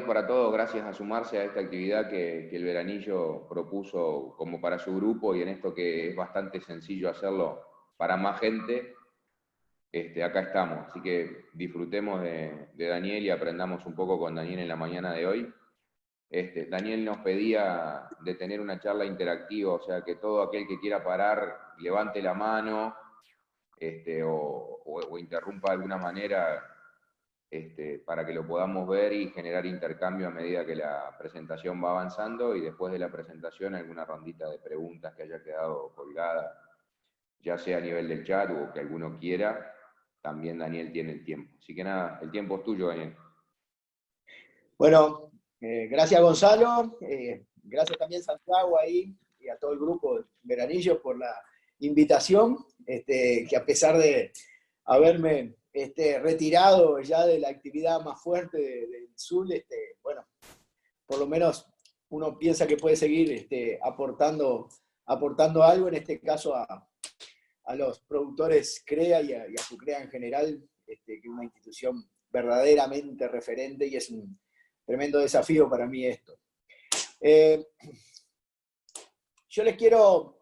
para todos, gracias a sumarse a esta actividad que el Veranillo propuso como para su grupo, y en esto que es bastante sencillo hacerlo para más gente, acá estamos. Así que disfrutemos de Daniel y aprendamos un poco con Daniel en la mañana de hoy. Daniel nos pedía de tener una charla interactiva, o sea, que todo aquel que quiera parar levante la mano, o interrumpa de alguna manera, para que lo podamos ver y generar intercambio a medida que la presentación va avanzando, y después de la presentación alguna rondita de preguntas que haya quedado colgada, ya sea a nivel del chat o que alguno quiera. También Daniel tiene el tiempo. Así que nada, el tiempo es tuyo, Daniel. Bueno, gracias Gonzalo, gracias también Santiago ahí y a todo el grupo de Veranillo por la invitación, que a pesar de haberme retirado ya de la actividad más fuerte del sur, bueno, por lo menos uno piensa que puede seguir aportando algo, en este caso a los productores CREA y a su CREA en general, que es una institución verdaderamente referente, y es un tremendo desafío para mí esto. Yo les quiero,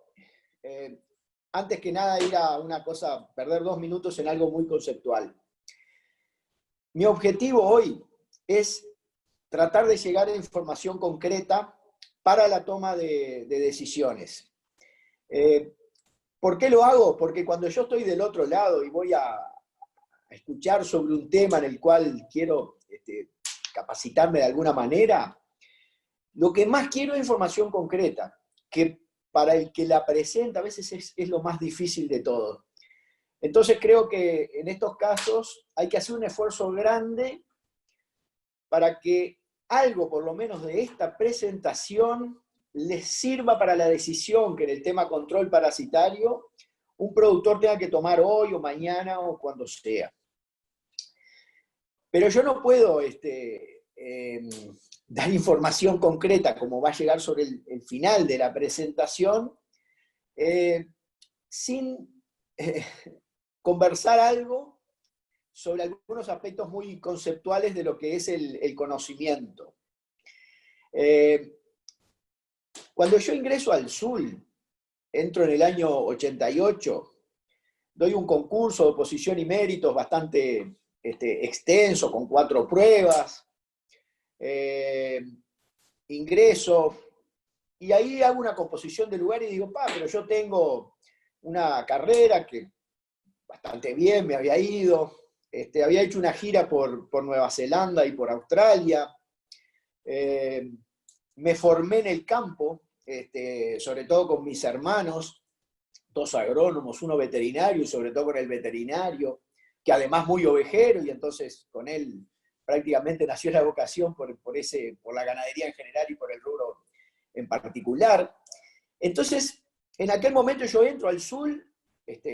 antes que nada, ir a una cosa, perder 2 minutos en algo muy conceptual. Mi objetivo hoy es tratar de llegar a información concreta para la toma de decisiones. ¿Por qué lo hago? Porque cuando yo estoy del otro lado y voy a escuchar sobre un tema en el cual quiero capacitarme de alguna manera, lo que más quiero es información concreta, que para el que la presenta a veces es lo más difícil de todo. Entonces creo que en estos casos hay que hacer un esfuerzo grande para que algo, por lo menos de esta presentación, les sirva para la decisión que en el tema control parasitario un productor tenga que tomar hoy o mañana o cuando sea. Pero yo no puedo dar información concreta como va a llegar sobre el final de la presentación sin conversar algo sobre algunos aspectos muy conceptuales de lo que es el conocimiento. Cuando yo ingreso al SUL, entro en el año 88, doy un concurso de oposición y méritos bastante extenso, con 4 pruebas, ingreso, y ahí hago una composición de lugar y digo, pero yo tengo una carrera que bastante bien me había ido, había hecho una gira por Nueva Zelanda y por Australia, me formé en el campo, sobre todo con mis hermanos, 2 agrónomos, uno veterinario, y sobre todo con el veterinario, que además muy ovejero, y entonces con él prácticamente nació la vocación por la ganadería en general y por el rubro en particular. Entonces, en aquel momento yo entro al SUL,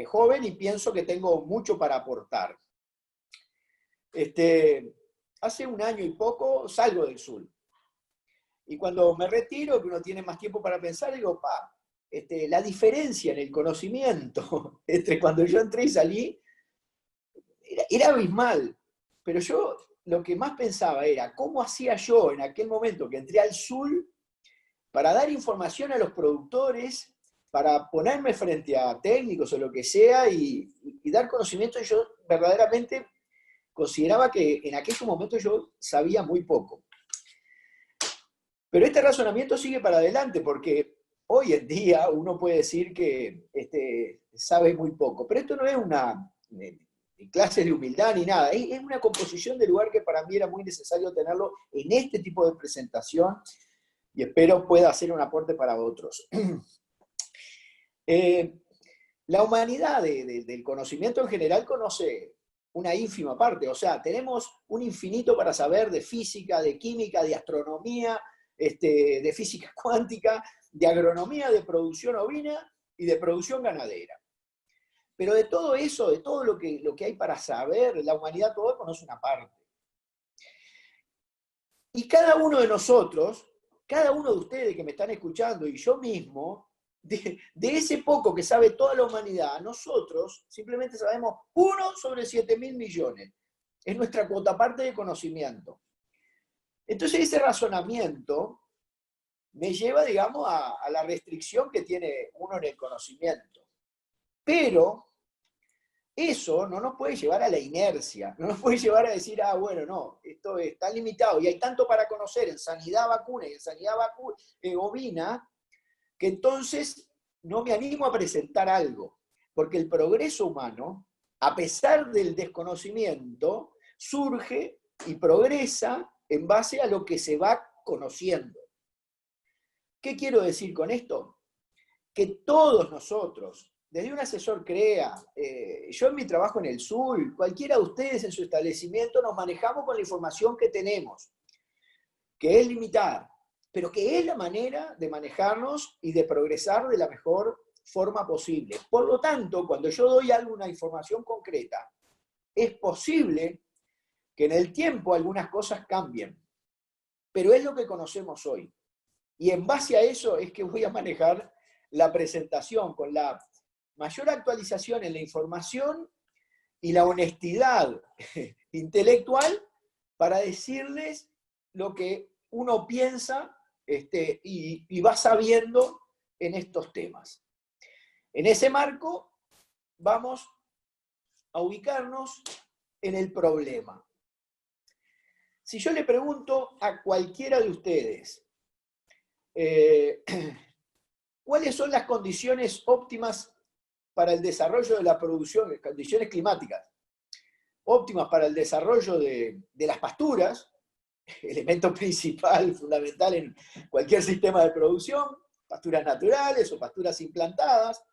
joven, y pienso que tengo mucho para aportar. Hace 1 año y poco salgo del SUL. Y cuando me retiro, que uno tiene más tiempo para pensar, digo, la diferencia en el conocimiento entre cuando yo entré y salí era abismal. Pero yo lo que más pensaba era cómo hacía yo en aquel momento que entré al SUL para dar información a los productores, para ponerme frente a técnicos o lo que sea y dar conocimiento. Y yo verdaderamente consideraba que en aquellos momentos yo sabía muy poco. Pero este razonamiento sigue para adelante, porque hoy en día uno puede decir que sabe muy poco, pero esto no es una clase de humildad ni nada, es una composición de lugar que para mí era muy necesario tenerlo en este tipo de presentación, y espero pueda hacer un aporte para otros. La humanidad del conocimiento en general conoce una ínfima parte, o sea, tenemos un infinito para saber de física, de química, de astronomía, de física cuántica, de agronomía, de producción ovina y de producción ganadera. Pero de todo eso, de todo lo que hay para saber, la humanidad todavía conoce una parte. Y cada uno de nosotros, cada uno de ustedes que me están escuchando y yo mismo, de ese poco que sabe toda la humanidad, nosotros simplemente sabemos 1 sobre 7.000 millones. Es nuestra cuota parte de conocimiento. Entonces ese razonamiento me lleva, digamos, a la restricción que tiene uno en el conocimiento. Pero eso no nos puede llevar a la inercia, no nos puede llevar a decir, ah, bueno, no, esto está limitado y hay tanto para conocer en sanidad vacuna y en sanidad bovina, que entonces no me animo a presentar algo, porque el progreso humano, a pesar del desconocimiento, surge y progresa en base a lo que se va conociendo. ¿Qué quiero decir con esto? Que todos nosotros, desde un asesor CREA, yo en mi trabajo en el sur, cualquiera de ustedes en su establecimiento, nos manejamos con la información que tenemos, que es limitada, pero que es la manera de manejarnos y de progresar de la mejor forma posible. Por lo tanto, cuando yo doy alguna información concreta, es posible que en el tiempo algunas cosas cambien, pero es lo que conocemos hoy. Y en base a eso es que voy a manejar la presentación con la mayor actualización en la información y la honestidad intelectual para decirles lo que uno piensa y va sabiendo en estos temas. En ese marco vamos a ubicarnos en el problema. Si yo le pregunto a cualquiera de ustedes, ¿cuáles son las condiciones óptimas para el desarrollo de la producción, condiciones climáticas óptimas para el desarrollo de las pasturas, elemento principal, fundamental en cualquier sistema de producción, pasturas naturales o pasturas implantadas?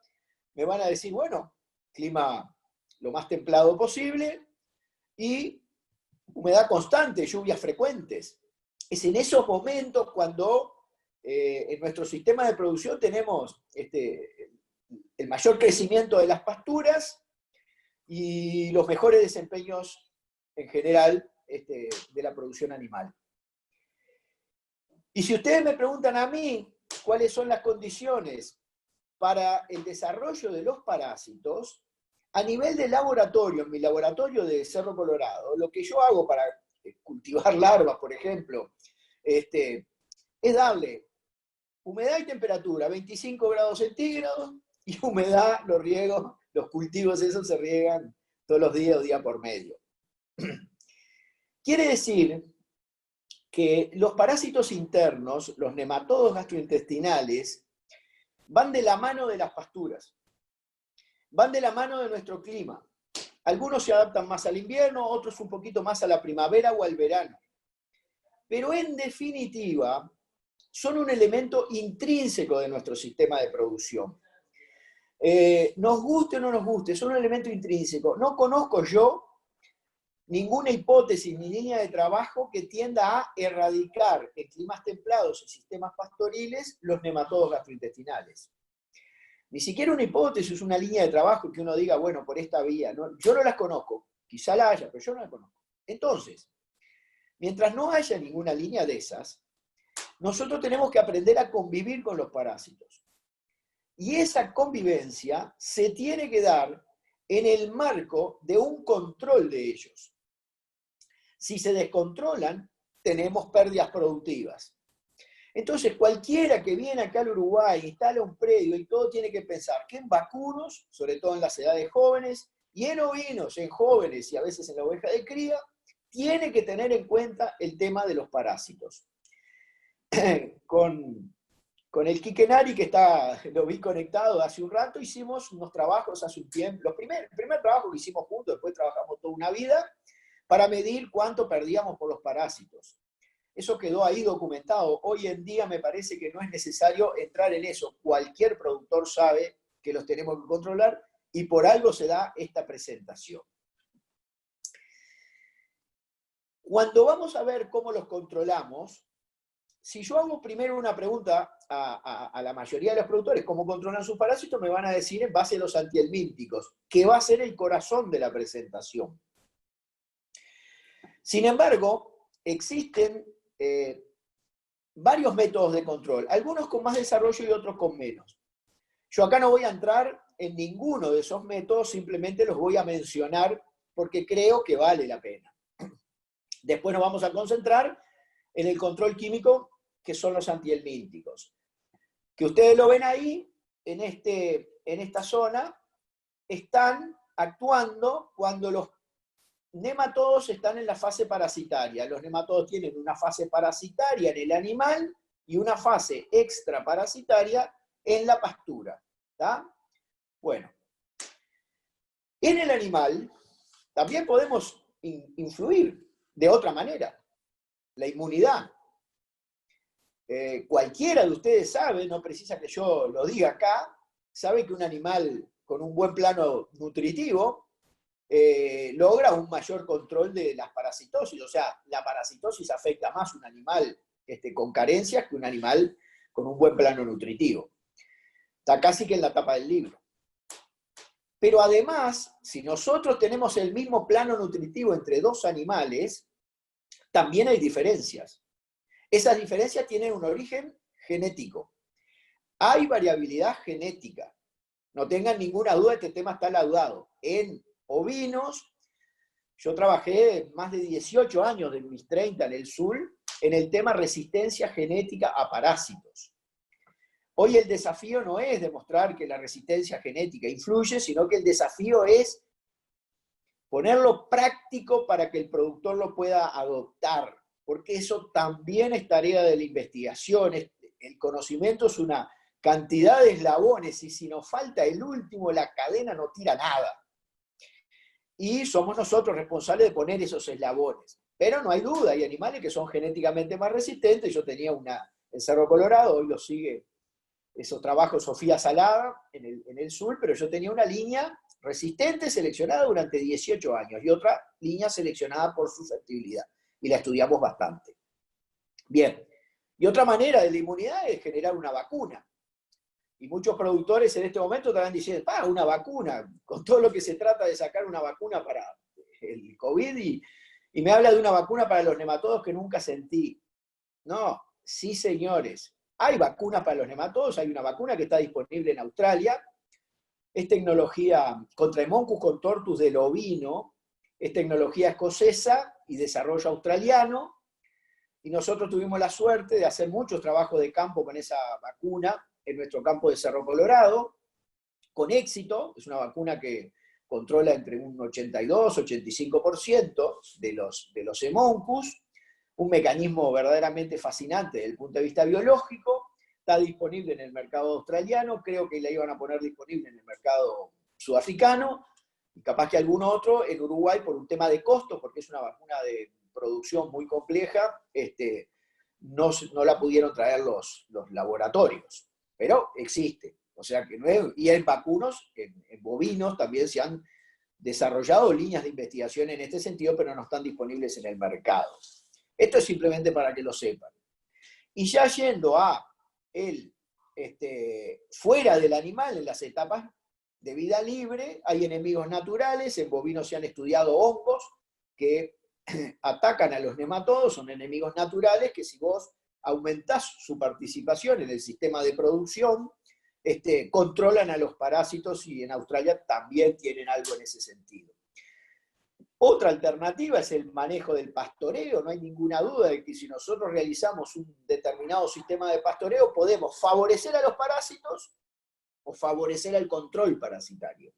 Me van a decir, bueno, clima lo más templado posible y humedad constante, lluvias frecuentes. Es en esos momentos cuando en nuestro sistema de producción tenemos el mayor crecimiento de las pasturas y los mejores desempeños en general de la producción animal. Y si ustedes me preguntan a mí cuáles son las condiciones para el desarrollo de los parásitos, a nivel de laboratorio, en mi laboratorio de Cerro Colorado, lo que yo hago para cultivar larvas, por ejemplo, es darle humedad y temperatura, 25 grados centígrados, y humedad, los riegos, los cultivos esos se riegan todos los días o día por medio. Quiere decir que los parásitos internos, los nematodos gastrointestinales, van de la mano de las pasturas, van de la mano de nuestro clima. Algunos se adaptan más al invierno, otros un poquito más a la primavera o al verano. Pero en definitiva, son un elemento intrínseco de nuestro sistema de producción. Nos guste o no nos guste, son un elemento intrínseco. No conozco yo ninguna hipótesis ni línea de trabajo que tienda a erradicar en climas templados y sistemas pastoriles los nematodos gastrointestinales. Ni siquiera una hipótesis, una línea de trabajo que uno diga, bueno, por esta vía. ¿No? Yo no las conozco, quizá la haya, pero yo no la conozco. Entonces, mientras no haya ninguna línea de esas, nosotros tenemos que aprender a convivir con los parásitos. Y esa convivencia se tiene que dar en el marco de un control de ellos. Si se descontrolan, tenemos pérdidas productivas. Entonces, cualquiera que viene acá al Uruguay, instala un predio y todo, tiene que pensar que en vacunos, sobre todo en las edades jóvenes, y en ovinos, en jóvenes y a veces en la oveja de cría, tiene que tener en cuenta el tema de los parásitos. Con el Quique Nari, que lo vi conectado hace un rato, hicimos unos trabajos hace un tiempo. El primer trabajo que hicimos juntos, después trabajamos toda una vida, para medir cuánto perdíamos por los parásitos. Eso quedó ahí documentado. Hoy en día me parece que no es necesario entrar en eso. Cualquier productor sabe que los tenemos que controlar y por algo se da esta presentación. Cuando vamos a ver cómo los controlamos, si yo hago primero una pregunta a la mayoría de los productores, ¿cómo controlan sus parásitos? Me van a decir en base a los antihelmínticos, que va a ser el corazón de la presentación. Sin embargo, existen varios métodos de control, algunos con más desarrollo y otros con menos. Yo acá no voy a entrar en ninguno de esos métodos, simplemente los voy a mencionar porque creo que vale la pena. Después nos vamos a concentrar en el control químico, que son los antihelmínticos. Que ustedes lo ven ahí, en esta zona, están actuando cuando los nematodos están en la fase parasitaria. Los nematodos tienen una fase parasitaria en el animal y una fase extraparasitaria en la pastura. ¿Tá? Bueno, en el animal también podemos influir de otra manera. La inmunidad. Cualquiera de ustedes sabe, no precisa que yo lo diga acá, sabe que un animal con un buen plano nutritivo logra un mayor control de las parasitosis. O sea, la parasitosis afecta más a un animal con carencias que un animal con un buen plano nutritivo. Está casi que en la tapa del libro. Pero además, si nosotros tenemos el mismo plano nutritivo entre dos animales, también hay diferencias. Esas diferencias tienen un origen genético. Hay variabilidad genética. No tengan ninguna duda, este tema está laudado. En ovinos, yo trabajé más de 18 años de mis 30 en el sur en el tema resistencia genética a parásitos. Hoy el desafío no es demostrar que la resistencia genética influye, sino que el desafío es ponerlo práctico para que el productor lo pueda adoptar, porque eso también es tarea de la investigación. El conocimiento es una cantidad de eslabones y si nos falta el último, la cadena no tira nada. Y somos nosotros responsables de poner esos eslabones. Pero no hay duda, hay animales que son genéticamente más resistentes. Yo tenía en Cerro Colorado, hoy lo sigue esos trabajos Sofía Salada en el sur, pero yo tenía una línea resistente seleccionada durante 18 años y otra línea seleccionada por susceptibilidad. Y la estudiamos bastante. Bien, y otra manera de la inmunidad es generar una vacuna. Y muchos productores en este momento estarán diciendo, una vacuna, con todo lo que se trata de sacar una vacuna para el COVID y me habla de una vacuna para los nematodos que nunca sentí. No, sí señores, hay vacunas para los nematodos, hay una vacuna que está disponible en Australia, es tecnología contra Haemonchus contortus del ovino, es tecnología escocesa y desarrollo australiano, y nosotros tuvimos la suerte de hacer muchos trabajos de campo con esa vacuna en nuestro campo de Cerro Colorado, con éxito. Es una vacuna que controla entre un 82-85% de los Haemonchus, un mecanismo verdaderamente fascinante desde el punto de vista biológico. Está disponible en el mercado australiano, creo que la iban a poner disponible en el mercado sudafricano, y capaz que algún otro en Uruguay por un tema de costos, porque es una vacuna de producción muy compleja, no la pudieron traer los laboratorios, pero existe. O sea que no es, y en vacunos, en bovinos también se han desarrollado líneas de investigación en este sentido, pero no están disponibles en el mercado. Esto es simplemente para que lo sepan. Y ya yendo a fuera del animal, en las etapas de vida libre, hay enemigos naturales. En bovinos se han estudiado hongos que atacan a los nematodos, son enemigos naturales que si vos aumentás su participación en el sistema de producción, controlan a los parásitos, y en Australia también tienen algo en ese sentido. Otra alternativa es el manejo del pastoreo. No hay ninguna duda de que si nosotros realizamos un determinado sistema de pastoreo, podemos favorecer a los parásitos o favorecer al control parasitario.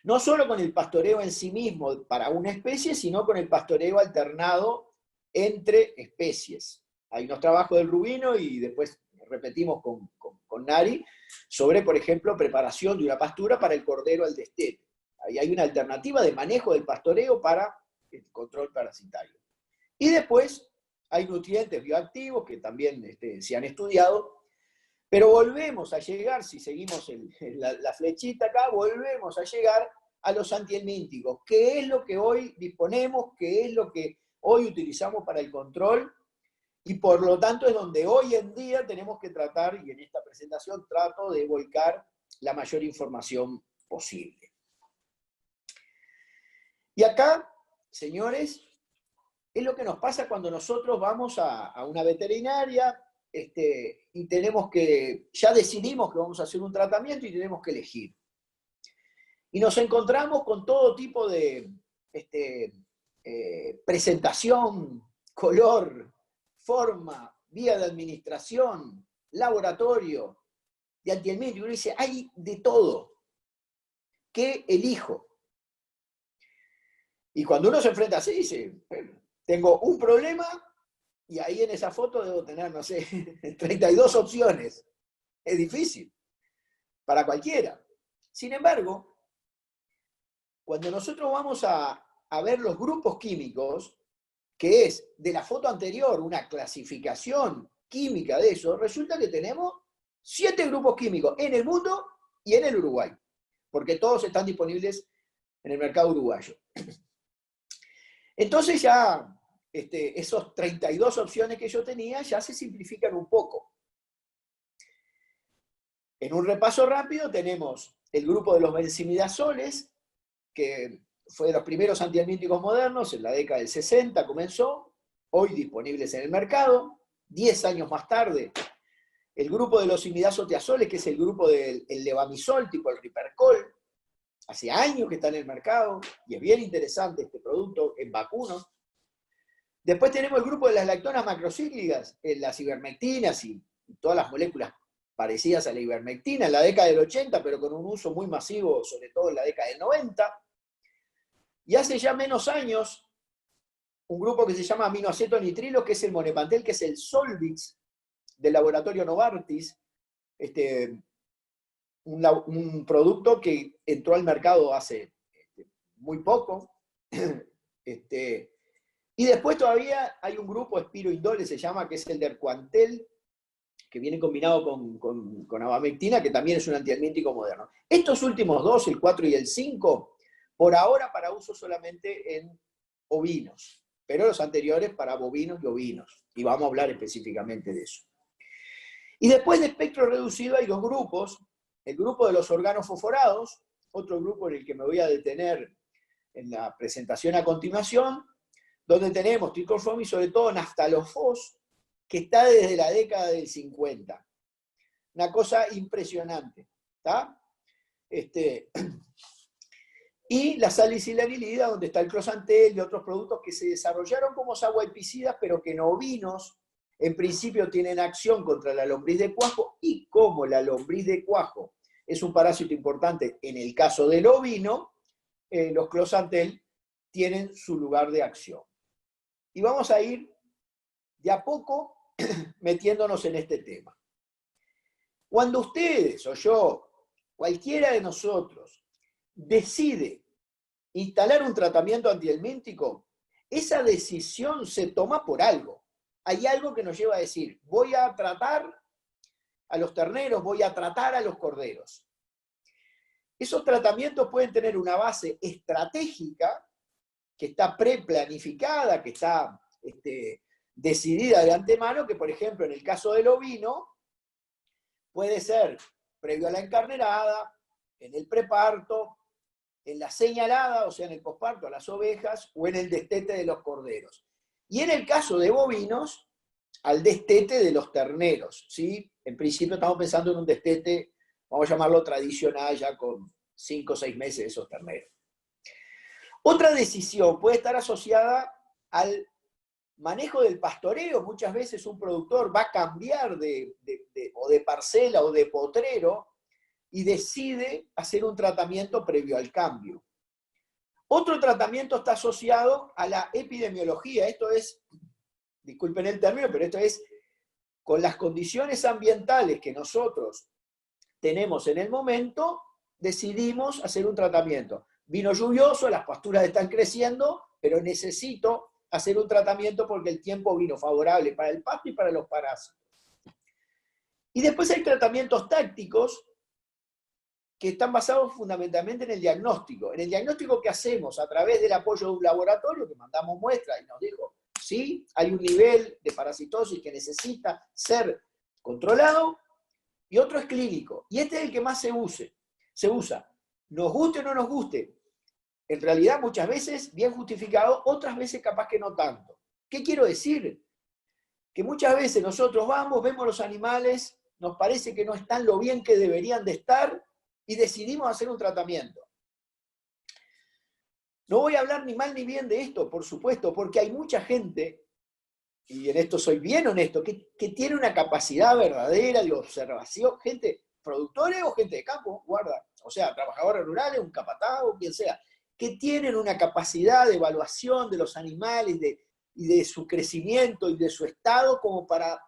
No solo con el pastoreo en sí mismo para una especie, sino con el pastoreo alternado entre especies. Hay unos trabajos del Rubino y después repetimos con Nari sobre, por ejemplo, preparación de una pastura para el cordero al destete. Ahí hay una alternativa de manejo del pastoreo para el control parasitario. Y después hay nutrientes bioactivos que también se han estudiado, pero volvemos a llegar, si seguimos la flechita acá, volvemos a llegar a los antihelmínticos. ¿Qué es lo que hoy disponemos? ¿Qué es lo que hoy utilizamos para el control? Y por lo tanto es donde hoy en día tenemos que tratar, y en esta presentación trato de volcar la mayor información posible. Y acá, señores, es lo que nos pasa cuando nosotros vamos a una veterinaria y ya decidimos que vamos a hacer un tratamiento y tenemos que elegir. Y nos encontramos con todo tipo de presentación color, forma, vía de administración, laboratorio, de antihelmíntico. Uno dice, hay de todo. ¿Qué elijo? Y cuando uno se enfrenta así, dice, tengo un problema y ahí en esa foto debo tener, no sé, 32 opciones. Es difícil para cualquiera. Sin embargo, cuando nosotros vamos a ver los grupos químicos, que es de la foto anterior una clasificación química de eso, resulta que tenemos 7 grupos químicos en el mundo y en el Uruguay, porque todos están disponibles en el mercado uruguayo. Entonces ya esos 32 opciones que yo tenía ya se simplifican un poco. En un repaso rápido tenemos el grupo de los benzimidazoles, que fue de los primeros antihelmínticos modernos, en la década del 60 comenzó, hoy disponibles en el mercado. 10 años más tarde, el grupo de los imidazotiazoles, que es el grupo del levamisol, tipo el Ripercol, hace años que está en el mercado, y es bien interesante este producto en vacunos. Después tenemos el grupo de las lactonas macrocíclicas, las ivermectinas y todas las moléculas parecidas a la ivermectina en la década del 80, pero con un uso muy masivo, sobre todo en la década del 90. Y hace ya menos años, un grupo que se llama aminoacetonitrilo, que es el monepantel, que es el Solvix del laboratorio Novartis, un producto que entró al mercado hace muy poco. Y después todavía hay un grupo, espiroindole se llama, que es el Derquantel, que viene combinado con abamectina, que también es un antihelmíntico moderno. Estos últimos dos, el 4 y el 5, por ahora para uso solamente en ovinos, pero los anteriores para bovinos y ovinos, y vamos a hablar específicamente de eso. Y después de espectro reducido hay dos grupos, el grupo de los organofosforados, otro grupo en el que me voy a detener en la presentación a continuación, donde tenemos tricorfom y sobre todo naftalofos, que está desde la década del 50. Una cosa impresionante, ¿está? Y la salicilanilida, donde está el closantel y otros productos que se desarrollaron como saguaipicidas, pero que en ovinos, en principio, tienen acción contra la lombriz de cuajo, y como la lombriz de cuajo es un parásito importante en el caso del ovino, los closantel tienen su lugar de acción. Y vamos a ir de a poco metiéndonos en este tema. Cuando ustedes o yo, cualquiera de nosotros, decide instalar un tratamiento antihelmíntico, esa decisión se toma por algo. Hay algo que nos lleva a decir, voy a tratar a los terneros, voy a tratar a los corderos. Esos tratamientos pueden tener una base estratégica que está preplanificada, que está decidida de antemano, que por ejemplo en el caso del ovino puede ser previo a la encarnerada, en el preparto, en la señalada, o sea en el posparto a las ovejas, o en el destete de los corderos. Y en el caso de bovinos, al destete de los terneros, ¿sí? En principio estamos pensando en un destete, vamos a llamarlo tradicional, ya con 5 o 6 meses de esos terneros. Otra decisión puede estar asociada al manejo del pastoreo. Muchas veces un productor va a cambiar o de parcela o de potrero y decide hacer un tratamiento previo al cambio. Otro tratamiento está asociado a la epidemiología. Esto es, disculpen el término, pero esto es con las condiciones ambientales que nosotros tenemos en el momento, decidimos hacer un tratamiento. Vino lluvioso, las pasturas están creciendo, pero necesito hacer un tratamiento porque el tiempo vino favorable para el pasto y para los parásitos. Y después hay tratamientos tácticos que están basados fundamentalmente en el diagnóstico. En el diagnóstico que hacemos a través del apoyo de un laboratorio, que mandamos muestras y nos dijo, sí, hay un nivel de parasitosis que necesita ser controlado, y otro es clínico. Y este es el que más se usa. Nos guste o no nos guste. En realidad muchas veces bien justificado, otras veces capaz que no tanto. ¿Qué quiero decir? Que muchas veces nosotros vamos, vemos los animales, nos parece que no están lo bien que deberían de estar y decidimos hacer un tratamiento. No voy a hablar ni mal ni bien de esto, por supuesto, porque hay mucha gente y en esto soy bien honesto, que tiene una capacidad verdadera de observación, gente, productores o gente de campo, guarda, o sea, trabajadores rurales, un capataz o quien sea, que tienen una capacidad de evaluación de los animales y de su crecimiento y de su estado como para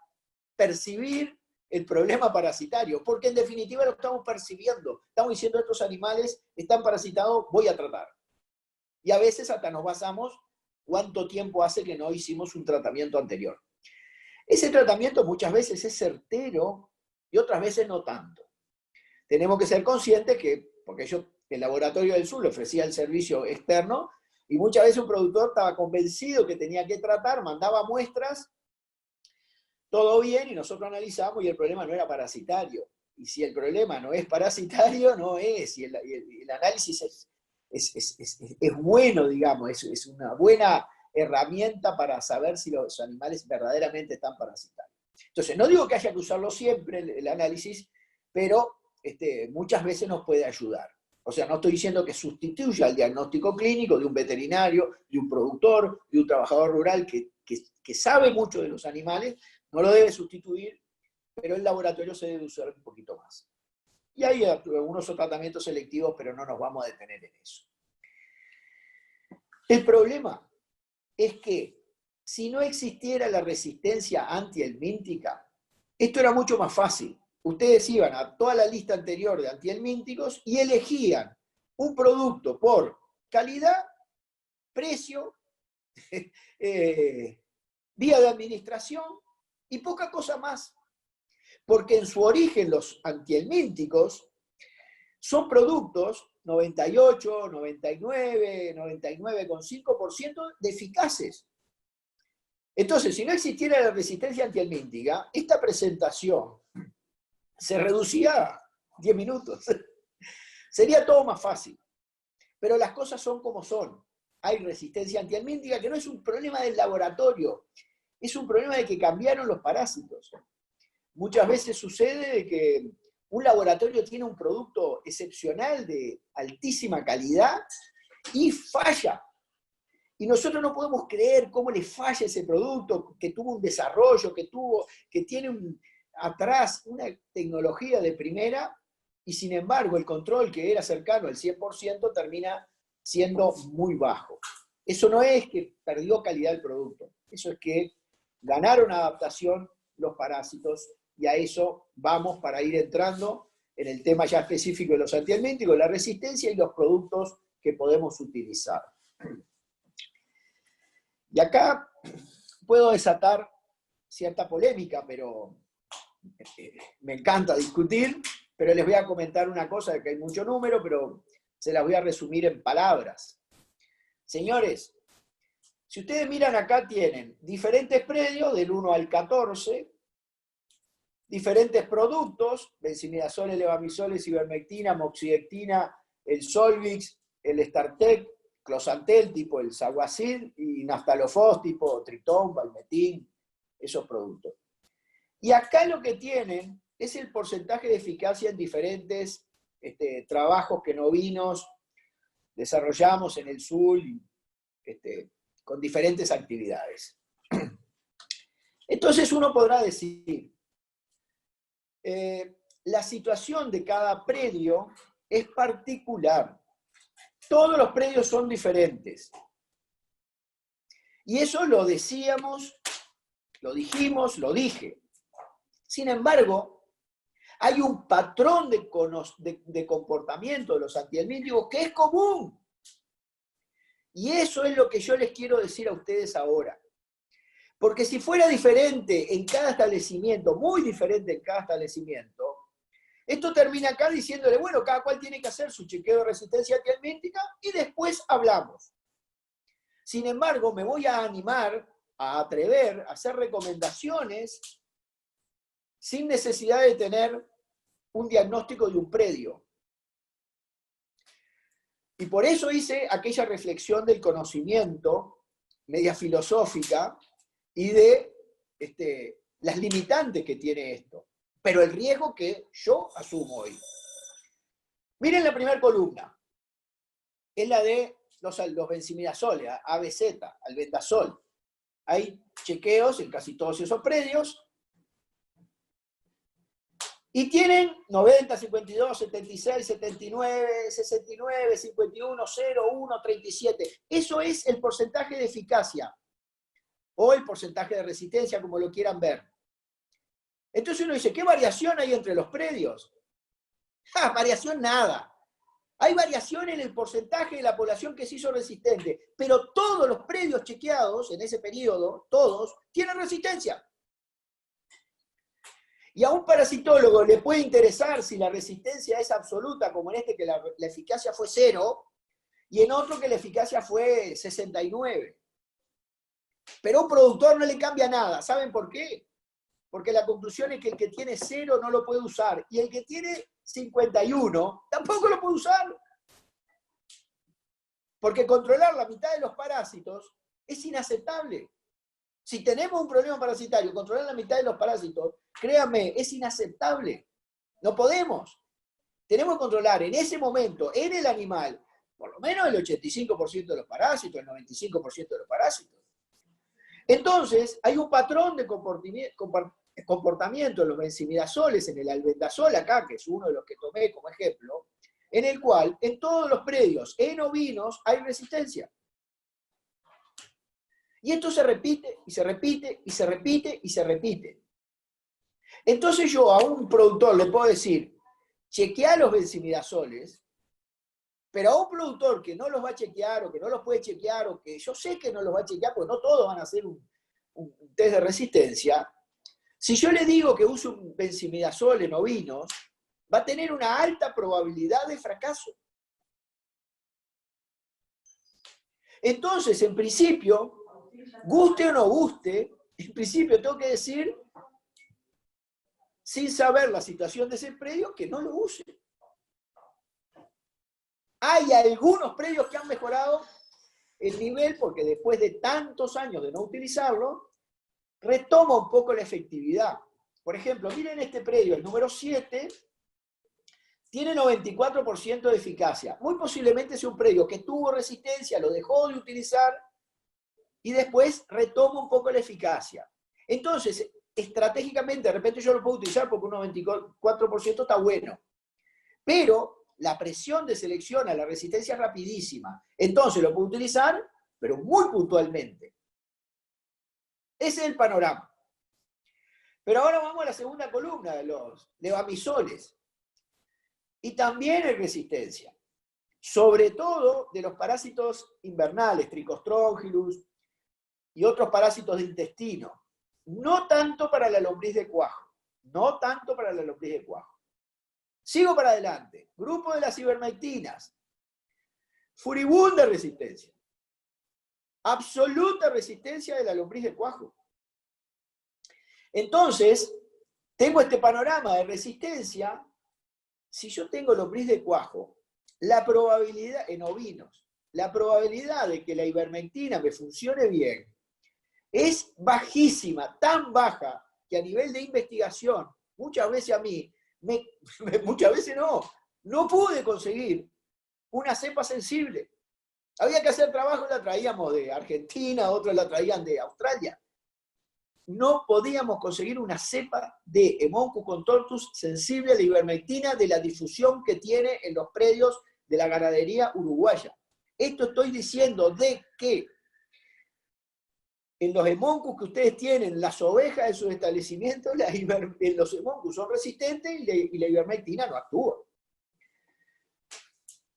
percibir el problema parasitario, porque en definitiva lo estamos percibiendo, estamos diciendo estos animales están parasitados, voy a tratar. Y a veces hasta nos basamos cuánto tiempo hace que no hicimos un tratamiento anterior. Ese tratamiento muchas veces es certero y otras veces no tanto. Tenemos que ser conscientes que, porque el Laboratorio del Sur le ofrecía el servicio externo, y muchas veces un productor estaba convencido que tenía que tratar, mandaba muestras, todo bien, y nosotros analizamos y el problema no era parasitario. Y si el problema no es parasitario, no es. Y el análisis es bueno, digamos, es una buena herramienta para saber si los animales verdaderamente están parasitarios. Entonces, no digo que haya que usarlo siempre, el análisis, pero muchas veces nos puede ayudar. O sea, no estoy diciendo que sustituya el diagnóstico clínico de un veterinario, de un productor, de un trabajador rural que sabe mucho de los animales, no lo debe sustituir, pero el laboratorio se debe usar un poquito más. Y hay algunos tratamientos selectivos, pero no nos vamos a detener en eso. El problema es que si no existiera la resistencia antihelmíntica, esto era mucho más fácil. Ustedes iban a toda la lista anterior de antihelmínticos y elegían un producto por calidad, precio, vía de administración y poca cosa más. Porque en su origen los antihelmínticos son productos 98, 99, 99,5% de eficaces. Entonces, si no existiera la resistencia antihelmíntica, esta presentación se reducía a 10 minutos. Sería todo más fácil. Pero las cosas son como son. Hay resistencia antihelmíntica que no es un problema del laboratorio, es un problema de que cambiaron los parásitos. Muchas veces sucede de que un laboratorio tiene un producto excepcional de altísima calidad y falla. Y nosotros no podemos creer cómo le falla ese producto, que tuvo un desarrollo, que tiene atrás una tecnología de primera, y sin embargo el control que era cercano al 100% termina siendo muy bajo. Eso no es que perdió calidad el producto, eso es que ganaron adaptación los parásitos, y a eso vamos para ir entrando en el tema ya específico de los antihelmínticos, la resistencia y los productos que podemos utilizar. Y acá puedo desatar cierta polémica, pero me encanta discutir, pero les voy a comentar una cosa, de que hay mucho número, pero se las voy a resumir en palabras. Señores, si ustedes miran acá tienen diferentes predios del 1 al 14, diferentes productos, benzimidazole, levamisole, ivermectina, moxidectina, el Solvix, el Startec, Closantel, tipo el Saguacid, y Naftalofos, tipo Tritón, Valmetin, esos productos. Y acá lo que tienen es el porcentaje de eficacia en diferentes trabajos que novinos desarrollamos en el sur, con diferentes actividades. Entonces uno podrá decir, la situación de cada predio es particular. Todos los predios son diferentes. Y eso lo decíamos, lo dijimos, lo dije. Sin embargo, hay un patrón de comportamiento de los antihelmínticos que es común. Y eso es lo que yo les quiero decir a ustedes ahora. Porque si fuera diferente en cada establecimiento, muy diferente en cada establecimiento, esto termina acá diciéndole, bueno, cada cual tiene que hacer su chequeo de resistencia antihelmíntica y después hablamos. Sin embargo, me voy a animar, a atrever, a hacer recomendaciones sin necesidad de tener un diagnóstico de un predio. Y por eso hice aquella reflexión del conocimiento, media filosófica, y de las limitantes que tiene esto, pero el riesgo que yo asumo hoy. Miren la primera columna, es la de los benzimidazoles, ABZ, albendazol. hay chequeos en casi todos esos predios, y tienen 90, 52, 76, 79, 69, 51, 0, 1, 37. Eso es el porcentaje de eficacia, o el porcentaje de resistencia, como lo quieran ver. Entonces uno dice, ¿qué variación hay entre los predios? Variación nada. Hay variación en el porcentaje de la población que se hizo resistente, pero todos los predios chequeados en ese periodo, todos, tienen resistencia. Y a un parasitólogo le puede interesar si la resistencia es absoluta, como en este que la eficacia fue 0, y en otro que la eficacia fue 69. Pero a un productor no le cambia nada. ¿Saben por qué? Porque la conclusión es que el que tiene 0 no lo puede usar, y el que tiene 51 tampoco lo puede usar. Porque controlar la mitad de los parásitos es inaceptable. Si tenemos un problema parasitario, controlar la mitad de los parásitos, créanme, es inaceptable. No podemos. Tenemos que controlar en ese momento, en el animal, por lo menos el 85% de los parásitos, el 95% de los parásitos. Entonces, hay un patrón de comportamiento en los benzimidazoles, en el albendazol acá, que es uno de los que tomé como ejemplo, en el cual en todos los predios, en ovinos, hay resistencia. Y esto se repite, y se repite, y se repite, y se repite. Entonces yo a un productor le puedo decir, chequea los benzimidazoles, pero a un productor que no los va a chequear, o que no los puede chequear, o que yo sé que no los va a chequear, porque no todos van a hacer un test de resistencia, si yo le digo que use un benzimidazol en ovinos, va a tener una alta probabilidad de fracaso. Entonces, en principio, guste o no guste, en principio tengo que decir, sin saber la situación de ese predio, que no lo use. Hay algunos predios que han mejorado el nivel, porque después de tantos años de no utilizarlo, retoma un poco la efectividad. Por ejemplo, miren este predio, el número 7, tiene 94% de eficacia. Muy posiblemente sea un predio que tuvo resistencia, lo dejó de utilizar, y después retoma un poco la eficacia. Entonces, estratégicamente, de repente yo lo puedo utilizar porque un 94% está bueno. Pero la presión de selección a la resistencia es rapidísima. Entonces lo puedo utilizar, pero muy puntualmente. Ese es el panorama. Pero ahora vamos a la segunda columna de los levamisoles. Y también hay resistencia. Sobre todo de los parásitos invernales, Trichostrongylus y otros parásitos de intestino. No tanto para la lombriz de cuajo. No tanto para la lombriz de cuajo. Sigo para adelante. Grupo de las ivermectinas. Furibunda resistencia. Absoluta resistencia de la lombriz de cuajo. Entonces, tengo este panorama de resistencia. Si yo tengo lombriz de cuajo, la probabilidad, en ovinos, la probabilidad de que la ivermectina me funcione bien es bajísima, tan baja que a nivel de investigación, muchas veces a mí, muchas veces no pude conseguir una cepa sensible. Había que hacer trabajo, la traíamos de Argentina, otros la traían de Australia. No podíamos conseguir una cepa de Haemonchus contortus sensible a la ivermectina de la difusión que tiene en los predios de la ganadería uruguaya. Esto estoy diciendo de que en los Haemonchus que ustedes tienen, las ovejas de sus establecimientos, los Haemonchus son resistentes y la ivermectina no actúa.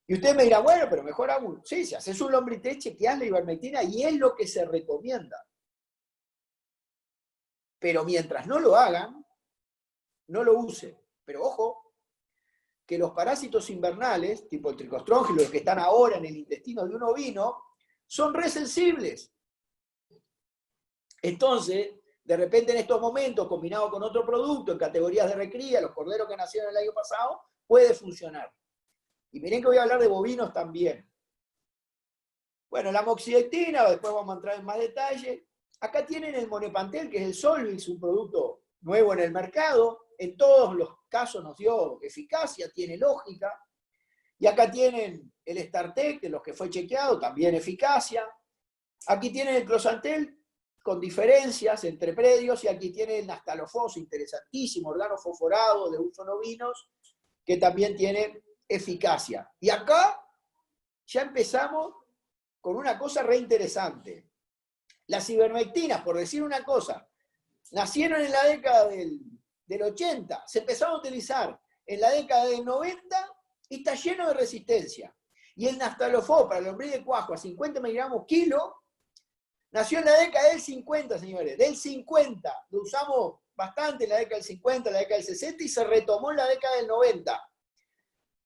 Y ustedes me dirán, bueno, pero mejor aún, sí, si haces un lombriz, chequeás la ivermectina y es lo que se recomienda. Pero mientras no lo hagan, no lo usen. Pero ojo, que los parásitos invernales, tipo el Trichostrongylus, los que están ahora en el intestino de un ovino, son resensibles. Entonces, de repente en estos momentos, combinado con otro producto en categorías de recría, los corderos que nacieron el año pasado, puede funcionar. Y miren que voy a hablar de bovinos también. Bueno, la amoxicilina, después vamos a entrar en más detalle. Acá tienen el Monepantel, que es el Solvix, un producto nuevo en el mercado. En todos los casos nos dio eficacia, tiene lógica. Y acá tienen el StarTech, de los que fue chequeado, también eficacia. Aquí tienen el Closantel, con diferencias entre predios, y aquí tiene el nastalofos, interesantísimo, organofosforado de uso no vinos, que también tiene eficacia. Y acá ya empezamos con una cosa re interesante. Las ivermectinas, por decir una cosa, nacieron en la década del 80, se empezaron a utilizar en la década del 90 y está lleno de resistencia. Y el nastalofos para el lombriz de cuajo a 50 miligramos kilo nació en la década del 50, señores. Del 50, lo usamos bastante en la década del 50, en la década del 60 y se retomó en la década del 90.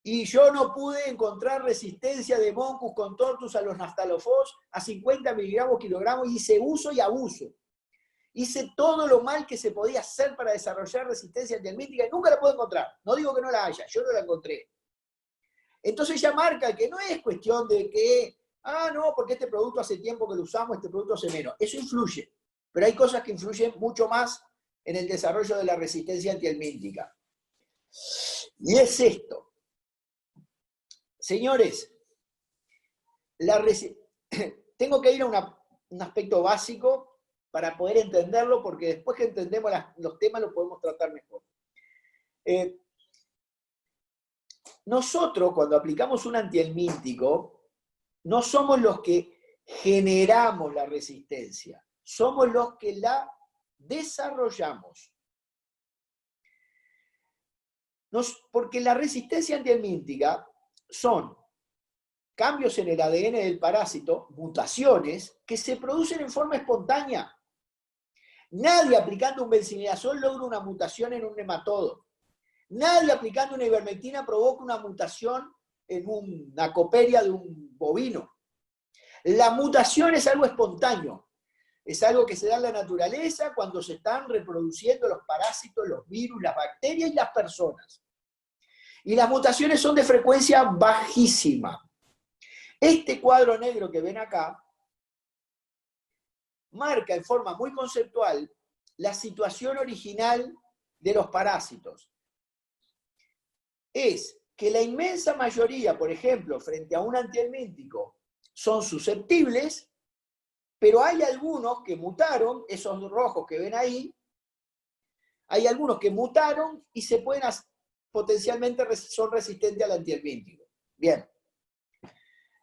Y yo no pude encontrar resistencia de Moncus contortus a los nastalofos a 50 miligramos kilogramos, y hice uso y abuso. Hice todo lo mal que se podía hacer para desarrollar resistencia antihelmíntica y nunca la puedo encontrar. No digo que no la haya, yo no la encontré. Entonces ya marca que no es cuestión de que, no, porque este producto hace tiempo que lo usamos, este producto hace menos. Eso influye, pero hay cosas que influyen mucho más en el desarrollo de la resistencia antihelmíntica. Y es esto. Señores, tengo que ir a un aspecto básico para poder entenderlo, porque después que entendemos los temas los podemos tratar mejor. Nosotros, cuando aplicamos un antihelmíntico, no somos los que generamos la resistencia, somos los que la desarrollamos. Porque la resistencia antihelmíntica son cambios en el ADN del parásito, mutaciones, que se producen en forma espontánea. Nadie aplicando un bencinidazol logra una mutación en un nematodo. Nadie aplicando una ivermectina provoca una mutación en una coperia de un bovino. La mutación es algo espontáneo. Es algo que se da en la naturaleza cuando se están reproduciendo los parásitos, los virus, las bacterias y las personas. Y las mutaciones son de frecuencia bajísima. Este cuadro negro que ven acá marca en forma muy conceptual la situación original de los parásitos. Es que la inmensa mayoría, por ejemplo, frente a un antihelmíntico, son susceptibles, pero hay algunos que mutaron, esos rojos que ven ahí, hay algunos que mutaron y se pueden potencialmente son resistentes al antihelmíntico. Bien.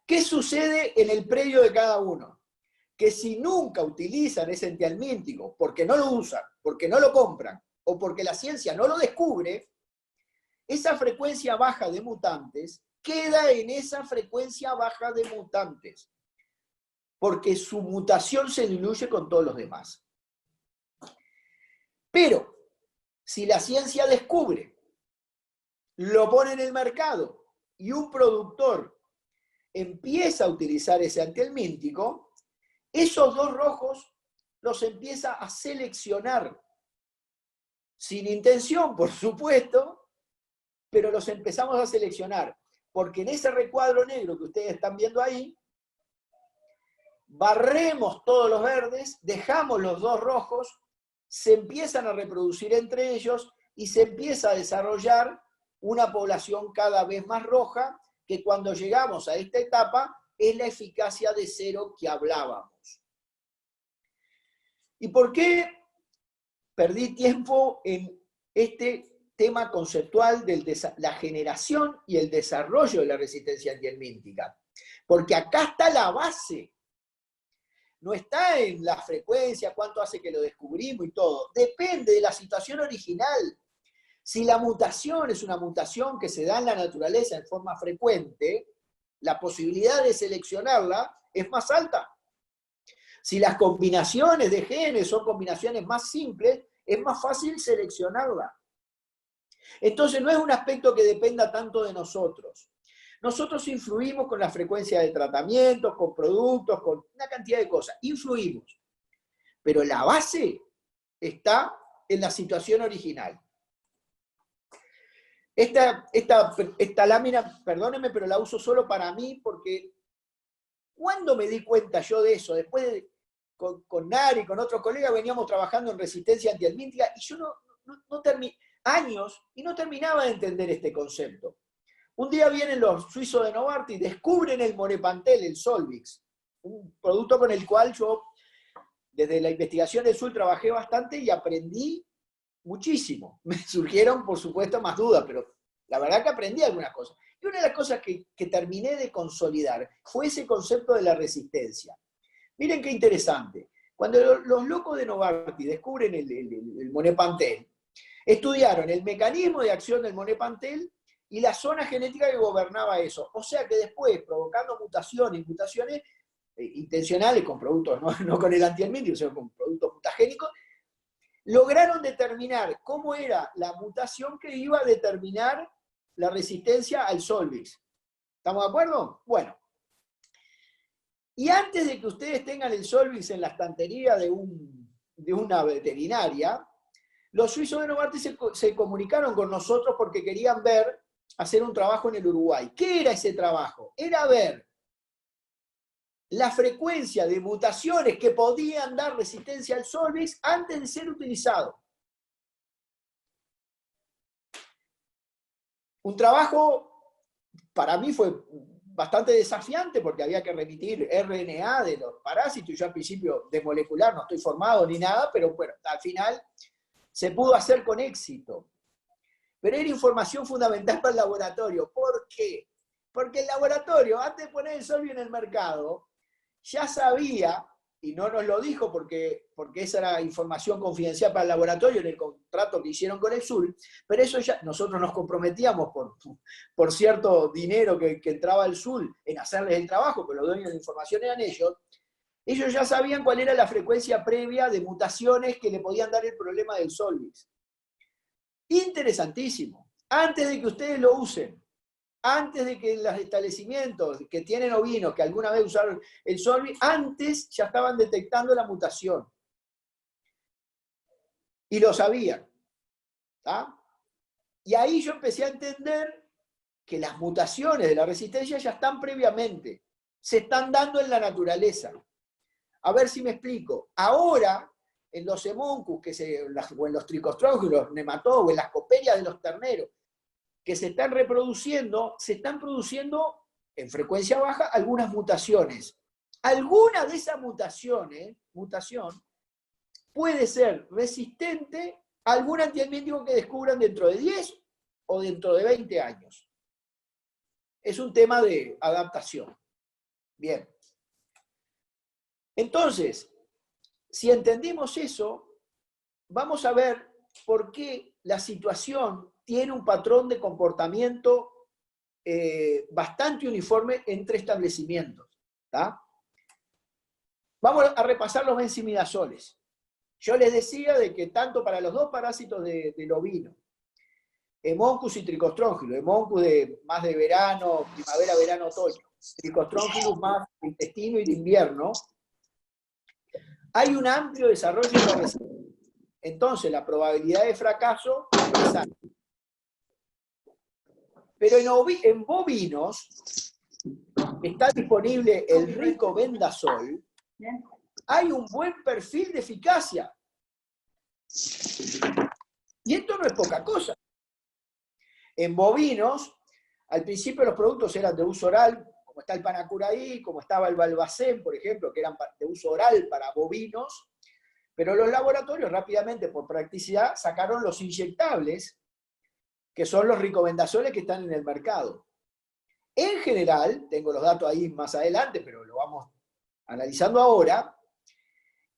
¿Qué sucede en el predio de cada uno? Que si nunca utilizan ese antihelmíntico, porque no lo usan, porque no lo compran, o porque la ciencia no lo descubre, esa frecuencia baja de mutantes queda en esa frecuencia baja de mutantes, porque su mutación se diluye con todos los demás. Pero, si la ciencia descubre, lo pone en el mercado, y un productor empieza a utilizar ese antihelmíntico, esos dos rojos los empieza a seleccionar, sin intención, por supuesto, pero los empezamos a seleccionar, porque en ese recuadro negro que ustedes están viendo ahí, barremos todos los verdes, dejamos los dos rojos, se empiezan a reproducir entre ellos y se empieza a desarrollar una población cada vez más roja, que cuando llegamos a esta etapa es la eficacia de cero que hablábamos. ¿Y por qué perdí tiempo en este tema conceptual de la generación y el desarrollo de la resistencia antihelmíntica? Porque acá está la base. No está en la frecuencia, cuánto hace que lo descubrimos y todo. Depende de la situación original. Si la mutación es una mutación que se da en la naturaleza en forma frecuente, la posibilidad de seleccionarla es más alta. Si las combinaciones de genes son combinaciones más simples, es más fácil seleccionarla. Entonces no es un aspecto que dependa tanto de nosotros. Nosotros influimos con la frecuencia de tratamientos, con productos, con una cantidad de cosas. Influimos. Pero la base está en la situación original. Esta lámina, perdónenme, pero la uso solo para mí, porque ¿cuándo me di cuenta yo de eso? Después con Nari y con otros colegas veníamos trabajando en resistencia antihelmíntica y yo no terminé años y no terminaba de entender este concepto. Un día vienen los suizos de Novartis, descubren el Morepantel, el Solvix, un producto con el cual yo desde la investigación del sul trabajé bastante y aprendí muchísimo. Me surgieron, por supuesto, más dudas, pero la verdad que aprendí algunas cosas. Y una de las cosas que terminé de consolidar fue ese concepto de la resistencia. Miren qué interesante. Cuando los locos de Novartis descubren el Monet-Pantel, estudiaron el mecanismo de acción del Monet-Pantel y la zona genética que gobernaba eso. O sea que después, provocando mutaciones intencionales con productos, no con el antihelmíntico, sino con productos mutagénicos, lograron determinar cómo era la mutación que iba a determinar la resistencia al Solvix. ¿Estamos de acuerdo? Bueno. Y antes de que ustedes tengan el Solvix en la estantería de una veterinaria, los suizos de Novartis se comunicaron con nosotros porque querían hacer un trabajo en el Uruguay. ¿Qué era ese trabajo? Era ver la frecuencia de mutaciones que podían dar resistencia al Solvix antes de ser utilizado. Un trabajo, para mí fue bastante desafiante porque había que remitir RNA de los parásitos. Yo al principio de molecular no estoy formado ni nada, pero bueno, al final se pudo hacer con éxito. Pero era información fundamental para el laboratorio. ¿Por qué? Porque el laboratorio, antes de poner el Solvix en el mercado, ya sabía, y no nos lo dijo porque esa era información confidencial para el laboratorio en el contrato que hicieron con el SUL, pero eso ya, nosotros nos comprometíamos por cierto dinero que entraba el SUL en hacerles el trabajo, pero los dueños de la información eran ellos ya sabían cuál era la frecuencia previa de mutaciones que le podían dar el problema del Solvix. Interesantísimo. Antes de que ustedes lo usen, antes de que los establecimientos que tienen ovinos, que alguna vez usaron el Solvix, antes ya estaban detectando la mutación. Y lo sabían. ¿Tá? Y ahí yo empecé a entender que las mutaciones de la resistencia ya están previamente. Se están dando en la naturaleza. A ver si me explico. Ahora, en los hemoncus, o en los tricostrógilos, nematodos, o en las coperias de los terneros, que se están produciendo en frecuencia baja algunas mutaciones. Alguna de esas mutación puede ser resistente a algún antihelmíntico que descubran dentro de 10 o dentro de 20 años. Es un tema de adaptación. Bien. Entonces, si entendimos eso, vamos a ver por qué la situación tiene un patrón de comportamiento bastante uniforme entre establecimientos. ¿Tá? Vamos a repasar los benzimidazoles. Yo les decía de que tanto para los dos parásitos del ovino, Hemoncus y Tricostróngilo, Hemoncus más de verano, primavera, verano, otoño, Tricostróngilus más de intestino y de invierno, hay un amplio desarrollo de la resistencia. Entonces, la probabilidad de fracaso es alta. Pero en bovinos está disponible el Ricobendazol. Hay un buen perfil de eficacia. Y esto no es poca cosa. En bovinos, al principio los productos eran de uso oral, como está el Panacuraí, como estaba el Balbacem, por ejemplo, que eran de uso oral para bovinos, pero los laboratorios rápidamente, por practicidad, sacaron los inyectables, que son los ricobendazoles que están en el mercado. En general, tengo los datos ahí más adelante, pero lo vamos analizando ahora,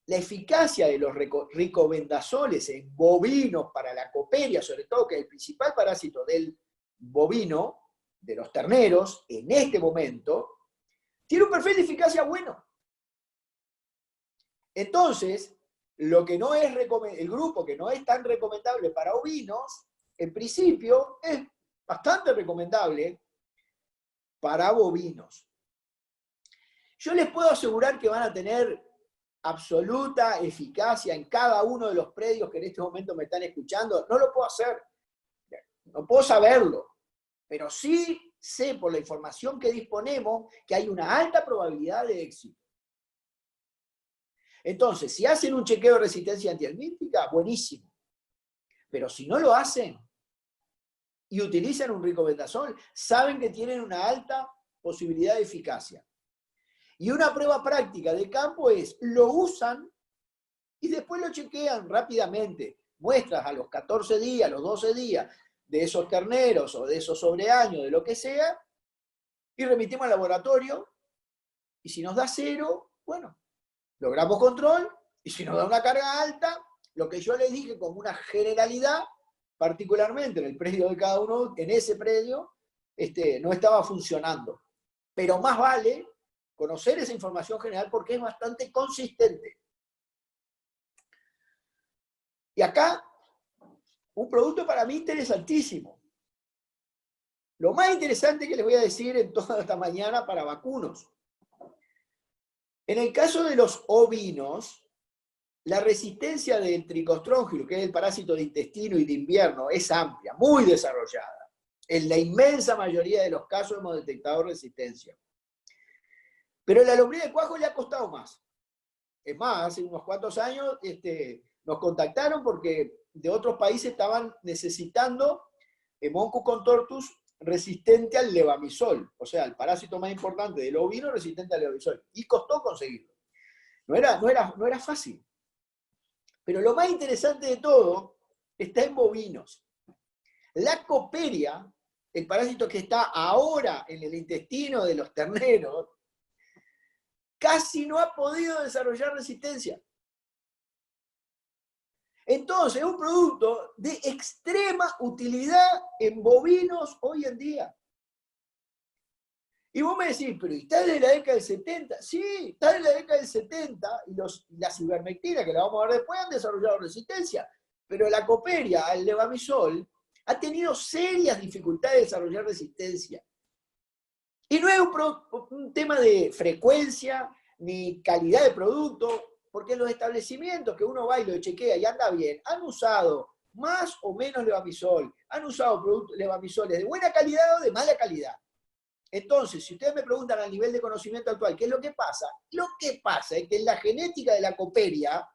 la eficacia de los ricobendazoles en bovinos para la coperia, sobre todo que es el principal parásito del bovino, de los terneros, en este momento, tiene un perfil de eficacia bueno. Entonces, lo que no es el grupo que no es tan recomendable para ovinos, en principio es bastante recomendable para bovinos. Yo les puedo asegurar que van a tener absoluta eficacia en cada uno de los predios que en este momento me están escuchando. No lo puedo hacer, no puedo saberlo, pero sí sé por la información que disponemos que hay una alta probabilidad de éxito. Entonces, si hacen un chequeo de resistencia antihelmíntica, buenísimo. Pero si no lo hacen y utilizan un ricobendazol, saben que tienen una alta posibilidad de eficacia. Y una prueba práctica de campo es, lo usan y después lo chequean rápidamente. Muestras a los 14 días, a los 12 días de esos terneros o de esos sobreaños, de lo que sea, y remitimos al laboratorio, y si nos da 0, bueno, logramos control, y si nos da una carga alta, lo que yo les dije como una generalidad, particularmente en el predio de cada uno, en ese predio, no estaba funcionando. Pero más vale conocer esa información general porque es bastante consistente. Y acá, un producto para mí interesantísimo. Lo más interesante que les voy a decir en toda esta mañana para vacunos. En el caso de los ovinos, la resistencia del tricostróngilo, que es el parásito de intestino y de invierno, es amplia, muy desarrollada. En la inmensa mayoría de los casos hemos detectado resistencia. Pero la lombriz de cuajo le ha costado más. Es más, hace unos cuantos años nos contactaron porque de otros países estaban necesitando Moncus contortus resistente al levamisol, o sea, el parásito más importante del ovino resistente al levamisol. Y costó conseguirlo. No era fácil. Pero lo más interesante de todo está en bovinos. La coperia, el parásito que está ahora en el intestino de los terneros, casi no ha podido desarrollar resistencia. Entonces, es un producto de extrema utilidad en bovinos hoy en día. Y vos me decís, pero ¿está desde la década del 70? Sí, está desde la década del 70 y las ivermectinas, que la vamos a ver después, han desarrollado resistencia. Pero la coperia al levamisol ha tenido serias dificultades de desarrollar resistencia. Y no es un tema de frecuencia ni calidad de producto, porque los establecimientos que uno va y lo chequea y anda bien, han usado más o menos levamisol, han usado levamisoles de buena calidad o de mala calidad. Entonces, si ustedes me preguntan al nivel de conocimiento actual, ¿qué es lo que pasa? Lo que pasa es que en la genética de la coperia,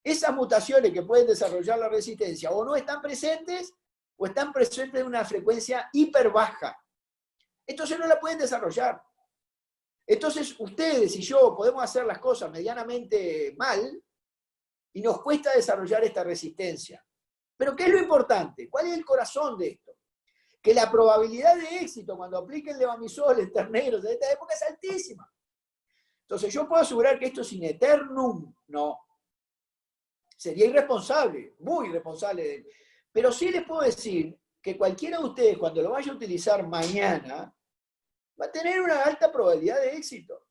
esas mutaciones que pueden desarrollar la resistencia o no están presentes o están presentes en una frecuencia hiper baja. Entonces no la pueden desarrollar. Entonces ustedes y yo podemos hacer las cosas medianamente mal y nos cuesta desarrollar esta resistencia. Pero ¿qué es lo importante? ¿Cuál es el corazón de esto? Que la probabilidad de éxito cuando apliquen levamisol en terneros de esta época es altísima. Entonces yo puedo asegurar que esto es in eternum, no. Sería irresponsable, muy irresponsable. Pero sí les puedo decir que cualquiera de ustedes cuando lo vaya a utilizar mañana va a tener una alta probabilidad de éxito.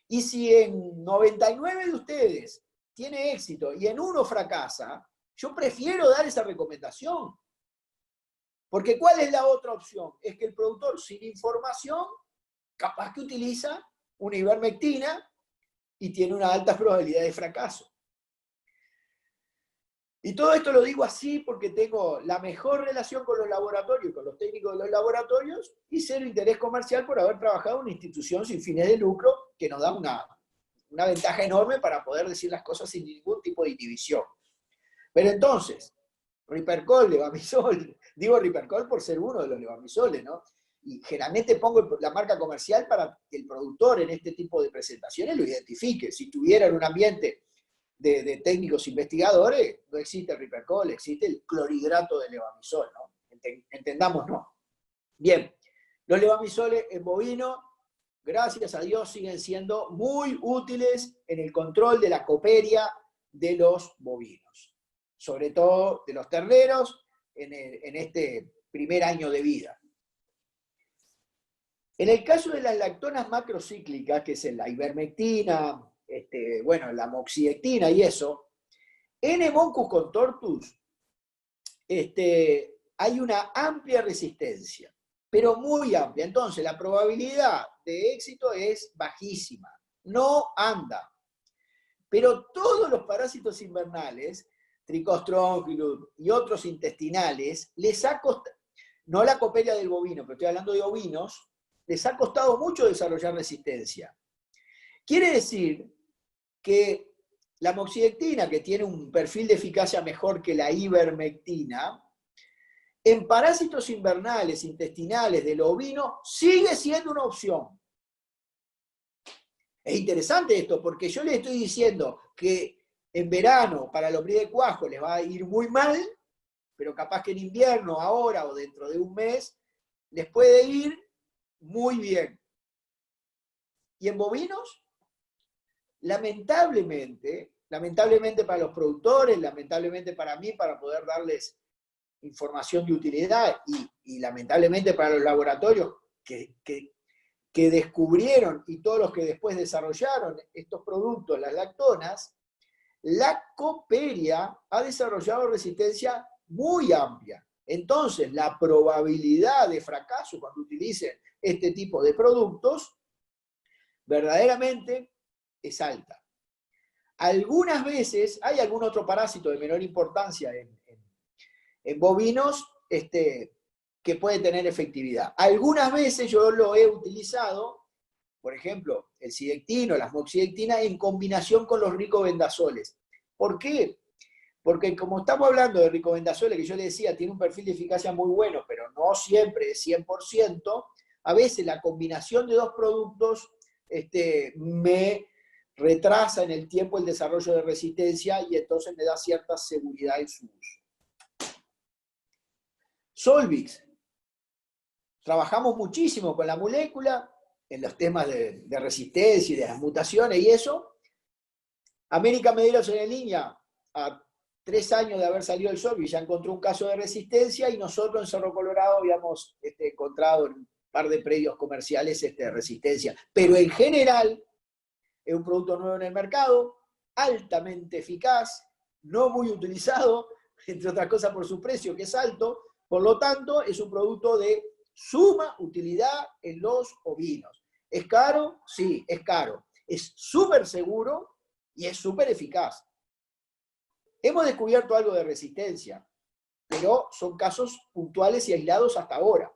Y si en 99 de ustedes tiene éxito y en uno fracasa, yo prefiero dar esa recomendación. Porque ¿cuál es la otra opción? Es que el productor sin información, capaz que utiliza una ivermectina y tiene una alta probabilidad de fracaso. Y todo esto lo digo así porque tengo la mejor relación con los laboratorios, con los técnicos de los laboratorios, y cero interés comercial por haber trabajado en una institución sin fines de lucro que nos da una ventaja enorme para poder decir las cosas sin ningún tipo de inhibición. Pero entonces, Ripercol, levamisol, digo Ripercol por ser uno de los levamisoles, ¿no? Y generalmente pongo la marca comercial para que el productor en este tipo de presentaciones lo identifique. Si tuviera en un ambiente de técnicos investigadores, no existe el Ripercol, existe el clorhidrato de levamisol, ¿no? Entendamos, ¿no? Bien, los levamisoles en bovino, gracias a Dios, siguen siendo muy útiles en el control de la coperia de los bovinos, sobre todo de los terneros en este primer año de vida. En el caso de las lactonas macrocíclicas, que es la ivermectina, la moxidectina y eso, en Moncus contortus hay una amplia resistencia, pero muy amplia. Entonces, la probabilidad de éxito es bajísima, no anda. Pero todos los parásitos invernales, Trichostrongylus y otros intestinales, les ha costado, no la coperia del bovino, pero estoy hablando de ovinos, les ha costado mucho desarrollar resistencia. Quiere decir que la moxidectina, que tiene un perfil de eficacia mejor que la ivermectina, en parásitos invernales intestinales del ovino sigue siendo una opción. Es interesante esto, porque yo les estoy diciendo que en verano para lombriz de cuajo les va a ir muy mal, pero capaz que en invierno, ahora o dentro de un mes, les puede ir muy bien. Y en bovinos, lamentablemente para los productores, lamentablemente para mí, para poder darles información de utilidad, y lamentablemente para los laboratorios que descubrieron y todos los que después desarrollaron estos productos, las lactonas, la Coperia ha desarrollado resistencia muy amplia. Entonces, la probabilidad de fracaso cuando utilicen este tipo de productos verdaderamente es alta. Algunas veces hay algún otro parásito de menor importancia en bovinos que puede tener efectividad. Algunas veces yo lo he utilizado, por ejemplo, el sidectino, la moxidectina, en combinación con los ricobendazoles. ¿Por qué? Porque como estamos hablando de ricobendazoles, que yo le decía, tiene un perfil de eficacia muy bueno, pero no siempre es 100%, a veces la combinación de dos productos me retrasa en el tiempo el desarrollo de resistencia y entonces me da cierta seguridad en su uso. Solvix. Trabajamos muchísimo con la molécula en los temas de resistencia y de las mutaciones y eso. América Mederos en línea, a 3 años de haber salido el Solvix, ya encontró un caso de resistencia y nosotros en Cerro Colorado habíamos encontrado en un par de predios comerciales resistencia. Pero en general, es un producto nuevo en el mercado, altamente eficaz, no muy utilizado, entre otras cosas por su precio, que es alto, por lo tanto, es un producto de suma utilidad en los ovinos. ¿Es caro? Sí, es caro. Es súper seguro y es súper eficaz. Hemos descubierto algo de resistencia, pero son casos puntuales y aislados hasta ahora.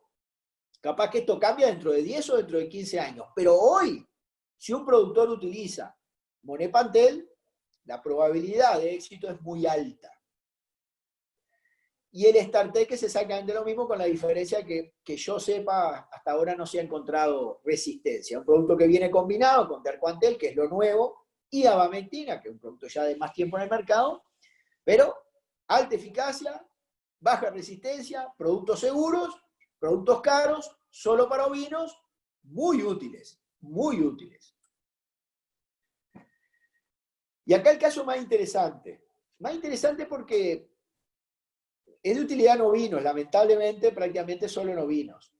Capaz que esto cambia dentro de 10 o dentro de 15 años, pero hoy, si un productor utiliza Monet-Pantel, la probabilidad de éxito es muy alta. Y el StarTech es exactamente lo mismo, con la diferencia que yo sepa, hasta ahora no se ha encontrado resistencia. Un producto que viene combinado con Terquantel, que es lo nuevo, y Abamectina, que es un producto ya de más tiempo en el mercado, pero alta eficacia, baja resistencia, productos seguros, productos caros, solo para ovinos, muy útiles, muy útiles. Y acá el caso más interesante porque es de utilidad en ovinos, lamentablemente prácticamente solo en ovinos.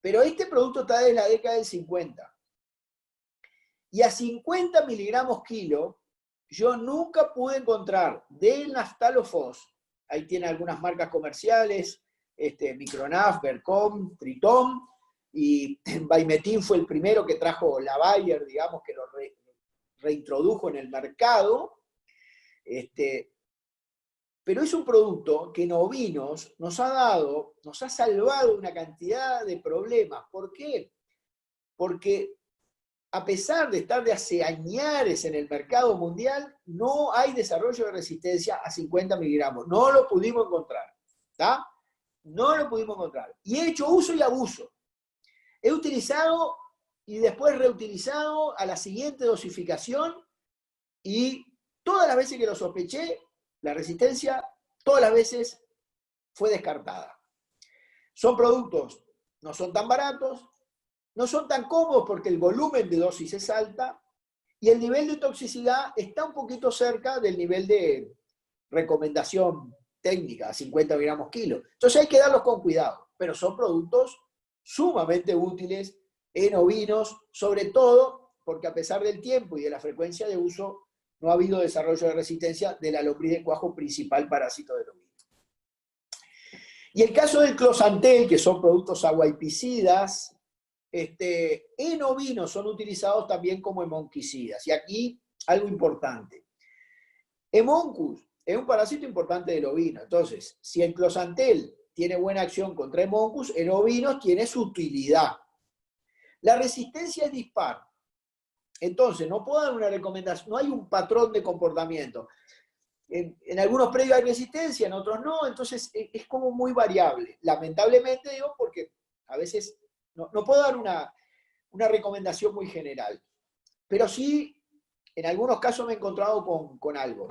Pero este producto está desde la década del 50. Y a 50 miligramos kilo, yo nunca pude encontrar del naftalofos, ahí tiene algunas marcas comerciales, Micronaf, Vercom, Triton, y Baimetin fue el primero que trajo la Bayer, digamos, que lo reintrodujo en el mercado. Pero es un producto que en ovinos nos ha salvado una cantidad de problemas. ¿Por qué? Porque a pesar de estar de hace añares en el mercado mundial, no hay desarrollo de resistencia a 50 miligramos. No lo pudimos encontrar. ¿Está? No lo pudimos encontrar. Y he hecho uso y abuso. He utilizado y después reutilizado a la siguiente dosificación y todas las veces que lo sospeché, la resistencia, todas las veces fue descartada. Son productos, no son tan baratos, no son tan cómodos porque el volumen de dosis es alta y el nivel de toxicidad está un poquito cerca del nivel de recomendación técnica, 50 miligramos kilo. Entonces hay que darlos con cuidado, pero son productos sumamente útiles en ovinos, sobre todo porque a pesar del tiempo y de la frecuencia de uso, no ha habido desarrollo de resistencia de la lombriz de cuajo, principal parásito del ovino. Y el caso del closantel, que son productos aguaipicidas, en ovinos son utilizados también como hemonquicidas. Y aquí algo importante. Hemoncus es un parásito importante del ovino. Entonces, si el closantel tiene buena acción contra Hemoncus, en ovinos tiene su utilidad. La resistencia es dispar. Entonces, no puedo dar una recomendación, no hay un patrón de comportamiento. En algunos predios hay resistencia, en otros no, entonces es como muy variable. Lamentablemente, digo, porque a veces no puedo dar una recomendación muy general. Pero sí, en algunos casos me he encontrado con algo.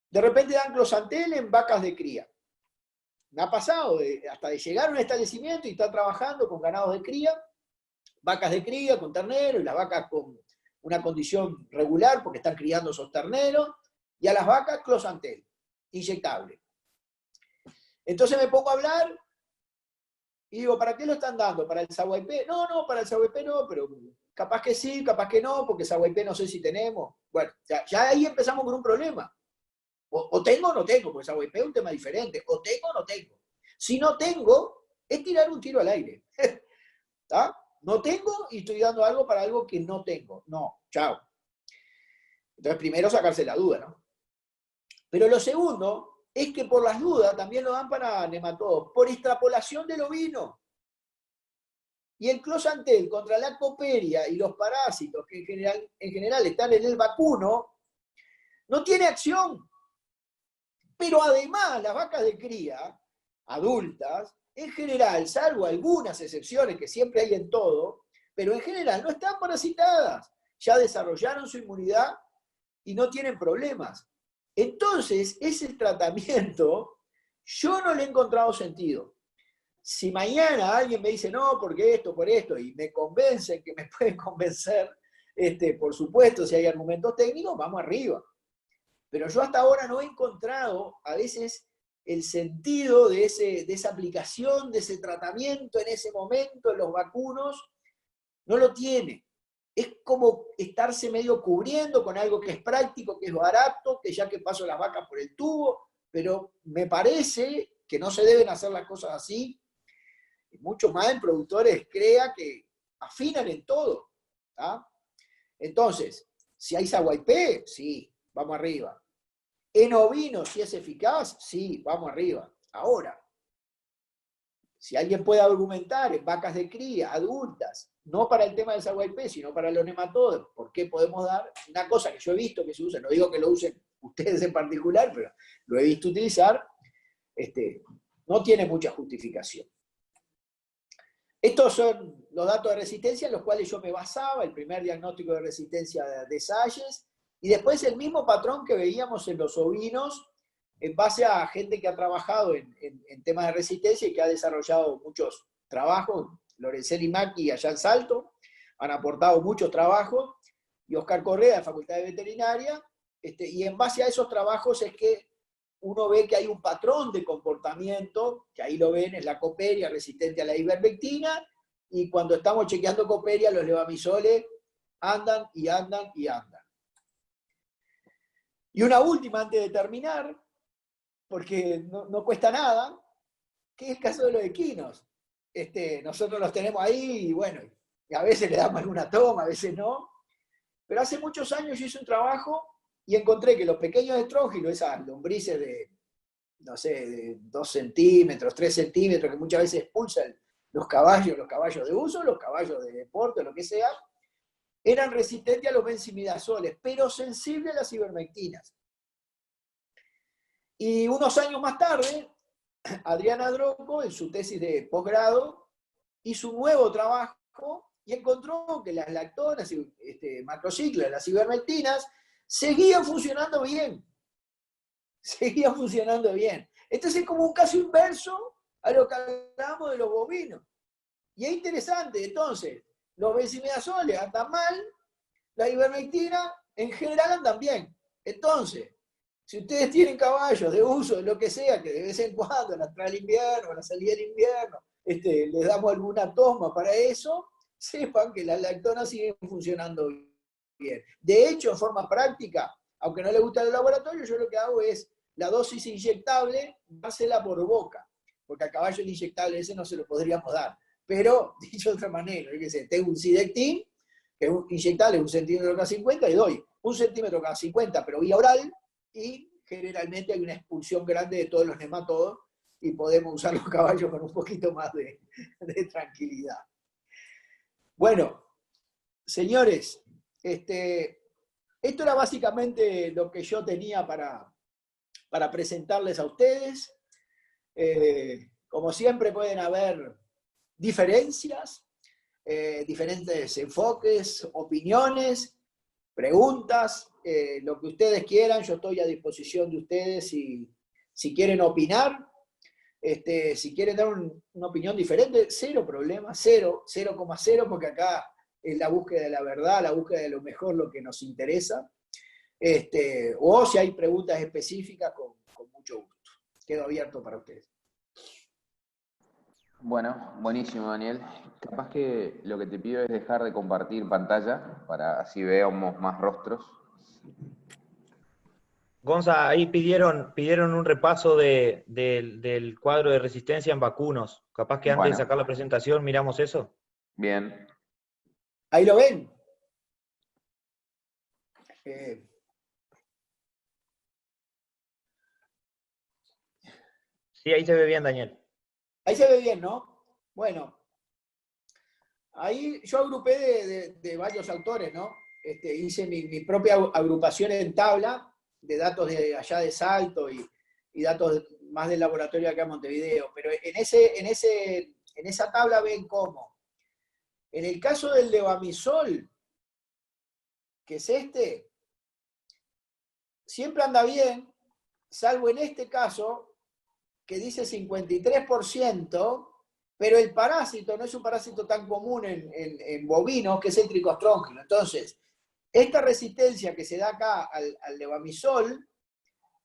De repente dan closantel en vacas de cría. Me ha pasado hasta de llegar a un establecimiento y estar trabajando con ganados de cría, vacas de cría con terneros, y las vacas con una condición regular porque están criando esos terneros, y a las vacas closantel, inyectable. Entonces me pongo a hablar y digo, ¿para qué lo están dando? ¿Para el Sahuaipé? No, no, para el Sahuaipé no, pero capaz que sí, capaz que no, porque Sahuaipé no sé si tenemos. Bueno, ya ahí empezamos con un problema. O tengo o no tengo, porque Sahuaipé es un tema diferente. O tengo o no tengo. Si no tengo, es tirar un tiro al aire. ¿Está? No tengo y estoy dando algo para algo que no tengo. No, chao. Entonces, primero sacarse la duda, ¿no? Pero lo segundo es que por las dudas también lo dan para nematodos, por extrapolación del ovino. Y el closantel contra la coperia y los parásitos que en general están en el vacuno, no tiene acción. Pero además, las vacas de cría, adultas, en general, salvo algunas excepciones que siempre hay en todo, pero en general no están parasitadas. Ya desarrollaron su inmunidad y no tienen problemas. Entonces, ese tratamiento, yo no le he encontrado sentido. Si mañana alguien me dice, no, porque esto, por esto, y me convencen, que me pueden convencer, por supuesto, si hay argumentos técnicos, vamos arriba. Pero yo hasta ahora no he encontrado a veces el sentido de esa aplicación, de ese tratamiento en ese momento en los vacunos, no lo tiene. Es como estarse medio cubriendo con algo que es práctico, que es barato, que ya que paso las vacas por el tubo, pero me parece que no se deben hacer las cosas así. Mucho más en productores, crea que afinan en todo. ¿Tá? Entonces, si hay Sahuaipé, sí, vamos arriba. En ovino, si es eficaz, sí, vamos arriba. Ahora, si alguien puede argumentar en vacas de cría, adultas, no para el tema del Sahuaipé, sino para los nematodos, ¿por qué podemos dar una cosa que yo he visto que se usa? No digo que lo usen ustedes en particular, pero lo he visto utilizar, no tiene mucha justificación. Estos son los datos de resistencia en los cuales yo me basaba, el primer diagnóstico de resistencia de Salles, y después el mismo patrón que veíamos en los ovinos, en base a gente que ha trabajado en temas de resistencia y que ha desarrollado muchos trabajos. Lorenzel y Maki allá en Salto han aportado muchos trabajos, y Oscar Correa de Facultad de Veterinaria, y en base a esos trabajos es que uno ve que hay un patrón de comportamiento, que ahí lo ven, es la coperia resistente a la ivermectina, y cuando estamos chequeando coperia, los levamisoles andan y andan y andan. Y una última antes de terminar, porque no cuesta nada, que es el caso de los equinos. Nosotros los tenemos ahí y bueno, y a veces le damos alguna toma, a veces no. Pero hace muchos años yo hice un trabajo y encontré que los pequeños estrógilos, esas lombrices de, no sé, de 2 centímetros, 3 centímetros, que muchas veces expulsan los caballos de uso, los caballos de deporte, lo que sea, eran resistentes a los benzimidazoles, pero sensibles a las ivermectinas. Y unos años más tarde, Adriana Droco, en su tesis de posgrado, hizo un nuevo trabajo y encontró que las lactonas, macrociclas, las ivermectinas, seguían funcionando bien. Seguían funcionando bien. Entonces es como un caso inverso a lo que hablamos de los bovinos. Y es interesante, entonces, los benzimidazoles andan mal, las ivermectinas en general andan bien. Entonces, si ustedes tienen caballos de uso, de lo que sea, que de vez en cuando, a la entrada del invierno, a la salida del invierno, les damos alguna toma para eso, sepan que las lactonas siguen funcionando bien. De hecho, en forma práctica, aunque no les gusta el laboratorio, yo lo que hago es la dosis inyectable, dársela por boca, porque al caballo el inyectable ese no se lo podríamos dar. Pero, dicho de otra manera, yo qué sé, tengo un Sidectin, que es inyectable 1 centímetro cada 50, y doy 1 centímetro cada 50, pero vía oral, y generalmente hay una expulsión grande de todos los nematodos, y podemos usar los caballos con un poquito más de tranquilidad. Bueno, señores, esto era básicamente lo que yo tenía para presentarles a ustedes. Como siempre pueden haber diferencias, diferentes enfoques, opiniones, preguntas, lo que ustedes quieran, yo estoy a disposición de ustedes si quieren opinar. Si quieren dar una opinión diferente, cero problema, 0,0, porque acá es la búsqueda de la verdad, la búsqueda de lo mejor, lo que nos interesa. O si hay preguntas específicas, con mucho gusto. Quedo abierto para ustedes. Bueno, buenísimo, Daniel. Capaz que lo que te pido es dejar de compartir pantalla para así veamos más rostros. Gonza, ahí pidieron un repaso del cuadro de resistencia en vacunos. Capaz que antes de sacar la presentación miramos eso. Bien. Ahí lo ven. Sí, ahí se ve bien, Daniel. Ahí se ve bien, ¿no? Bueno, ahí yo agrupé de varios autores, ¿no? Hice mi propia agrupación en tabla de datos de allá de Salto y datos más del laboratorio acá en Montevideo. Pero en esa tabla ven cómo. En el caso del levamisol, que es siempre anda bien, salvo en este caso, que dice 53%, pero el parásito no es un parásito tan común en bovinos, que es el tricostróngilo. Entonces, esta resistencia que se da acá al levamisol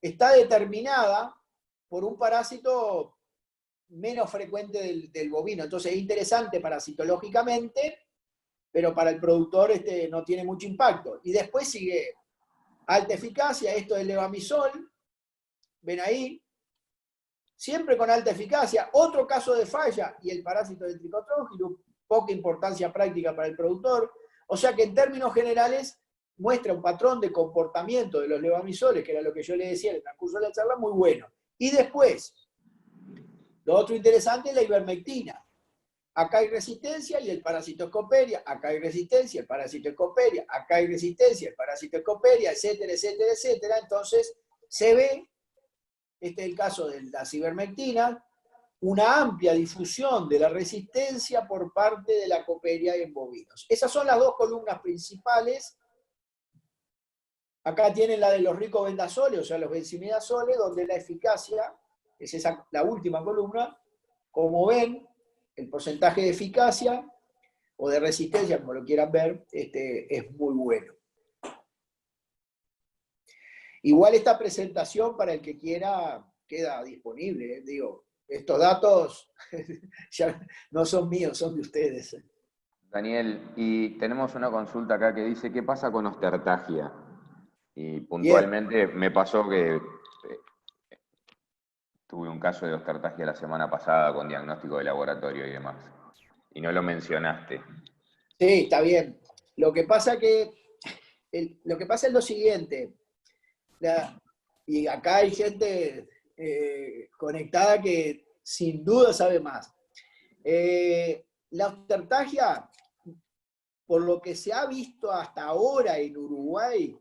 está determinada por un parásito menos frecuente del bovino. Entonces es interesante parasitológicamente, pero para el productor no tiene mucho impacto. Y después sigue alta eficacia, esto del levamisol, ven ahí, siempre con alta eficacia. Otro caso de falla, y el parásito del tricotrógilo, poca importancia práctica para el productor. O sea que en términos generales muestra un patrón de comportamiento de los levamisoles, que era lo que yo le decía en el transcurso de la charla, muy bueno. Y después, lo otro interesante es la ivermectina. Acá hay resistencia y el parásito Escoperia, acá hay resistencia, el parásito Escoperia, acá hay resistencia, el parásito Escoperia, etcétera, etcétera, etcétera. Entonces, se ve, este es el caso de la ivermectina, una amplia difusión de la resistencia por parte de la Coperia en bovinos. Esas son las dos columnas principales. Acá tienen la de los ricos bendazoles, o sea, los benzimidazoles, donde la eficacia, es la última columna, como ven, el porcentaje de eficacia o de resistencia, como lo quieran ver, es muy bueno. Igual esta presentación, para el que quiera, queda disponible. Digo, estos datos ya no son míos, son de ustedes. Daniel, y tenemos una consulta acá que dice, ¿qué pasa con ostertagia? Y puntualmente Bien. me pasó que tuve un caso de ostertagia la semana pasada con diagnóstico de laboratorio y demás. Y no lo mencionaste. Sí, está bien. Lo que pasa es lo siguiente. Y acá hay gente conectada que sin duda sabe más. La ostertagia, por lo que se ha visto hasta ahora en Uruguay,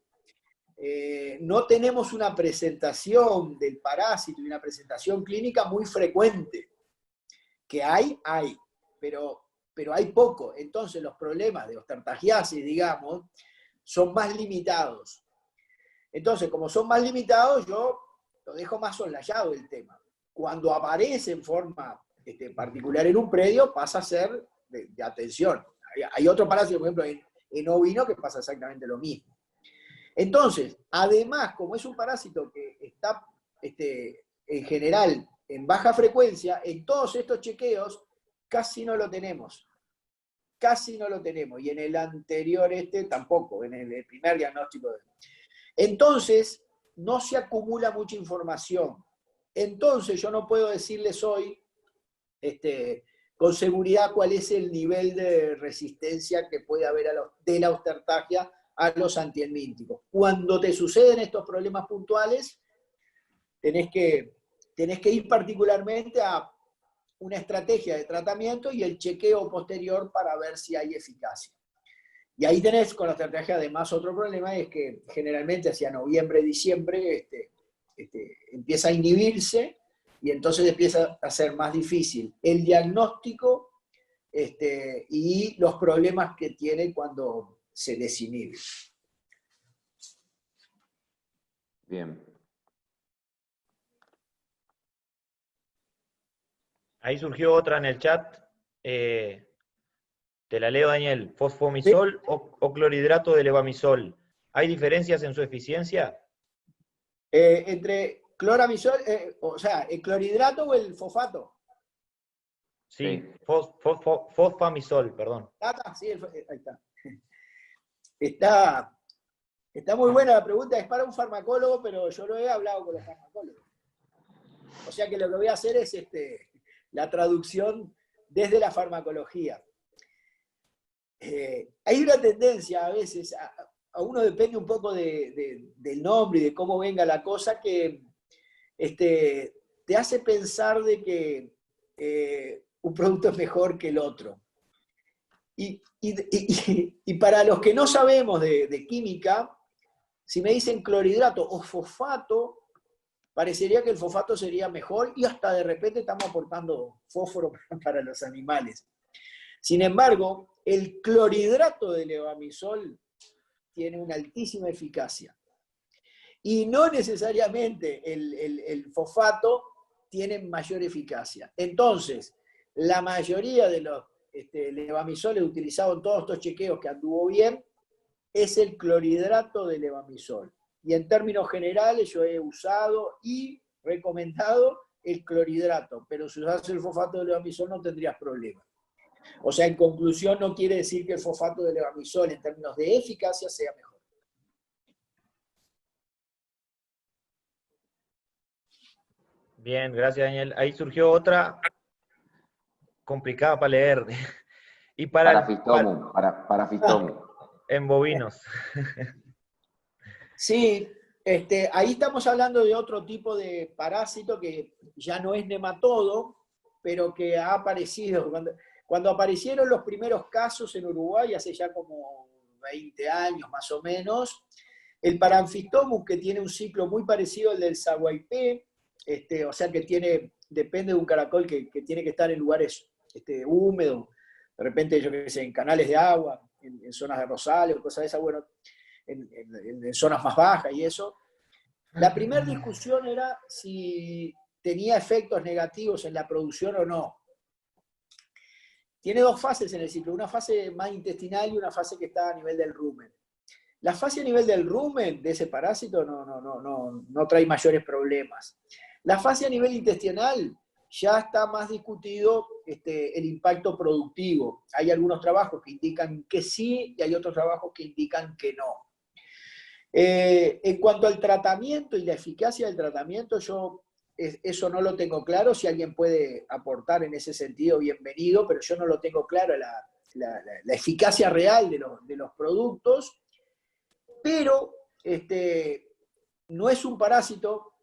no tenemos una presentación del parásito y una presentación clínica muy frecuente. Que hay, pero hay poco. Entonces los problemas de ostertagiasis, digamos, son más limitados. Entonces, como son más limitados, yo lo dejo más soslayado el tema. Cuando aparece en forma particular en un predio, pasa a ser de atención. Hay otro parásito, por ejemplo, en ovino, que pasa exactamente lo mismo. Entonces, además, como es un parásito que está en general en baja frecuencia, en todos estos chequeos casi no lo tenemos. Casi no lo tenemos. Y en el anterior tampoco, en el primer diagnóstico. Entonces, no se acumula mucha información. Entonces, yo no puedo decirles hoy con seguridad cuál es el nivel de resistencia que puede haber de la ostertagia a los antihelmínticos. Cuando te suceden estos problemas puntuales, tenés que ir particularmente a una estrategia de tratamiento y el chequeo posterior para ver si hay eficacia. Y ahí tenés con la estrategia además otro problema, es que generalmente hacia noviembre, diciembre, empieza a inhibirse y entonces empieza a ser más difícil el diagnóstico y los problemas que tiene cuando se desinhibe. Bien. Ahí surgió otra en el chat. Te la leo, Daniel. ¿Fosfomisol o clorhidrato de levamisol? ¿Hay diferencias en su eficiencia? Entre cloramisol, o sea, el clorhidrato o el fosfato. Sí, fosfamisol, perdón. Sí, ahí está. Está muy buena la pregunta, es para un farmacólogo, pero yo lo he hablado con los farmacólogos. O sea que lo que voy a hacer es la traducción desde la farmacología. Hay una tendencia a veces, a uno depende un poco del nombre y de cómo venga la cosa, que te hace pensar de que un producto es mejor que el otro. Y para los que no sabemos de química, si me dicen clorhidrato o fosfato, parecería que el fosfato sería mejor y hasta de repente estamos aportando fósforo para los animales. Sin embargo, el clorhidrato de levamisol tiene una altísima eficacia. Y no necesariamente el fosfato tiene mayor eficacia. Entonces, la mayoría de los levamisoles utilizados en todos estos chequeos que anduvo bien es el clorhidrato de levamisol. Y en términos generales yo he usado y recomendado el clorhidrato, pero si usas el fosfato de levamisol no tendrías problema. O sea, en conclusión, no quiere decir que el fosfato de levamisol en términos de eficacia sea mejor. Bien, gracias, Daniel. Ahí surgió otra complicada para leer. Y Parafistomu. En bovinos. Sí, ahí estamos hablando de otro tipo de parásito que ya no es nematodo, pero que ha aparecido. Cuando aparecieron los primeros casos en Uruguay, hace ya como 20 años más o menos, el Paramphystomum, que tiene un ciclo muy parecido al del saguaypé, o sea que depende de un caracol que tiene que estar en lugares húmedos, de repente, yo qué sé, en canales de agua, en zonas de rosales o cosas de esas, bueno, en zonas más bajas y eso. La primera discusión era si tenía efectos negativos en la producción o no. Tiene dos fases en el ciclo, una fase más intestinal y una fase que está a nivel del rumen. La fase a nivel del rumen de ese parásito no trae mayores problemas. La fase a nivel intestinal ya está más discutido el impacto productivo. Hay algunos trabajos que indican que sí y hay otros trabajos que indican que no. En cuanto al tratamiento y la eficacia del tratamiento, yo eso no lo tengo claro. Si alguien puede aportar en ese sentido, bienvenido, pero yo no lo tengo claro, la eficacia real de los productos. Pero no es un parásito,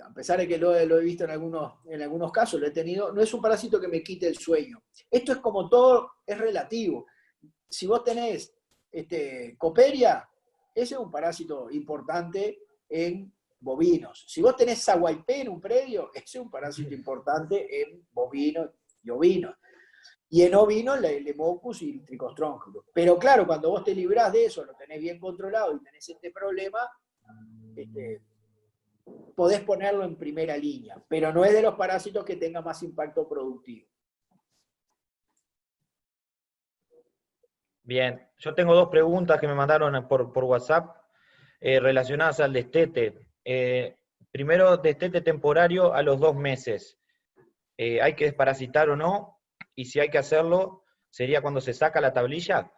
a pesar de que lo he visto en algunos casos, lo he tenido, no es un parásito que me quite el sueño. Esto es como todo, es relativo. Si vos tenés Coperia, ese es un parásito importante en bovinos. Si vos tenés saguaypé en un predio, ese es un parásito importante en bovinos y ovinos. Y en ovinos, el Haemococcus y el Trichostronchus. Pero claro, cuando vos te librás de eso, lo tenés bien controlado y tenés este problema, podés ponerlo en primera línea. Pero no es de los parásitos que tenga más impacto productivo. Bien, yo tengo dos preguntas que me mandaron por WhatsApp relacionadas al destete. Primero, destete temporario a los 2 meses. ¿Hay que desparasitar o no? Y si hay que hacerlo, ¿sería cuando se saca la tablilla?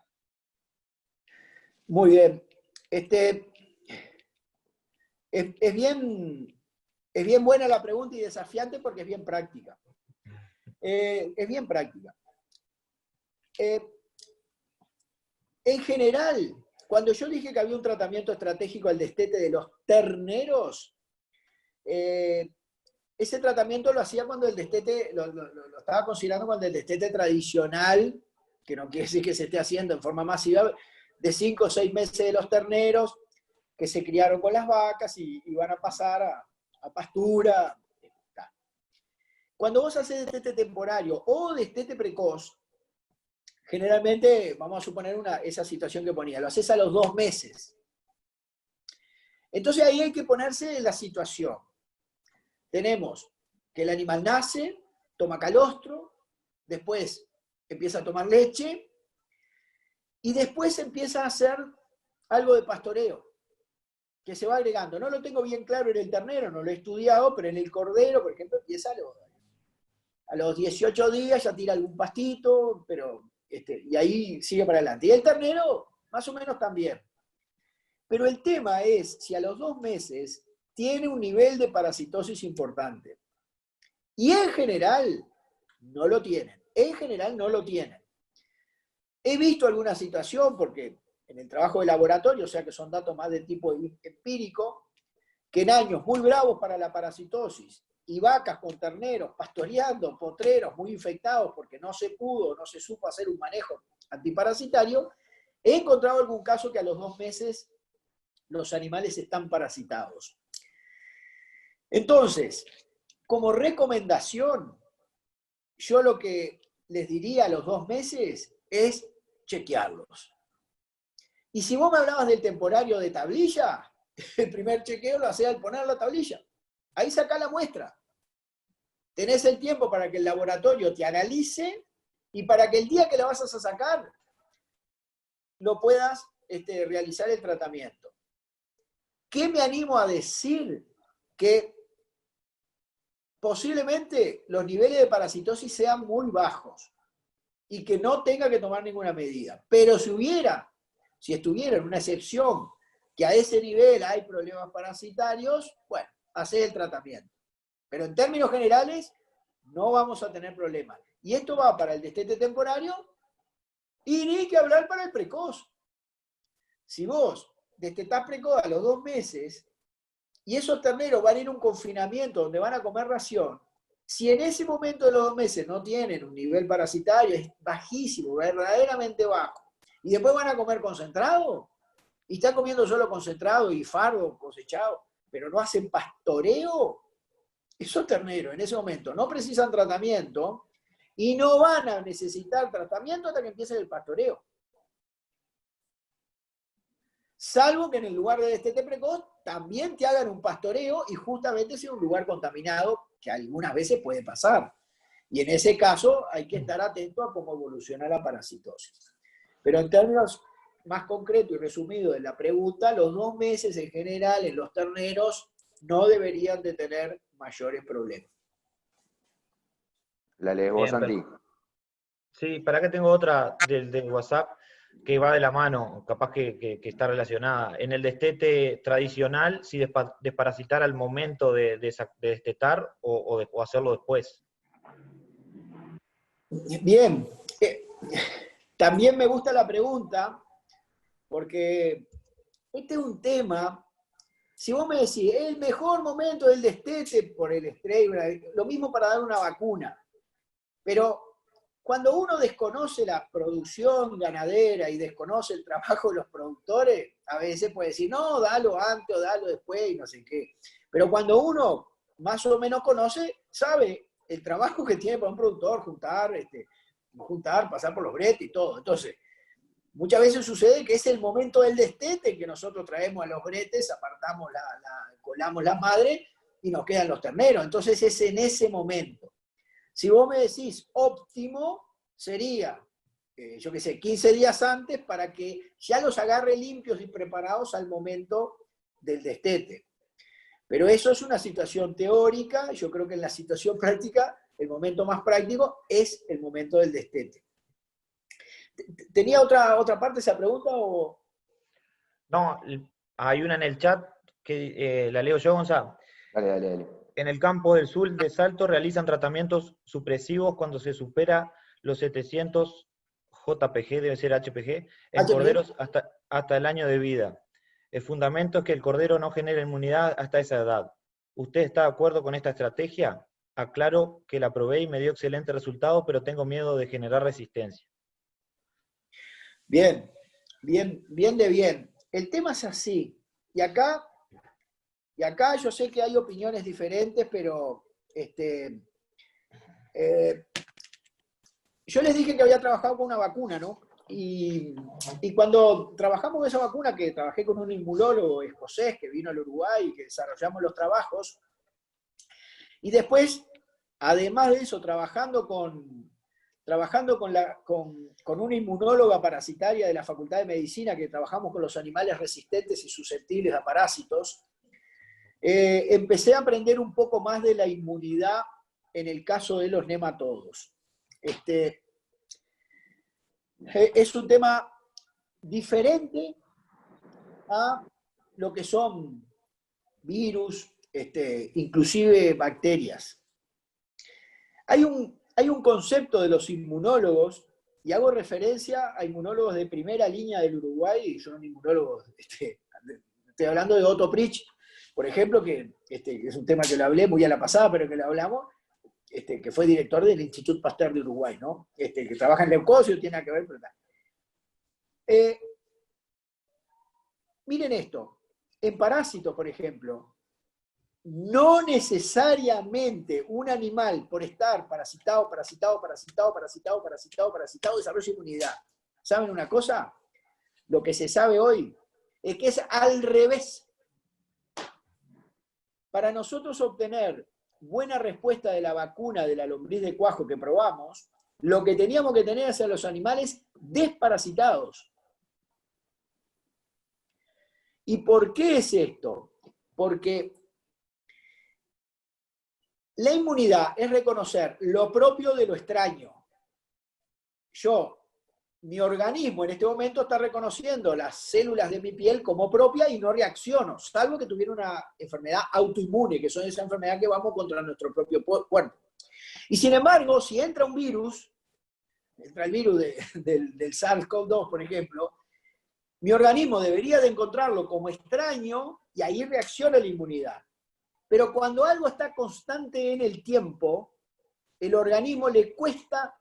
Muy bien. Es bien buena la pregunta y desafiante porque es bien práctica. Es bien práctica. En general, cuando yo dije que había un tratamiento estratégico al destete de los terneros, ese tratamiento lo hacía cuando el destete, lo estaba considerando cuando el destete tradicional, que no quiere decir que se esté haciendo en forma masiva, de 5 o 6 meses de los terneros que se criaron con las vacas y van a pasar a pastura. Cuando vos haces destete temporario o destete precoz, generalmente, vamos a suponer esa situación que ponía, lo haces a los 2 meses. Entonces ahí hay que ponerse en la situación. Tenemos que el animal nace, toma calostro, después empieza a tomar leche y después empieza a hacer algo de pastoreo, que se va agregando. No lo tengo bien claro en el ternero, no lo he estudiado, pero en el cordero, por ejemplo, empieza a los 18 días, ya tira algún pastito, pero, y ahí sigue para adelante. Y el ternero, más o menos también. Pero el tema es si a los 2 meses tiene un nivel de parasitosis importante. Y en general no lo tienen. En general no lo tienen. He visto alguna situación, porque en el trabajo de laboratorio, o sea que son datos más de tipo empírico, que en años muy bravos para la parasitosis, y vacas con terneros pastoreando, potreros muy infectados porque no se pudo, no se supo hacer un manejo antiparasitario, he encontrado algún caso que a los 2 meses los animales están parasitados. Entonces, como recomendación, yo lo que les diría a los 2 meses es chequearlos. Y si vos me hablabas del temporario de tablilla, el primer chequeo lo hacés al poner la tablilla. Ahí sacás la muestra. Tenés el tiempo para que el laboratorio te analice y para que el día que la vas a sacar lo puedas realizar el tratamiento. ¿Qué me animo a decir? Que posiblemente los niveles de parasitosis sean muy bajos y que no tenga que tomar ninguna medida. Pero si estuviera en una excepción que a ese nivel hay problemas parasitarios, bueno, hacé el tratamiento. Pero en términos generales, no vamos a tener problemas. Y esto va para el destete temporario y ni hay que hablar para el precoz. Si vos destetás precoz a los 2 meses y esos terneros van a ir a un confinamiento donde van a comer ración, si en ese momento de los 2 meses no tienen un nivel parasitario, es bajísimo, verdaderamente bajo, y después van a comer concentrado, y están comiendo solo concentrado y fardo cosechado, pero no hacen pastoreo, esos terneros en ese momento no precisan tratamiento y no van a necesitar tratamiento hasta que empiece el pastoreo. Salvo que en el lugar de destete precoz también te hagan un pastoreo y justamente sea un lugar contaminado, que algunas veces puede pasar. Y en ese caso hay que estar atento a cómo evoluciona la parasitosis. Pero en términos más concretos y resumidos de la pregunta, los 2 meses en general en los terneros no deberían de tener mayores problemas. La lees vos, Santi. Sí, para que tengo otra del WhatsApp que va de la mano, capaz que está relacionada. En el destete tradicional, si desparasitar al momento de destetar o hacerlo después. Bien. También me gusta la pregunta, porque este es un tema. Si vos me decís, el mejor momento del destete por el spray, lo mismo para dar una vacuna. Pero cuando uno desconoce la producción ganadera y desconoce el trabajo de los productores, a veces puede decir, no, dalo antes o dalo después y no sé qué. Pero cuando uno más o menos conoce, sabe el trabajo que tiene para un productor, juntar, pasar por los bretes y todo. Entonces, muchas veces sucede que es el momento del destete en que nosotros traemos a los bretes, apartamos colamos la madre y nos quedan los terneros. Entonces es en ese momento. Si vos me decís óptimo, sería, yo qué sé, 15 días antes para que ya los agarre limpios y preparados al momento del destete. Pero eso es una situación teórica. Yo creo que en la situación práctica, el momento más práctico es el momento del destete. ¿Tenía otra parte esa pregunta o...? No, hay una en el chat que la leo yo, Gonzalo. Dale. En el campo del sur de Salto realizan tratamientos supresivos cuando se supera los 700 JPG, debe ser HPG, en corderos hasta el año de vida. El fundamento es que el cordero no genera inmunidad hasta esa edad. ¿Usted está de acuerdo con esta estrategia? Aclaro que la probé y me dio excelente resultado, pero tengo miedo de generar resistencia. Bien. El tema es así. Y acá yo sé que hay opiniones diferentes, pero yo les dije que había trabajado con una vacuna, ¿no? y cuando trabajamos con esa vacuna, que trabajé con un inmunólogo escocés que vino al Uruguay y que desarrollamos los trabajos, y después, además de eso, trabajando con una inmunóloga parasitaria de la Facultad de Medicina, que trabajamos con los animales resistentes y susceptibles a parásitos, empecé a aprender un poco más de la inmunidad en el caso de los nematodos. Es un tema diferente a lo que son virus, inclusive bacterias. Hay un concepto de los inmunólogos, y hago referencia a inmunólogos de primera línea del Uruguay, y son inmunólogos, estoy hablando de Otto Pritsch, por ejemplo, que es un tema que lo hablé muy a la pasada, pero que lo hablamos, que fue director del Institut Pasteur de Uruguay, ¿no? Que trabaja en leucocidio, tiene que ver, pero tal. Miren esto, en parásitos, por ejemplo, no necesariamente un animal, por estar parasitado, desarrolla inmunidad. ¿Saben una cosa? Lo que se sabe hoy es que es al revés. Para nosotros obtener buena respuesta de la vacuna de la lombriz de cuajo que probamos, lo que teníamos que tener es a los animales desparasitados. ¿Y por qué es esto? Porque la inmunidad es reconocer lo propio de lo extraño. Mi organismo en este momento está reconociendo las células de mi piel como propia y no reacciono, salvo que tuviera una enfermedad autoinmune, que son esa enfermedad que vamos contra nuestro propio cuerpo. Y sin embargo, si entra un virus, entra el virus del SARS-CoV-2, por ejemplo, mi organismo debería de encontrarlo como extraño y ahí reacciona la inmunidad. Pero cuando algo está constante en el tiempo, el organismo le cuesta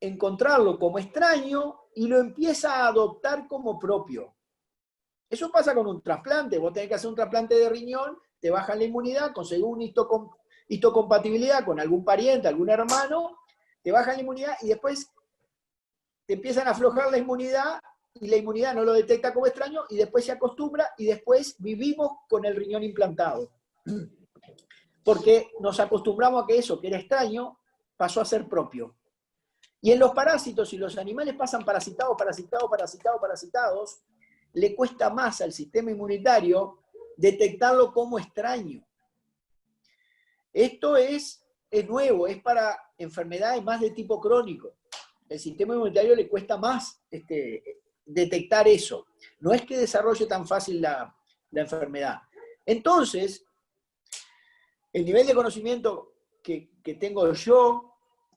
encontrarlo como extraño y lo empieza a adoptar como propio. Eso pasa con un trasplante. Vos tenés que hacer un trasplante de riñón, te bajan la inmunidad, conseguís una histocompatibilidad con algún pariente, algún hermano, te bajan la inmunidad y después te empiezan a aflojar la inmunidad y la inmunidad no lo detecta como extraño y después se acostumbra y después vivimos con el riñón implantado. Porque nos acostumbramos a que eso que era extraño pasó a ser propio. Y en los parásitos, si los animales pasan parasitados, le cuesta más al sistema inmunitario detectarlo como extraño. Esto es nuevo, es para enfermedades más de tipo crónico. El sistema inmunitario le cuesta más detectar eso. No es que desarrolle tan fácil la enfermedad. Entonces, el nivel de conocimiento que tengo yo,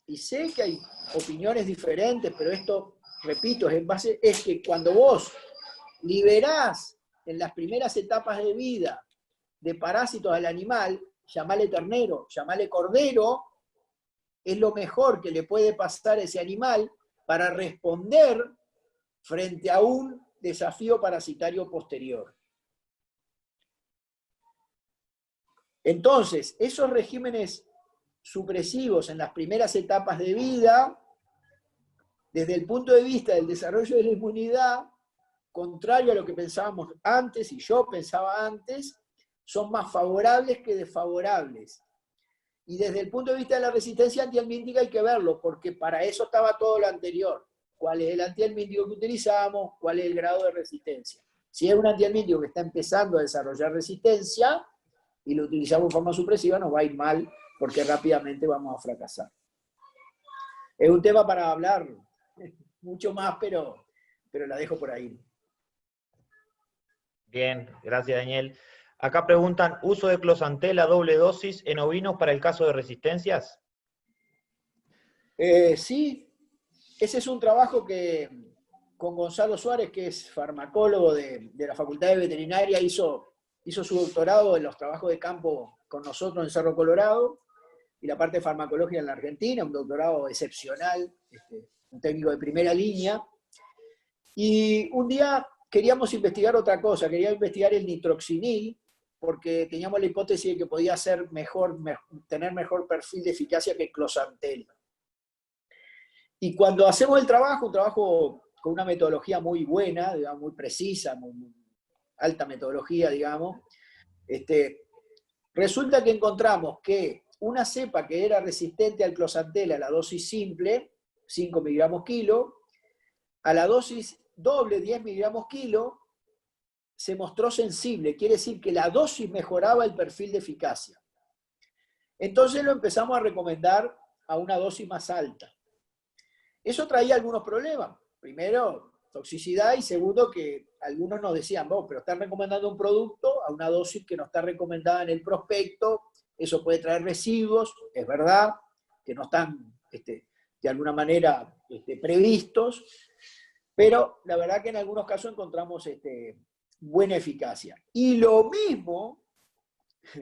y sé que hay opiniones diferentes, pero esto, repito, es que cuando vos liberás en las primeras etapas de vida de parásitos al animal, llamale ternero, llamale cordero, es lo mejor que le puede pasar a ese animal para responder frente a un desafío parasitario posterior. Entonces, esos regímenes supresivos en las primeras etapas de vida, desde el punto de vista del desarrollo de la inmunidad, contrario a lo que pensábamos antes, y yo pensaba antes, son más favorables que desfavorables. Y desde el punto de vista de la resistencia antihelmíntica hay que verlo, porque para eso estaba todo lo anterior. ¿Cuál es el antihelmíntico que utilizamos? ¿Cuál es el grado de resistencia? Si es un antihelmíntico que está empezando a desarrollar resistencia y lo utilizamos de forma supresiva, nos va a ir mal, porque rápidamente vamos a fracasar. Es un tema para hablar mucho más, pero la dejo por ahí. Bien, gracias Daniel. Acá preguntan, ¿uso de closantel a doble dosis en ovinos para el caso de resistencias? Sí, ese es un trabajo que con Gonzalo Suárez, que es farmacólogo de la Facultad de Veterinaria, hizo su doctorado en los trabajos de campo con nosotros en Cerro Colorado, y la parte de farmacología en la Argentina, un doctorado excepcional, un técnico de primera línea. Y un día queríamos investigar otra cosa, queríamos investigar el nitroxinil, porque teníamos la hipótesis de que podía ser tener mejor perfil de eficacia que el closantel. Y cuando hacemos el trabajo, un trabajo con una metodología muy buena, digamos, muy precisa, muy alta metodología, digamos, resulta que encontramos que una cepa que era resistente al closantel a la dosis simple, 5 miligramos kilo, a la dosis doble, 10 miligramos kilo, se mostró sensible. Quiere decir que la dosis mejoraba el perfil de eficacia. Entonces lo empezamos a recomendar a una dosis más alta. Eso traía algunos problemas. Primero, toxicidad, y segundo, que algunos nos decían, pero están recomendando un producto a una dosis que no está recomendada en el prospecto, eso puede traer residuos, es verdad, que no están de alguna manera previstos, pero la verdad que en algunos casos encontramos buena eficacia. Y lo mismo,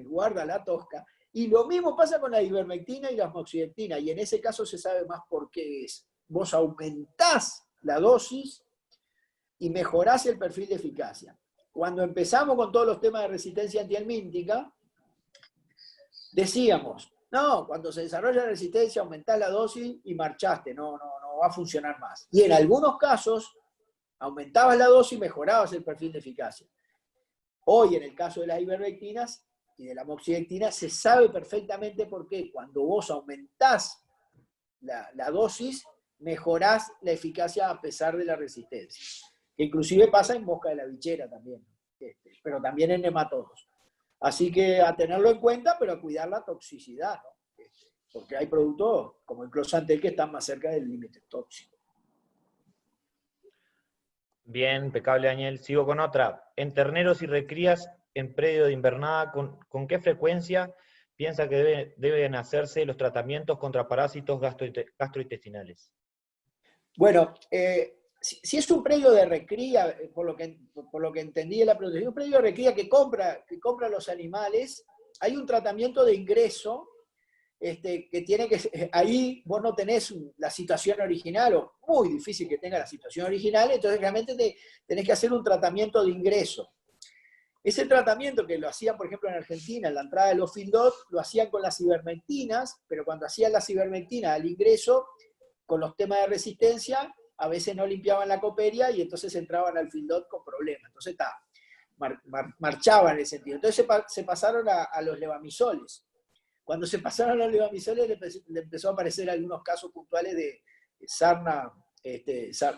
guarda la tosca, y lo mismo pasa con la ivermectina y la amoxicilina, y en ese caso se sabe más por qué es. Vos aumentás la dosis y mejorás el perfil de eficacia. Cuando empezamos con todos los temas de resistencia antihelmíntica, decíamos, no, cuando se desarrolla la resistencia aumentás la dosis y marchaste, no va a funcionar más. Y en algunos casos, aumentabas la dosis y mejorabas el perfil de eficacia. Hoy, en el caso de las ivermectinas y de la amoxicilina, se sabe perfectamente por qué. Cuando vos aumentás la dosis, mejorás la eficacia a pesar de la resistencia. Que inclusive pasa en mosca de la bichera también, pero también en nematodos. Así que a tenerlo en cuenta, pero a cuidar la toxicidad, ¿no? Porque hay productos como el closantel que están más cerca del límite tóxico. Bien, impecable, Daniel. Sigo con otra. En terneros y recrías en predio de invernada, ¿con qué frecuencia piensa que deben hacerse los tratamientos contra parásitos gastrointestinales? Bueno, si es un predio de recría, por lo que entendí de la producción, un predio de recría que compra los animales, hay un tratamiento de ingreso que tiene que... Ahí vos no tenés la situación original, o muy difícil que tenga la situación original, entonces realmente tenés que hacer un tratamiento de ingreso. Ese tratamiento que lo hacían, por ejemplo, en Argentina, en la entrada de los FILDOT, lo hacían con las ivermectinas, pero cuando hacían las ivermectinas al ingreso, con los temas de resistencia, a veces no limpiaban la coperia y entonces entraban al FILDOT con problemas. Entonces marchaban en ese sentido. Entonces se pasaron a los levamisoles. Cuando se pasaron a los levamisoles le empezó a aparecer algunos casos puntuales de sarna,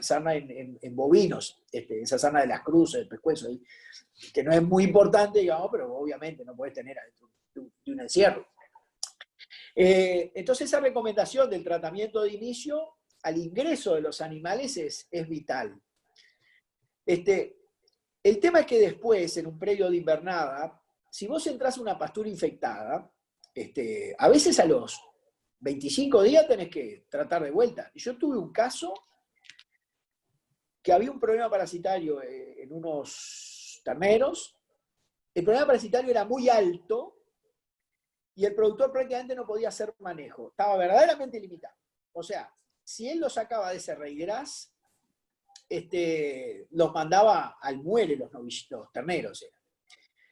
sarna en bovinos, esa sarna de las cruces, el pescuezo, que no es muy importante, digamos, pero obviamente no puedes tener adentro de un encierro. Entonces esa recomendación del tratamiento de inicio al ingreso de los animales es vital. El tema es que después, en un predio de invernada, si vos entras a una pastura infectada, a veces a los 25 días tenés que tratar de vuelta. Yo tuve un caso que había un problema parasitario en unos terneros. El problema parasitario era muy alto y el productor prácticamente no podía hacer manejo. Estaba verdaderamente limitado. O sea, si él lo sacaba de ese reigras, los mandaba al muere los terneros.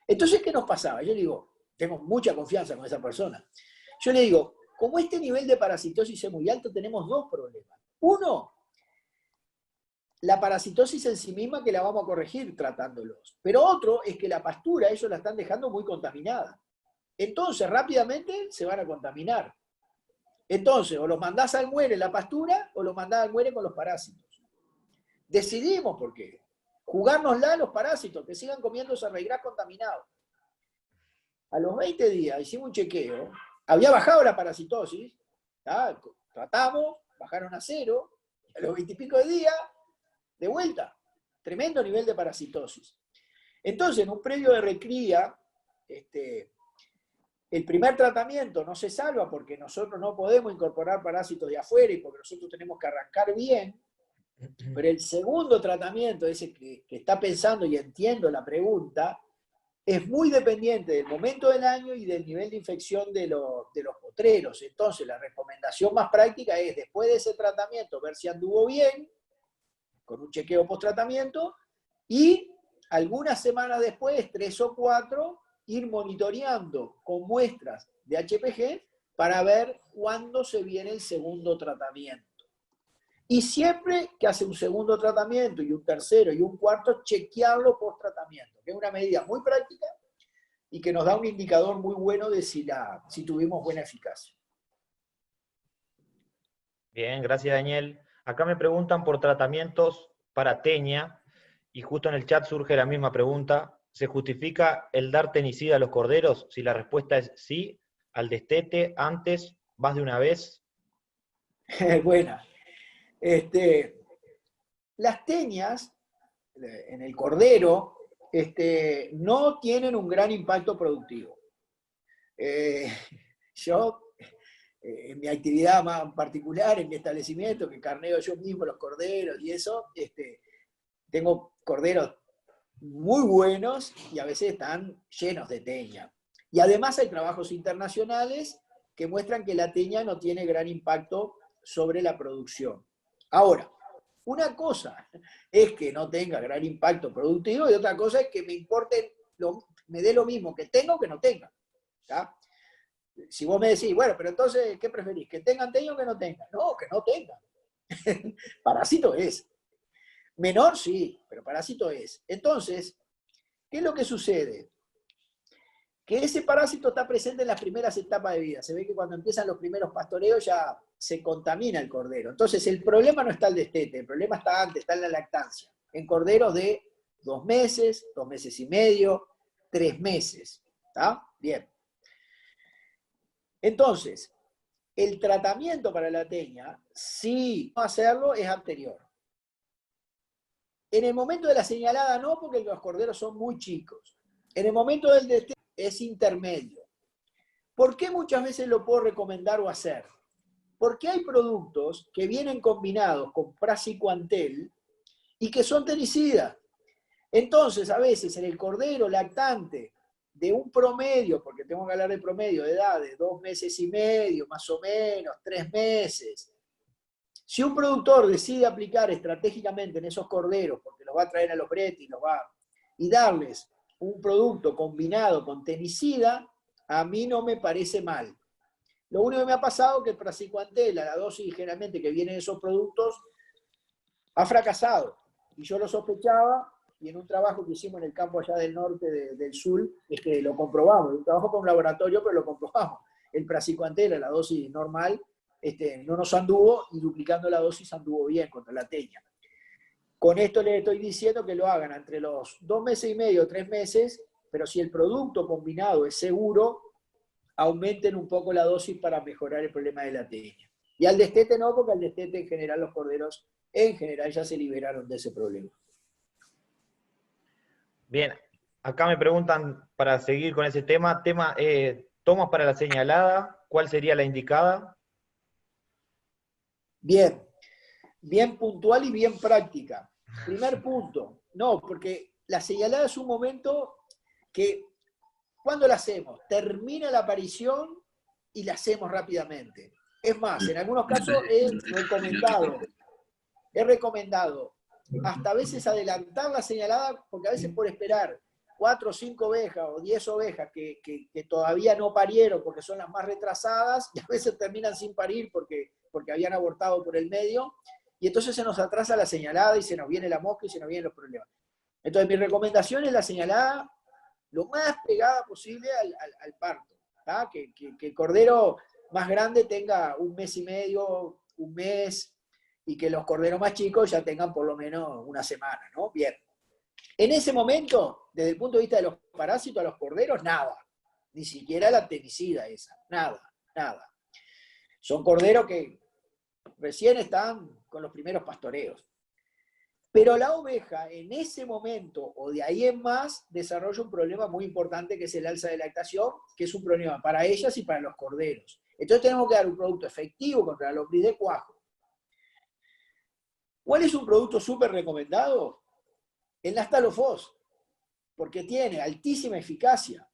Entonces, ¿qué nos pasaba? Yo le digo, tengo mucha confianza con esa persona. Yo le digo, como este nivel de parasitosis es muy alto, tenemos dos problemas. Uno, la parasitosis en sí misma, que la vamos a corregir tratándolos. Pero otro es que la pastura ellos la están dejando muy contaminada. Entonces, rápidamente se van a contaminar. Entonces, o los mandás al muere la pastura, o los mandás al muere con los parásitos. Decidimos por qué. Jugárnosla a los parásitos, que sigan comiendo ese reigras contaminado. A los 20 días hicimos un chequeo, había bajado la parasitosis, tratamos, bajaron a 0, a los 20 y pico de días, de vuelta, tremendo nivel de parasitosis. Entonces, en un predio de recría, el primer tratamiento no se salva porque nosotros no podemos incorporar parásitos de afuera y porque nosotros tenemos que arrancar bien, pero el segundo tratamiento, ese que está pensando y entiendo la pregunta, es muy dependiente del momento del año y del nivel de infección de los potreros. Entonces, la recomendación más práctica es, después de ese tratamiento, ver si anduvo bien, con un chequeo post-tratamiento, y algunas semanas después, 3 o 4, ir monitoreando con muestras de HPG para ver cuándo se viene el segundo tratamiento. Y siempre que hace un segundo tratamiento y un tercero y un cuarto, chequearlo post tratamiento, que es una medida muy práctica y que nos da un indicador muy bueno de si tuvimos buena eficacia. Bien, gracias Daniel. Acá me preguntan por tratamientos para teña, y justo en el chat surge la misma pregunta. ¿Se justifica el dar tenicida a los corderos? Si la respuesta es sí, al destete, antes, más de una vez. Buena. Las teñas en el cordero no tienen un gran impacto productivo. Yo, en mi actividad más particular, en mi establecimiento, que carneo yo mismo los corderos y eso, tengo corderos muy buenos y a veces están llenos de teña. Y además hay trabajos internacionales que muestran que la teña no tiene gran impacto sobre la producción. Ahora, una cosa es que no tenga gran impacto productivo y otra cosa es que me dé lo mismo que tenga o que no tenga. ¿Tá? Si vos me decís, bueno, pero entonces, ¿qué preferís? ¿Que tengan teña o que no tengan? No, que no tengan. Parásito es. Menor sí, pero parásito es. Entonces, ¿qué es lo que sucede? Que ese parásito está presente en las primeras etapas de vida. Se ve que cuando empiezan los primeros pastoreos ya se contamina el cordero. Entonces, el problema no está el destete, el problema está antes, está en la lactancia. En corderos de 2 meses, 2 meses y medio, 3 meses. ¿Está? Bien. Entonces, el tratamiento para la teña, si no hacerlo, es anterior. En el momento de la señalada no, porque los corderos son muy chicos. En el momento del destete es intermedio. ¿Por qué muchas veces lo puedo recomendar o hacer? Porque hay productos que vienen combinados con praziquantel y que son tenicidas. Entonces, a veces en el cordero lactante de un promedio, porque tengo que hablar de promedio de edad de 2 meses y medio, más o menos, 3 meses, si un productor decide aplicar estratégicamente en esos corderos, porque los va a traer a los bretis y darles un producto combinado con tenicida, a mí no me parece mal. Lo único que me ha pasado es que el praziquantel, la dosis generalmente que viene de esos productos, ha fracasado. Y yo lo sospechaba, y en un trabajo que hicimos en el campo allá del norte del sur, lo comprobamos. Un trabajo con un laboratorio, pero lo comprobamos. El praziquantel, a la dosis normal, no nos anduvo, y duplicando la dosis anduvo bien contra la teña. Con esto les estoy diciendo que lo hagan entre los 2 meses y medio, 3 meses, pero si el producto combinado es seguro, aumenten un poco la dosis para mejorar el problema de la teña. Y al destete no, porque al destete en general los corderos en general ya se liberaron de ese problema. Bien, acá me preguntan, para seguir con ese tema, tomas para la señalada, ¿cuál sería la indicada? Bien, bien puntual y bien práctica. Primer punto, no, porque la señalada es un momento que, ¿cuándo la hacemos? Termina la aparición y la hacemos rápidamente. Es más, en algunos casos es recomendado hasta a veces adelantar la señalada, porque a veces por esperar 4 o 5 ovejas o 10 ovejas que todavía no parieron porque son las más retrasadas, y a veces terminan sin parir porque habían abortado por el medio, y entonces se nos atrasa la señalada y se nos viene la mosca y se nos vienen los problemas. Entonces mi recomendación es la señalada lo más pegada posible al parto, ¿tá? Que el cordero más grande tenga 1 mes y medio, 1 mes, y que los corderos más chicos ya tengan por lo menos 1 semana, ¿no? Bien. En ese momento, desde el punto de vista de los parásitos a los corderos, nada. Ni siquiera la tenicida esa. Nada, nada. Son corderos que recién están con los primeros pastoreos. Pero la oveja en ese momento o de ahí en más desarrolla un problema muy importante, que es el alza de lactación, que es un problema para ellas y para los corderos. Entonces tenemos que dar un producto efectivo contra la lombriz de cuajo. ¿Cuál es un producto súper recomendado? El Nastalofos, porque tiene altísima eficacia.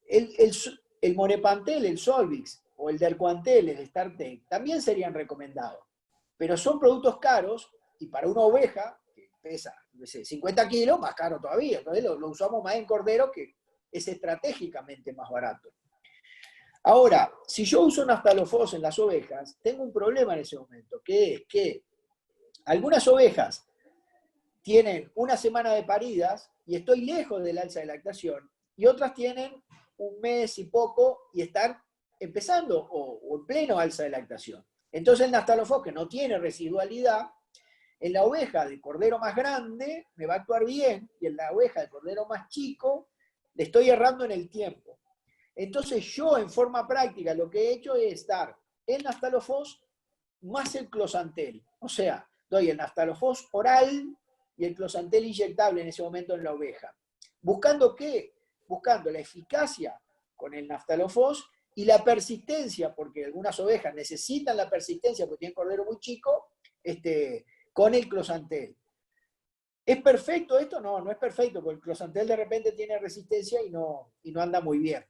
El Monepantel, el Solvix, o el Derquantel, el StarTech, también serían recomendados. Pero son productos caros, y para una oveja, que pesa 50 kilos, más caro todavía. Entonces lo usamos más en cordero, que es estratégicamente más barato. Ahora, si yo uso naftalofos en las ovejas, tengo un problema en ese momento, que es que algunas ovejas tienen una semana de paridas y estoy lejos del alza de lactación, y otras tienen un mes y poco y están empezando o en pleno alza de lactación. Entonces el naftalofos, que no tiene residualidad, en la oveja de cordero más grande me va a actuar bien, y en la oveja de cordero más chico le estoy errando en el tiempo. Entonces yo en forma práctica lo que he hecho es dar el naftalofos más el closantel. O sea, doy el naftalofos oral y el closantel inyectable en ese momento en la oveja. ¿Buscando qué? Buscando la eficacia con el naftalofos y la persistencia, porque algunas ovejas necesitan la persistencia porque tienen cordero muy chico, con el closantel. ¿Es perfecto esto? No, no es perfecto, porque el closantel de repente tiene resistencia y no anda muy bien.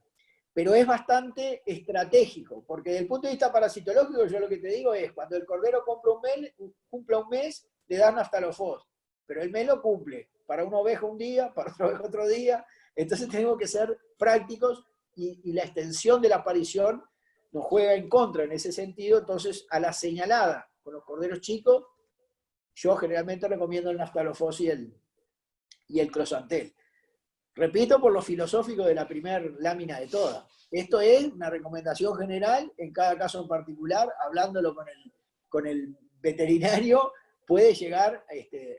Pero es bastante estratégico, porque desde el punto de vista parasitológico, yo lo que te digo es, cuando el cordero cumpla un mes, le dan naftalofos, pero el mes lo cumple, para una oveja un día, para otra oveja otro día, entonces tenemos que ser prácticos y la extensión de la aparición nos juega en contra en ese sentido. Entonces a la señalada con los corderos chicos, yo generalmente recomiendo el naftalofos y el closantel. Repito, por lo filosófico de la primera lámina de todas. Esto es una recomendación general, en cada caso en particular, hablándolo con el veterinario, puede llegar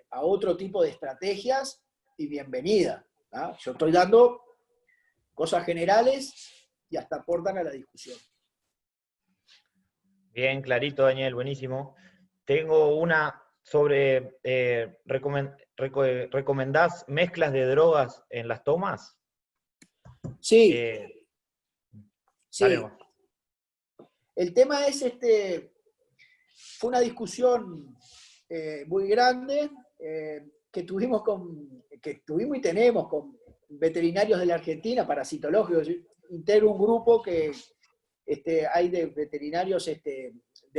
a otro tipo de estrategias y bienvenida. ¿Ah? Yo estoy dando cosas generales y hasta aportan a la discusión. Bien, clarito, Daniel, buenísimo. Tengo una sobre, ¿recomendás mezclas de drogas en las tomas? Sí, Dale sí. nomás. El tema es, fue una discusión muy grande que tuvimos y tenemos con veterinarios de la Argentina, parasitológicos. Yo integro un grupo que hay de veterinarios de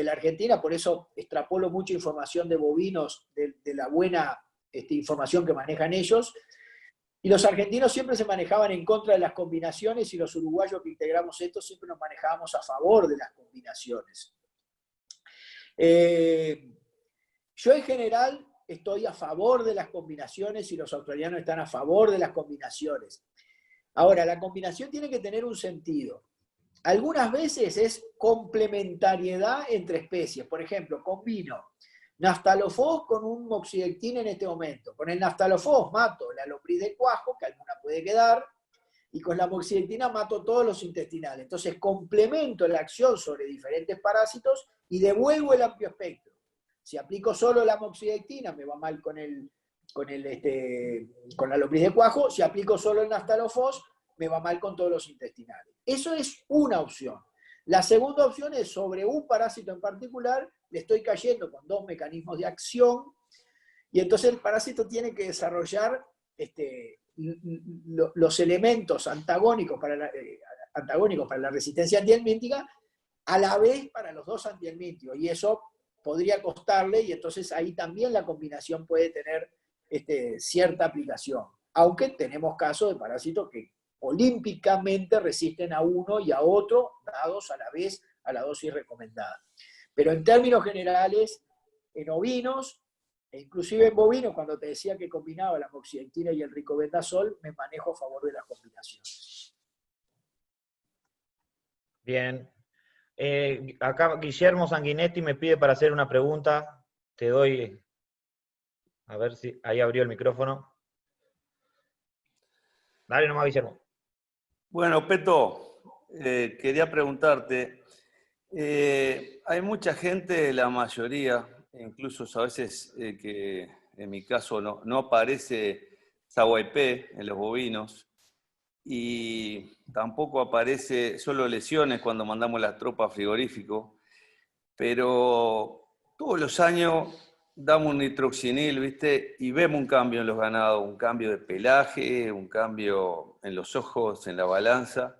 la Argentina, por eso extrapolo mucha información de bovinos, de la buena información que manejan ellos. Y los argentinos siempre se manejaban en contra de las combinaciones, y los uruguayos que integramos esto siempre nos manejábamos a favor de las combinaciones. Yo en general estoy a favor de las combinaciones y los australianos están a favor de las combinaciones. Ahora, la combinación tiene que tener un sentido. Algunas veces es complementariedad entre especies. Por ejemplo, combino naftalofos con un moxidectina en este momento. Con el naftalofos mato la lombriz de cuajo, que alguna puede quedar, y con la moxidectina mato todos los intestinales. Entonces complemento la acción sobre diferentes parásitos y devuelvo el amplio espectro. Si aplico solo la moxidectina, me va mal con la lombriz de cuajo. Si aplico solo el naftalofos, me va mal con todos los intestinales. Eso es una opción. La segunda opción es, sobre un parásito en particular, le estoy cayendo con dos mecanismos de acción, y entonces el parásito tiene que desarrollar los elementos antagónicos para la resistencia antihelmíntica, a la vez para los dos antihelmínticos, y eso podría costarle, y entonces ahí también la combinación puede tener cierta aplicación, aunque tenemos casos de parásitos que olímpicamente resisten a uno y a otro, dados a la vez a la dosis recomendada. Pero en términos generales, en ovinos, e inclusive en bovinos, cuando te decía que combinaba la moxidectina y el ricobendazol, me manejo a favor de las combinaciones. Bien. Acá Guillermo Sanguinetti me pide para hacer una pregunta. Te doy, a ver si ahí abrió el micrófono. Dale nomás, Guillermo. Bueno, Peto, quería preguntarte, hay mucha gente, la mayoría, incluso a veces que en mi caso no aparece SAWP en los bovinos, y tampoco aparece, solo lesiones cuando mandamos las tropas frigorífico, pero todos los años damos un nitroxinil, ¿viste? Y vemos un cambio en los ganados, un cambio de pelaje, un cambio en los ojos, en la balanza.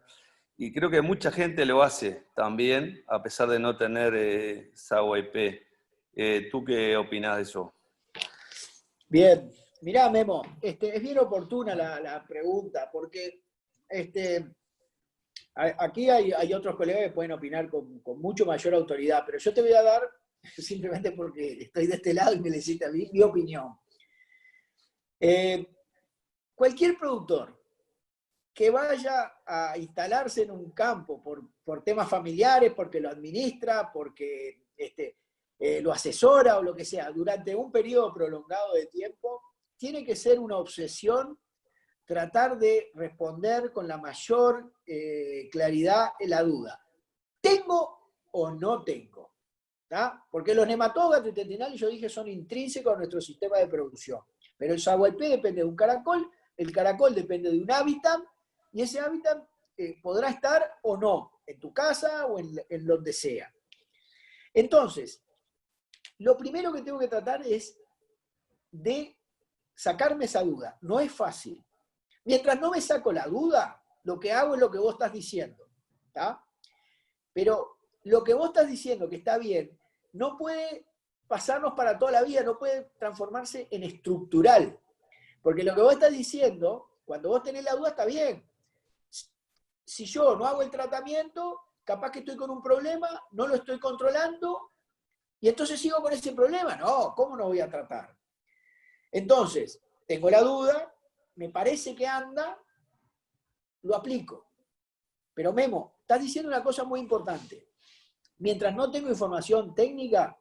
Y creo que mucha gente lo hace también, a pesar de no tener SAWP. ¿Tú qué opinás de eso? Bien, mirá, Memo, es bien oportuna la pregunta, porque Aquí hay otros colegas que pueden opinar con mucho mayor autoridad, pero yo te voy a dar, simplemente porque estoy de este lado y me le hiciste a mí, mi opinión. Cualquier productor que vaya a instalarse en un campo por temas familiares, porque lo administra, porque lo asesora o lo que sea, durante un periodo prolongado de tiempo, tiene que ser una obsesión tratar de responder con la mayor claridad la duda. ¿Tengo o no tengo? ¿Tá? Porque los nematógatos gastrointestinales, yo dije, son intrínsecos a nuestro sistema de producción. Pero el saguaypé depende de un caracol, el caracol depende de un hábitat, y ese hábitat podrá estar o no, en tu casa o en donde sea. Entonces, lo primero que tengo que tratar es de sacarme esa duda. No es fácil. Mientras no me saco la duda, lo que hago es lo que vos estás diciendo. ¿Tá? Pero lo que vos estás diciendo que está bien, no puede pasarnos para toda la vida, no puede transformarse en estructural. Porque lo que vos estás diciendo, cuando vos tenés la duda, está bien. Si yo no hago el tratamiento, capaz que estoy con un problema, no lo estoy controlando, y entonces sigo con ese problema. No, ¿cómo no voy a tratar? Entonces, tengo la duda, me parece que anda, lo aplico. Pero Memo, estás diciendo una cosa muy importante. Mientras no tengo información técnica,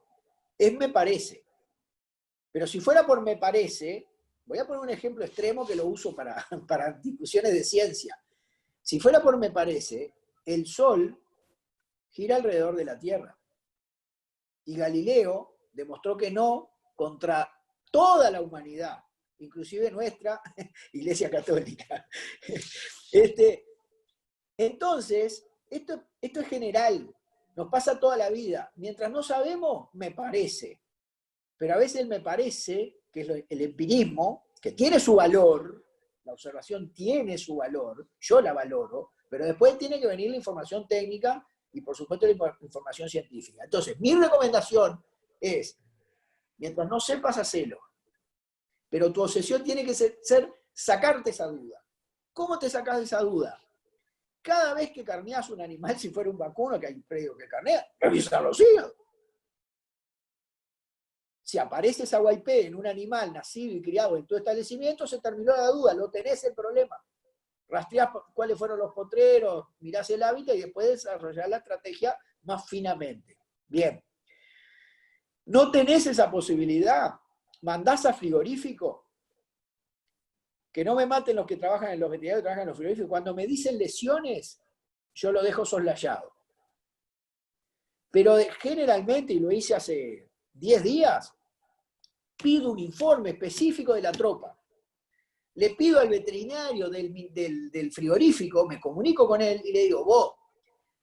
es me parece. Pero si fuera por me parece, voy a poner un ejemplo extremo que lo uso para discusiones de ciencia. Si fuera por me parece, el Sol gira alrededor de la Tierra. Y Galileo demostró que no contra toda la humanidad, inclusive nuestra Iglesia Católica. Entonces, esto es general, nos pasa toda la vida. Mientras no sabemos, me parece. Pero a veces el me parece, que es el empirismo, que tiene su valor, la observación tiene su valor, yo la valoro, pero después tiene que venir la información técnica y por supuesto la información científica. Entonces, mi recomendación es, mientras no sepas, hacelo. Pero tu obsesión tiene que ser sacarte esa duda. ¿Cómo te sacas esa duda? Cada vez que carneas un animal, si fuera un vacuno, que hay predio que carnea, revisar los hígados. Si aparece saguaypé en un animal nacido y criado en tu establecimiento, se terminó la duda, lo tenés el problema. Rastreás cuáles fueron los potreros, mirás el hábitat y después desarrollás la estrategia más finamente. Bien. ¿No tenés esa posibilidad? ¿Mandás a frigorífico? Que no me maten los que trabajan en los veterinarios que trabajan en los frigoríficos. Cuando me dicen lesiones, yo lo dejo soslayado. Pero generalmente, y lo hice hace 10 días, pido un informe específico de la tropa. Le pido al veterinario del frigorífico, me comunico con él y le digo, vos,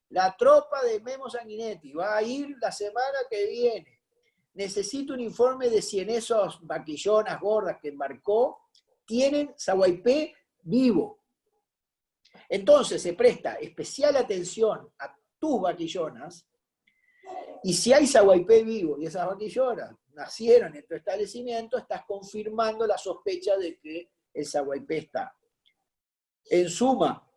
la tropa de Memo Sanguinetti va a ir la semana que viene. Necesito un informe de si en esos vaquillonas gordas que embarcó tienen saguaypé vivo. Entonces se presta especial atención a tus vaquillonas y si hay saguaypé vivo y esas vaquillonas nacieron en tu establecimiento, estás confirmando la sospecha de que el saguaypé está. En suma,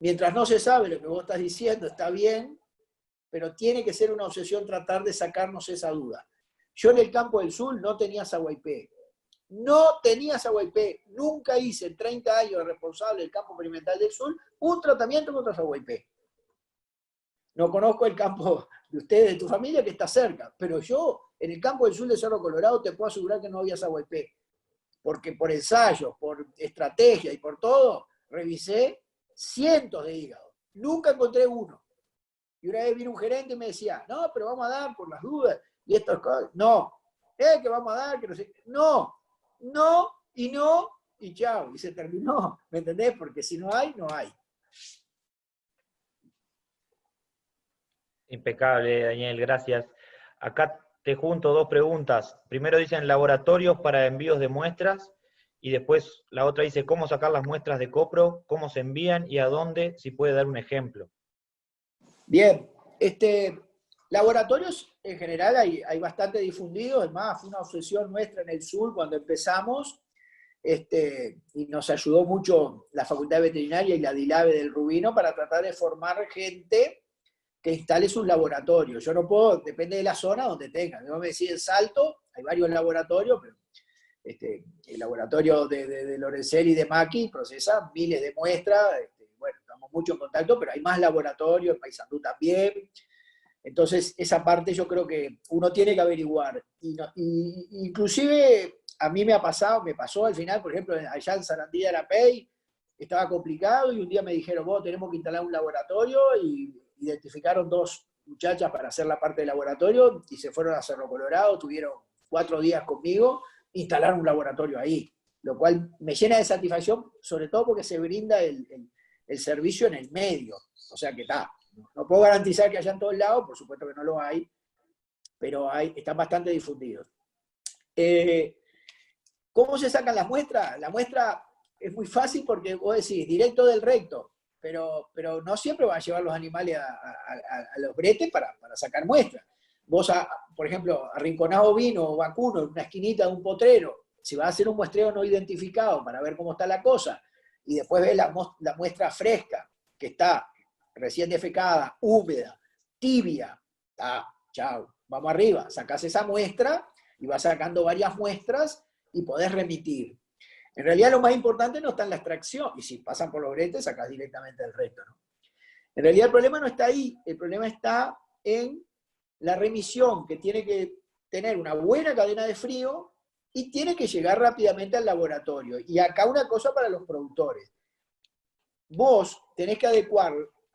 mientras no se sabe lo que vos estás diciendo, está bien, pero tiene que ser una obsesión tratar de sacarnos esa duda. Yo en el campo del sur no tenía saguaypé. No tenía saguaypé. Nunca hice en 30 años de responsable del campo experimental del sur un tratamiento contra saguaypé. No conozco el campo de ustedes, de tu familia, que está cerca, pero yo en el campo del sur de Cerro Colorado te puedo asegurar que no había saguaypé. Porque por ensayos, por estrategia y por todo, revisé cientos de hígados. Nunca encontré uno. Y una vez vino un gerente y me decía, no, pero vamos a dar por las dudas. Y estas cosas, no. Que vamos a dar, que no sé. No, no, y chao. Y se terminó. ¿Me entendés? Porque si no hay, no hay. Impecable, Daniel, gracias. Acá te junto dos preguntas. Primero dicen laboratorios para envíos de muestras, y después la otra dice cómo sacar las muestras de copro, cómo se envían y a dónde, si puede dar un ejemplo. Bien, laboratorios en general hay bastante difundidos, es más, fue una obsesión nuestra en el sur cuando empezamos, y nos ayudó mucho la Facultad de Veterinaria y la DILABE del Rubino para tratar de formar gente que instale sus laboratorios. Yo no puedo, depende de la zona donde tengan. Yo me decía en Salto, hay varios laboratorios, pero el laboratorio de Lorenzelli y de Maki procesa miles de muestras, bueno, estamos mucho en contacto, pero hay más laboratorios, Paysandú también. Entonces, esa parte yo creo que uno tiene que averiguar. Y inclusive a mí me pasó al final, por ejemplo, allá en Sarandí de Arapey, estaba complicado y un día me dijeron, vos tenemos que instalar un laboratorio, y identificaron 2 muchachas para hacer la parte del laboratorio y se fueron a Cerro Colorado, tuvieron 4 días conmigo, instalaron un laboratorio ahí, lo cual me llena de satisfacción, sobre todo porque se brinda el servicio en el medio. O sea que está. No puedo garantizar que haya en todos lados, por supuesto que no lo hay, pero están bastante difundidos. ¿Cómo se sacan las muestras? La muestra es muy fácil porque vos decís, directo del recto, pero no siempre vas a llevar los animales a los bretes para sacar muestras. Vos, por ejemplo, arrinconás ovino o vacuno en una esquinita de un potrero, si vas a hacer un muestreo no identificado para ver cómo está la cosa, y después ves la muestra fresca, que está recién defecada, húmeda, tibia, chao, vamos arriba, sacás esa muestra y vas sacando varias muestras y podés remitir. En realidad lo más importante no está en la extracción, y si pasan por los bretes, sacás directamente del recto, ¿no? En realidad el problema no está ahí, el problema está en la remisión, que tiene que tener una buena cadena de frío y tiene que llegar rápidamente al laboratorio. Y acá una cosa para los productores. Vos tenés que adecuar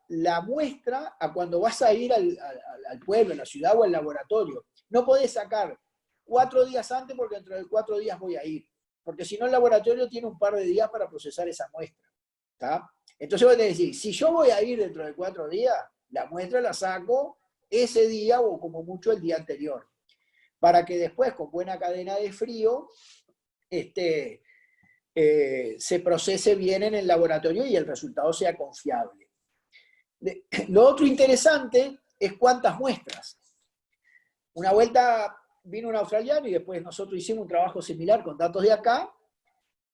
la muestra a cuando vas a ir al pueblo, a la ciudad o al laboratorio. No podés sacar 4 días antes porque dentro de 4 días voy a ir. Porque si no el laboratorio tiene un par de días para procesar esa muestra. ¿Tá? Entonces vos tenés que decir, si yo voy a ir dentro de 4 días, la muestra la saco ese día o como mucho el día anterior. Para que después con buena cadena de frío se procese bien en el laboratorio y el resultado sea confiable. Lo otro interesante es cuántas muestras. Una vuelta vino un australiano y después nosotros hicimos un trabajo similar con datos de acá,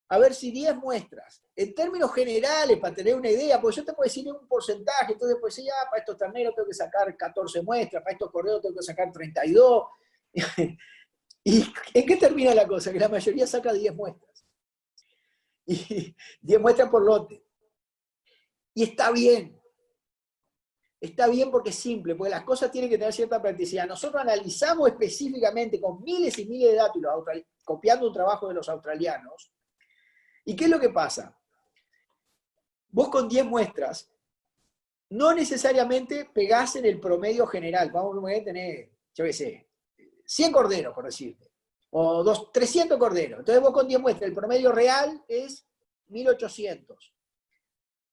a ver si 10 muestras. En términos generales, para tener una idea, porque yo te puedo decir un porcentaje, entonces pues ya para estos terneros tengo que sacar 14 muestras, para estos corderos tengo que sacar 32. ¿Y en qué termina la cosa? Que la mayoría saca 10 muestras. Y 10 muestras por lote. Y está bien. Está bien porque es simple, porque las cosas tienen que tener cierta practicidad. Nosotros analizamos específicamente con miles y miles de datos, copiando un trabajo de los australianos. ¿Y qué es lo que pasa? Vos con 10 muestras no necesariamente pegás en el promedio general. Vamos a tener, yo qué sé, 100 corderos, por decirte, o 300 corderos. Entonces vos con 10 muestras, el promedio real es 1800.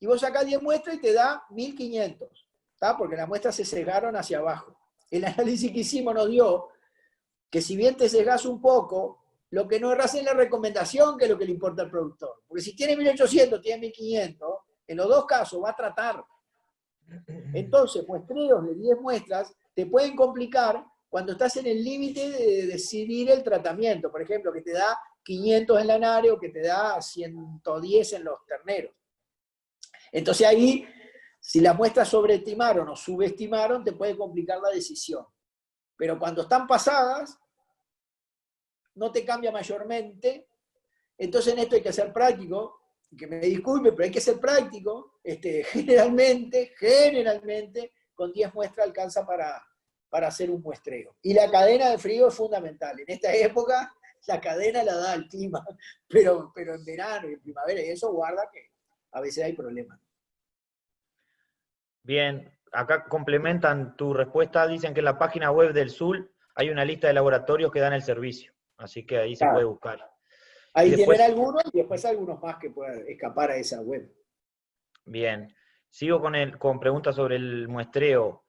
Y vos sacás 10 muestras y te da 1500, ¿tá? Porque las muestras se sesgaron hacia abajo. El análisis que hicimos nos dio que si bien te sesgás un poco, lo que no erras es la recomendación, que es lo que le importa al productor. Porque si tiene 1800, tiene 1500, en los dos casos va a tratar. Entonces, muestreos de 10 muestras te pueden complicar cuando estás en el límite de decidir el tratamiento. Por ejemplo, que te da 500 en la lanario, que te da 110 en los terneros. Entonces ahí, si las muestras sobreestimaron o subestimaron, te puede complicar la decisión. Pero cuando están pasadas, no te cambia mayormente. Entonces en esto hay que ser práctico, que me disculpe, pero hay que ser práctico. Generalmente, con 10 muestras alcanza para hacer un muestreo. Y la cadena de frío es fundamental. En esta época, la cadena la da el clima, pero en verano y en primavera, y eso guarda que a veces hay problemas. Bien, acá complementan tu respuesta, dicen que en la página web del SUL hay una lista de laboratorios que dan el servicio, así que ahí se puede buscar. Ahí después, tienen algunos y después algunos más que puedan escapar a esa web. Bien, sigo con preguntas sobre el muestreo.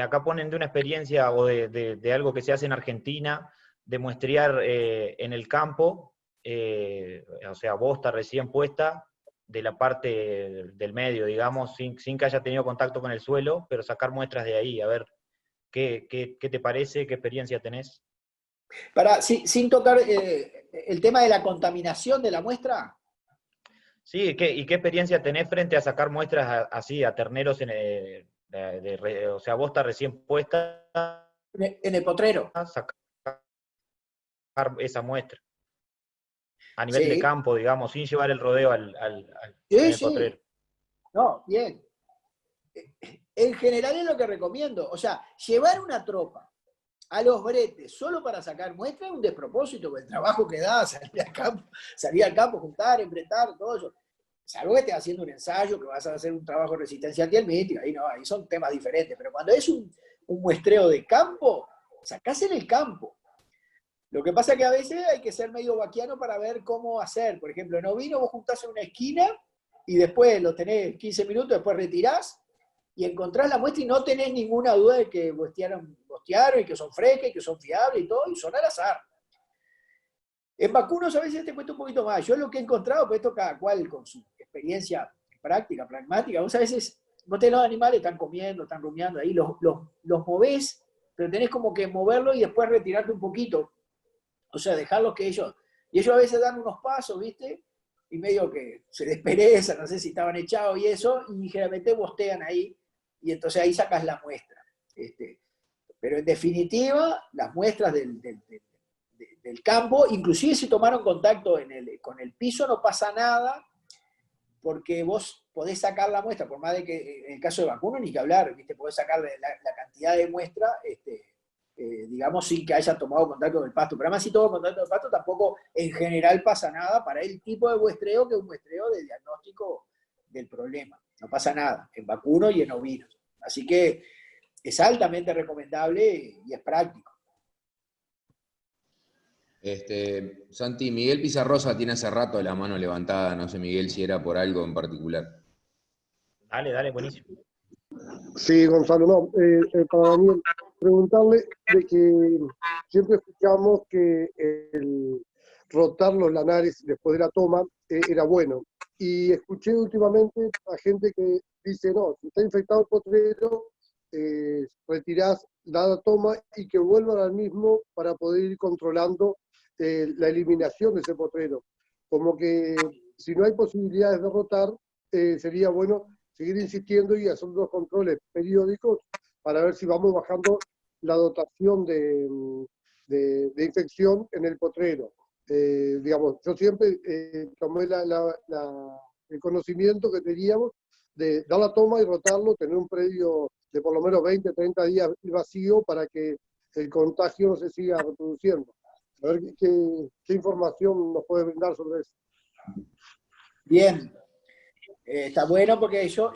Acá ponen de una experiencia o de algo que se hace en Argentina, de muestrear en el campo, o sea, bosta recién puesta, de la parte del medio, digamos, sin que haya tenido contacto con el suelo, pero sacar muestras de ahí, a ver qué te parece, qué experiencia tenés. Sin tocar el tema de la contaminación de la muestra. Sí, ¿y qué experiencia tenés frente a sacar muestras así, a terneros, o sea, bosta recién puesta, En el potrero? sacar esa muestra? A nivel de Sí, campo, digamos, sin llevar el rodeo en sí, el sí. potrero. No, bien. En general es lo que recomiendo. O sea, llevar una tropa a los bretes solo para sacar muestras es un despropósito, porque el trabajo que da salir al campo, juntar, embretar, todo eso. Salvo que estés haciendo un ensayo, que vas a hacer un trabajo de resistencia antihelmíntica, ahí no, ahí son temas diferentes. Pero cuando es un muestreo de campo, sacás en el campo. Lo que pasa es que a veces hay que ser medio vaquiano para ver cómo hacer. Por ejemplo, en ovino vos juntás en una esquina y después lo tenés 15 minutos, después retirás y encontrás la muestra y no tenés ninguna duda de que bostearon y que son frescas y que son fiables y todo, y son al azar. En vacunos a veces te cuesta un poquito más. Yo lo que he encontrado, pues esto cada cual con su experiencia práctica, pragmática, vos a veces, vos tenés los animales, están comiendo, están rumiando, ahí los movés, pero tenés como que moverlo y después retirarte un poquito. O sea, dejarlos que ellos, y ellos a veces dan unos pasos, ¿viste? Y medio que se desperezan, no sé si estaban echados y eso, y generalmente bostean ahí, y entonces ahí sacas la muestra. Pero en definitiva, las muestras del campo, inclusive si tomaron contacto con el piso, no pasa nada, porque vos podés sacar la muestra, por más de que en el caso de vacuno ni que hablar, ¿viste? Podés sacar la cantidad de muestra, digamos, sin que haya tomado contacto con el pasto. Pero además si tomó contacto con el pasto, tampoco en general pasa nada para el tipo de muestreo, que es un muestreo de diagnóstico del problema. No pasa nada, en vacuno y en ovinos. Así que es altamente recomendable y es práctico. Santi, Miguel Pizarrosa tiene hace rato la mano levantada, no sé, Miguel, si era por algo en particular. Dale, buenísimo. Sí, Gonzalo, no, para Daniel, preguntarle de que siempre escuchamos que el rotar los lanares después de la toma era bueno. Y escuché últimamente a gente que dice, no, si está infectado el potrero, retirás la toma y que vuelvan al mismo para poder ir controlando la eliminación de ese potrero. Como que si no hay posibilidades de rotar, sería bueno seguir insistiendo y hacer unos controles periódicos para ver si vamos bajando la dotación de infección en el potrero. Digamos, yo siempre tomé el conocimiento que teníamos de dar la toma y rotarlo, tener un predio de por lo menos 20, 30 días vacío para que el contagio no se siga reproduciendo. A ver qué información nos puede brindar sobre eso. Bien. Está bueno porque yo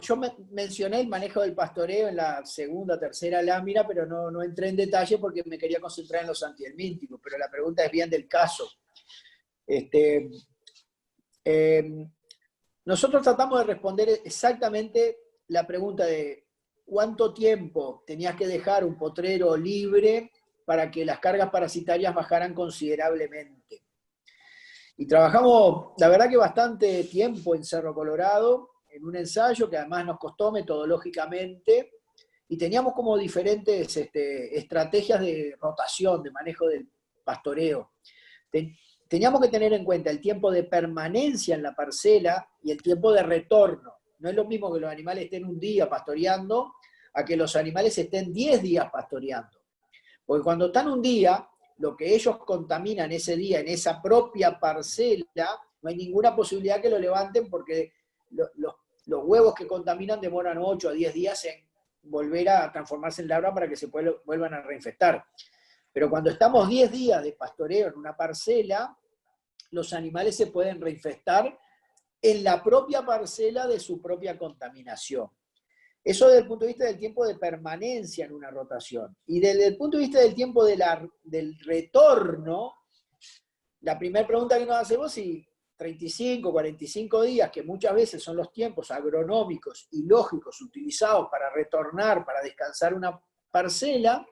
mencioné el manejo del pastoreo en la segunda, tercera lámina, pero no entré en detalle porque me quería concentrar en los antihelmínticos, pero la pregunta es bien del caso. Nosotros tratamos de responder exactamente la pregunta de cuánto tiempo tenías que dejar un potrero libre para que las cargas parasitarias bajaran considerablemente. Y trabajamos, la verdad que bastante tiempo en Cerro Colorado, en un ensayo que además nos costó metodológicamente, y teníamos como diferentes estrategias de rotación, de manejo del pastoreo. Teníamos que tener en cuenta el tiempo de permanencia en la parcela y el tiempo de retorno. No es lo mismo que los animales estén un día pastoreando a que los animales estén 10 días pastoreando. Porque cuando están un día, lo que ellos contaminan ese día en esa propia parcela, no hay ninguna posibilidad que lo levanten porque los huevos que contaminan demoran 8 a 10 días en volver a transformarse en larva para que se vuelvan a reinfectar. Pero cuando estamos 10 días de pastoreo en una parcela, los animales se pueden reinfectar en la propia parcela de su propia contaminación. Eso desde el punto de vista del tiempo de permanencia en una rotación. Y desde el punto de vista del tiempo del retorno, la primera pregunta que nos hacemos es si 35, 45 días, que muchas veces son los tiempos agronómicos y lógicos utilizados para retornar, para descansar una parcela,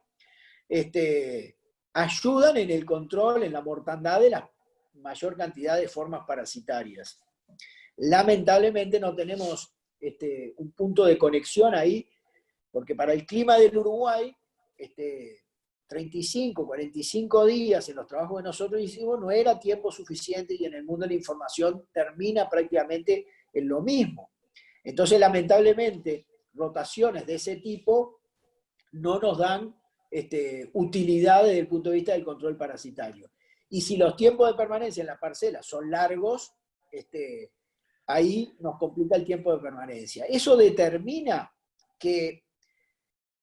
ayudan en el control, en la mortandad de la mayor cantidad de formas parasitarias. Lamentablemente no tenemos un punto de conexión ahí, porque para el clima del Uruguay, 35, 45 días en los trabajos que nosotros hicimos no era tiempo suficiente y en el mundo de la información termina prácticamente en lo mismo. Entonces, lamentablemente, rotaciones de ese tipo no nos dan utilidad desde el punto de vista del control parasitario. Y si los tiempos de permanencia en las parcelas son largos, ahí nos complica el tiempo de permanencia. Eso determina que,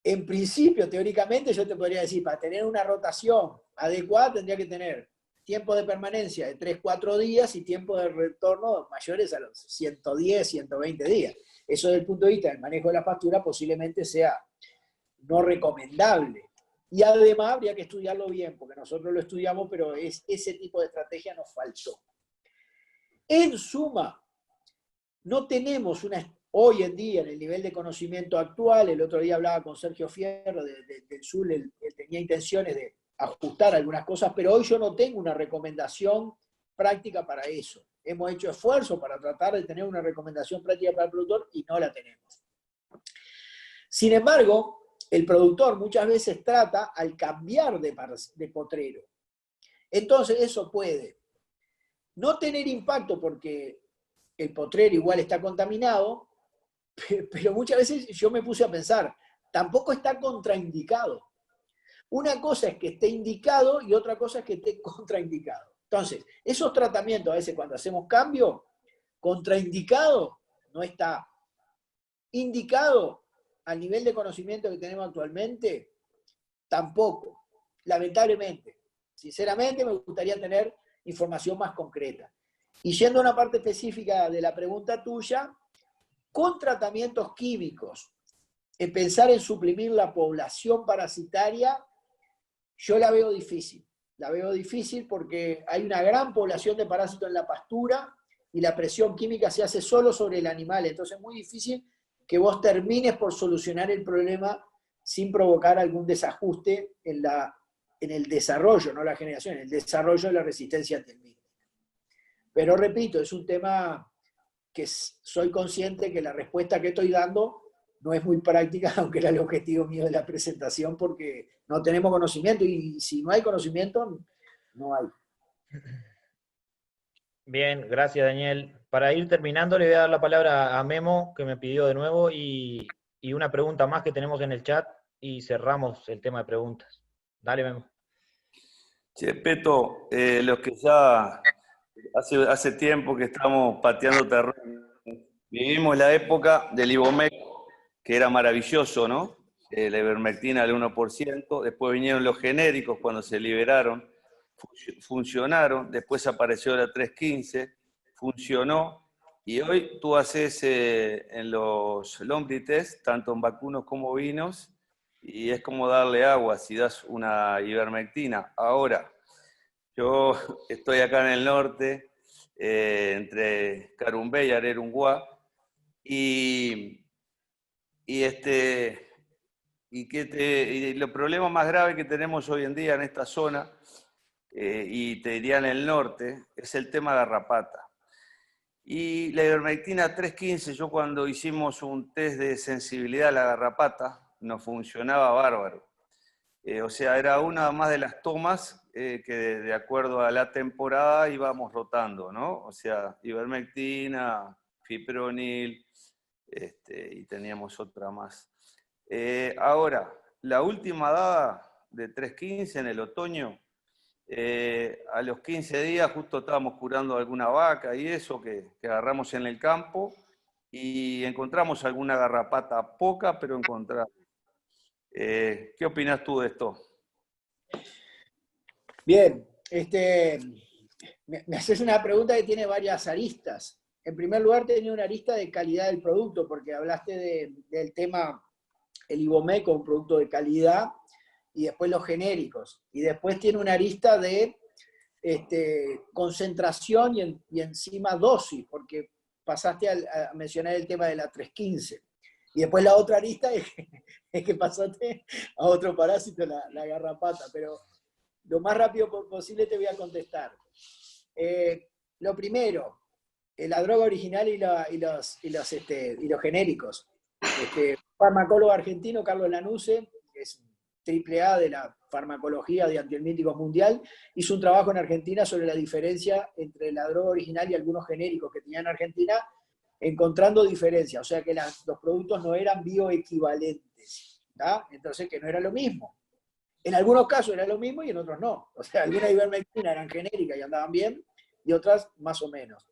en principio, teóricamente, yo te podría decir, para tener una rotación adecuada tendría que tener tiempo de permanencia de 3-4 días y tiempo de retorno mayores a los 110, 120 días. Eso desde el punto de vista del manejo de la pastura posiblemente sea no recomendable. Y además habría que estudiarlo bien, porque nosotros lo estudiamos, pero ese tipo de estrategia nos faltó. En suma, no tenemos hoy en día, en el nivel de conocimiento actual, el otro día hablaba con Sergio Fierro del SUL, él tenía intenciones de ajustar algunas cosas, pero hoy yo no tengo una recomendación práctica para eso. Hemos hecho esfuerzos para tratar de tener una recomendación práctica para el productor y no la tenemos. Sin embargo, el productor muchas veces trata al cambiar de potrero. Entonces eso puede no tener impacto porque el potrero igual está contaminado, pero muchas veces yo me puse a pensar, tampoco está contraindicado. Una cosa es que esté indicado y otra cosa es que esté contraindicado. Entonces, esos tratamientos a veces cuando hacemos cambio, contraindicado no está. Indicado al nivel de conocimiento que tenemos actualmente, tampoco. Lamentablemente. Sinceramente me gustaría tener información más concreta. Y yendo a una parte específica de la pregunta tuya, con tratamientos químicos, pensar en suprimir la población parasitaria, yo la veo difícil. La veo difícil porque hay una gran población de parásitos en la pastura y la presión química se hace solo sobre el animal. Entonces es muy difícil que vos termines por solucionar el problema sin provocar algún desajuste en el desarrollo, no la generación, en el desarrollo de la resistencia antimicrobiana. Pero repito, es un tema que soy consciente que la respuesta que estoy dando no es muy práctica, aunque era el objetivo mío de la presentación, porque no tenemos conocimiento y si no hay conocimiento, no hay. Bien, gracias Daniel. Para ir terminando le voy a dar la palabra a Memo, que me pidió de nuevo, y una pregunta más que tenemos en el chat y cerramos el tema de preguntas. Dale, Memo. Che, Peto, los que ya hace tiempo que estamos pateando terreno, vivimos la época del Ivomec, que era maravilloso, ¿no? La ivermectina al 1%, después vinieron los genéricos cuando se liberaron, funcionaron, después apareció la 315, funcionó, y hoy tú haces en los Lombric test, tanto en vacunos como vinos, y es como darle agua si das una ivermectina. Ahora, yo estoy acá en el norte, entre Carumbé y Arerunguá, y los problemas más graves que tenemos hoy en día en esta zona, y te diría en el norte, es el tema garrapata. Y la ivermectina 315, yo cuando hicimos un test de sensibilidad a la garrapata, nos funcionaba bárbaro. O sea, era una más de las tomas que de acuerdo a la temporada íbamos rotando, ¿no? O sea, ivermectina, fipronil, y teníamos otra más. Ahora, la última dada de 315 en el otoño, a los 15 días justo estábamos curando alguna vaca y eso que agarramos en el campo y encontramos alguna garrapata, poca, pero encontramos. ¿Qué opinas tú de esto? Bien, me haces una pregunta que tiene varias aristas. En primer lugar, tenía una arista de calidad del producto, porque hablaste del tema, el Ivomec como un producto de calidad, y después los genéricos. Y después tiene una arista de concentración y encima dosis, porque pasaste a mencionar el tema de la 315. Y después la otra arista es que pasaste a otro parásito, la garrapata. Pero lo más rápido posible te voy a contestar. Lo primero, la droga original y los genéricos. Farmacólogo argentino, Carlos Lanuse, que es AAA de la farmacología de antihelmínticos mundial, hizo un trabajo en Argentina sobre la diferencia entre la droga original y algunos genéricos que tenía en Argentina, encontrando diferencias, o sea que los productos no eran bioequivalentes, ¿tá? Entonces que no era lo mismo. En algunos casos era lo mismo y en otros no. O sea, algunas ivermectina eran genéricas y andaban bien, y otras más o menos.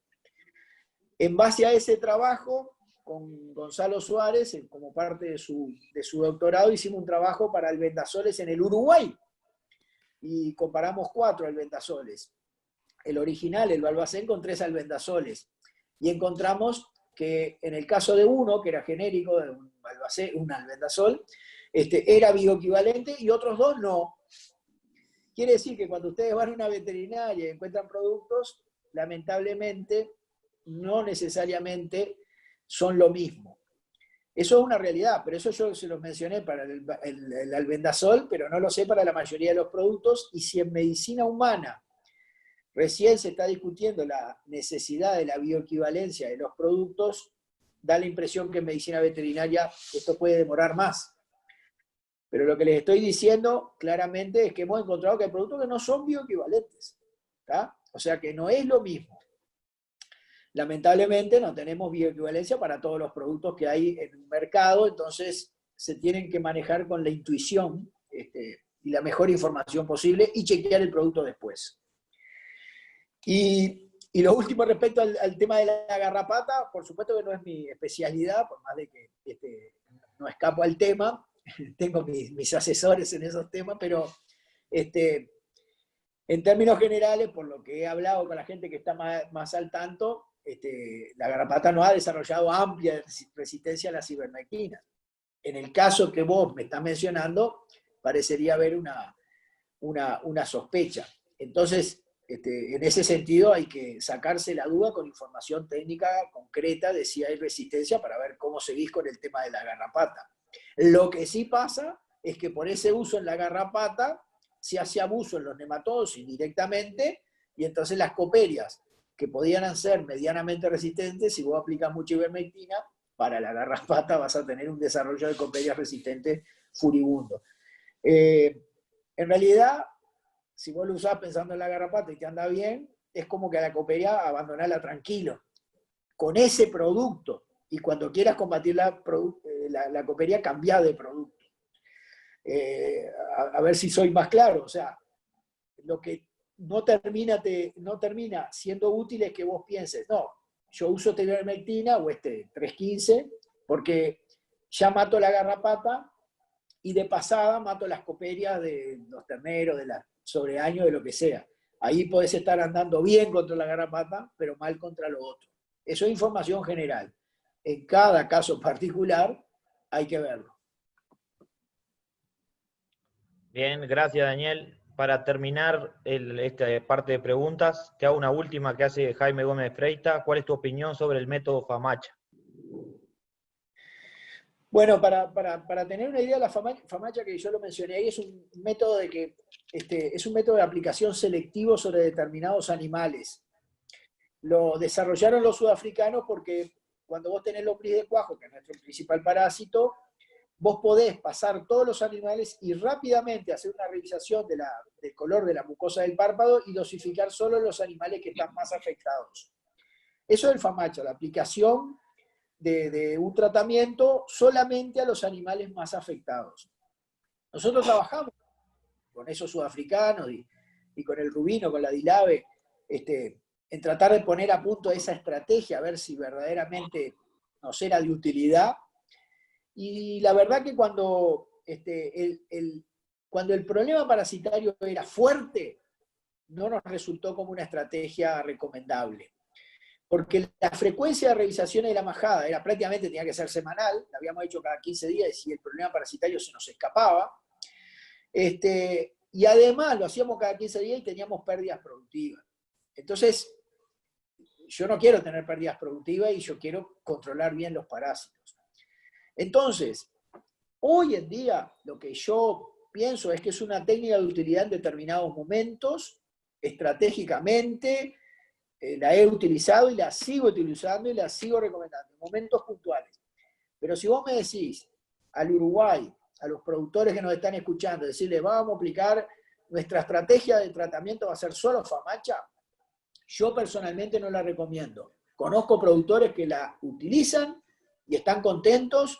En base a ese trabajo, con Gonzalo Suárez, como parte de su doctorado, hicimos un trabajo para albendazoles en el Uruguay. Y comparamos 4 albendazoles. El original, el Balbacén, con 3 albendazoles. Y encontramos que en el caso de uno, que era genérico, de un albendazol, era bioequivalente y otros 2 no. Quiere decir que cuando ustedes van a una veterinaria y encuentran productos, lamentablemente, no necesariamente son lo mismo. Eso es una realidad, pero eso yo se los mencioné para el albendazol, pero no lo sé para la mayoría de los productos, y si en medicina humana recién se está discutiendo la necesidad de la bioequivalencia de los productos, da la impresión que en medicina veterinaria esto puede demorar más. Pero lo que les estoy diciendo claramente es que hemos encontrado que hay productos que no son bioequivalentes, ¿tá? O sea que no es lo mismo. Lamentablemente no tenemos bioequivalencia para todos los productos que hay en un mercado, entonces se tienen que manejar con la intuición y la mejor información posible y chequear el producto después. Y lo último respecto al tema de la garrapata, por supuesto que no es mi especialidad, por más de que no escapo al tema, tengo mis asesores en esos temas, pero en términos generales, por lo que he hablado con la gente que está más al tanto, la garrapata no ha desarrollado amplia resistencia a las ivermectinas. En el caso que vos me estás mencionando, parecería haber una sospecha. Entonces, en ese sentido hay que sacarse la duda con información técnica concreta de si hay resistencia para ver cómo seguís con el tema de la garrapata. Lo que sí pasa es que por ese uso en la garrapata se hace abuso en los nematodos indirectamente, y entonces las coperias que podían ser medianamente resistentes, si vos aplicas mucha ivermectina, para la garrapata vas a tener un desarrollo de coperias resistentes furibundo. En realidad, si vos lo usás pensando en la garrapata y te anda bien, es como que a la coperia abandonarla tranquilo, con ese producto, y cuando quieras combatir la coperia, cambiá de producto. A ver si soy más claro, o sea, lo que no termina siendo útil es que vos pienses, no, yo uso ivermectina o 315 porque ya mato la garrapata y de pasada mato las coperias de los terneros, de las sobreaños, de lo que sea. Ahí podés estar andando bien contra la garrapata, pero mal contra lo otro. Eso es información general. En cada caso particular hay que verlo. Bien, gracias Daniel. Para terminar esta parte de preguntas, te hago una última que hace Jaime Gómez Freita. ¿Cuál es tu opinión sobre el método Famacha? Bueno, para tener una idea, la Famacha que yo lo mencioné ahí es un método de aplicación selectivo sobre determinados animales. Lo desarrollaron los sudafricanos porque cuando vos tenés lombriz de cuajo, que es nuestro principal parásito, vos podés pasar todos los animales y rápidamente hacer una revisación del color de la mucosa del párpado y dosificar solo los animales que están más afectados. Eso es el Famacha, la aplicación de un tratamiento solamente a los animales más afectados. Nosotros trabajamos con esos sudafricanos y con el Rubino, con la Dilave, en tratar de poner a punto esa estrategia, a ver si verdaderamente nos era de utilidad. Y la verdad que cuando el problema parasitario era fuerte, no nos resultó como una estrategia recomendable. Porque la frecuencia de revisaciones de la majada era prácticamente, tenía que ser semanal, la habíamos hecho cada 15 días y el problema parasitario se nos escapaba. Y además lo hacíamos cada 15 días y teníamos pérdidas productivas. Entonces, yo no quiero tener pérdidas productivas y yo quiero controlar bien los parásitos. Entonces, hoy en día lo que yo pienso es que es una técnica de utilidad en determinados momentos, estratégicamente, la he utilizado y la sigo utilizando y la sigo recomendando en momentos puntuales. Pero si vos me decís al Uruguay a los productores que nos están escuchando, decirles, vamos a aplicar nuestra estrategia de tratamiento, va a ser solo Famacha, yo personalmente no la recomiendo. Conozco productores que la utilizan y están contentos,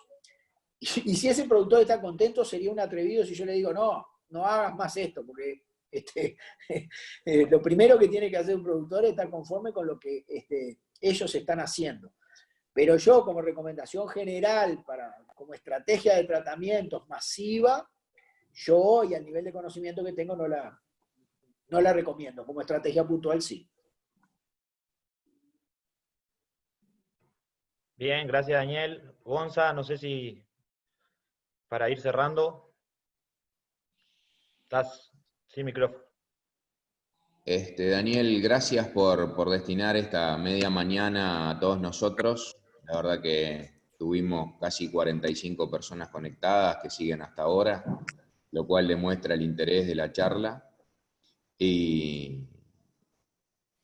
y si ese productor está contento, sería un atrevido si yo le digo, no hagas más esto, porque lo primero que tiene que hacer un productor es estar conforme con lo que ellos están haciendo. Pero yo, como recomendación general, como estrategia de tratamientos masiva, yo y al nivel de conocimiento que tengo no la recomiendo. Como estrategia puntual, sí. Bien, gracias Daniel. Gonza, no sé si para ir cerrando, estás sin micrófono. Daniel, gracias por destinar esta media mañana a todos nosotros. La verdad que tuvimos casi 45 personas conectadas que siguen hasta ahora, lo cual demuestra el interés de la charla. Y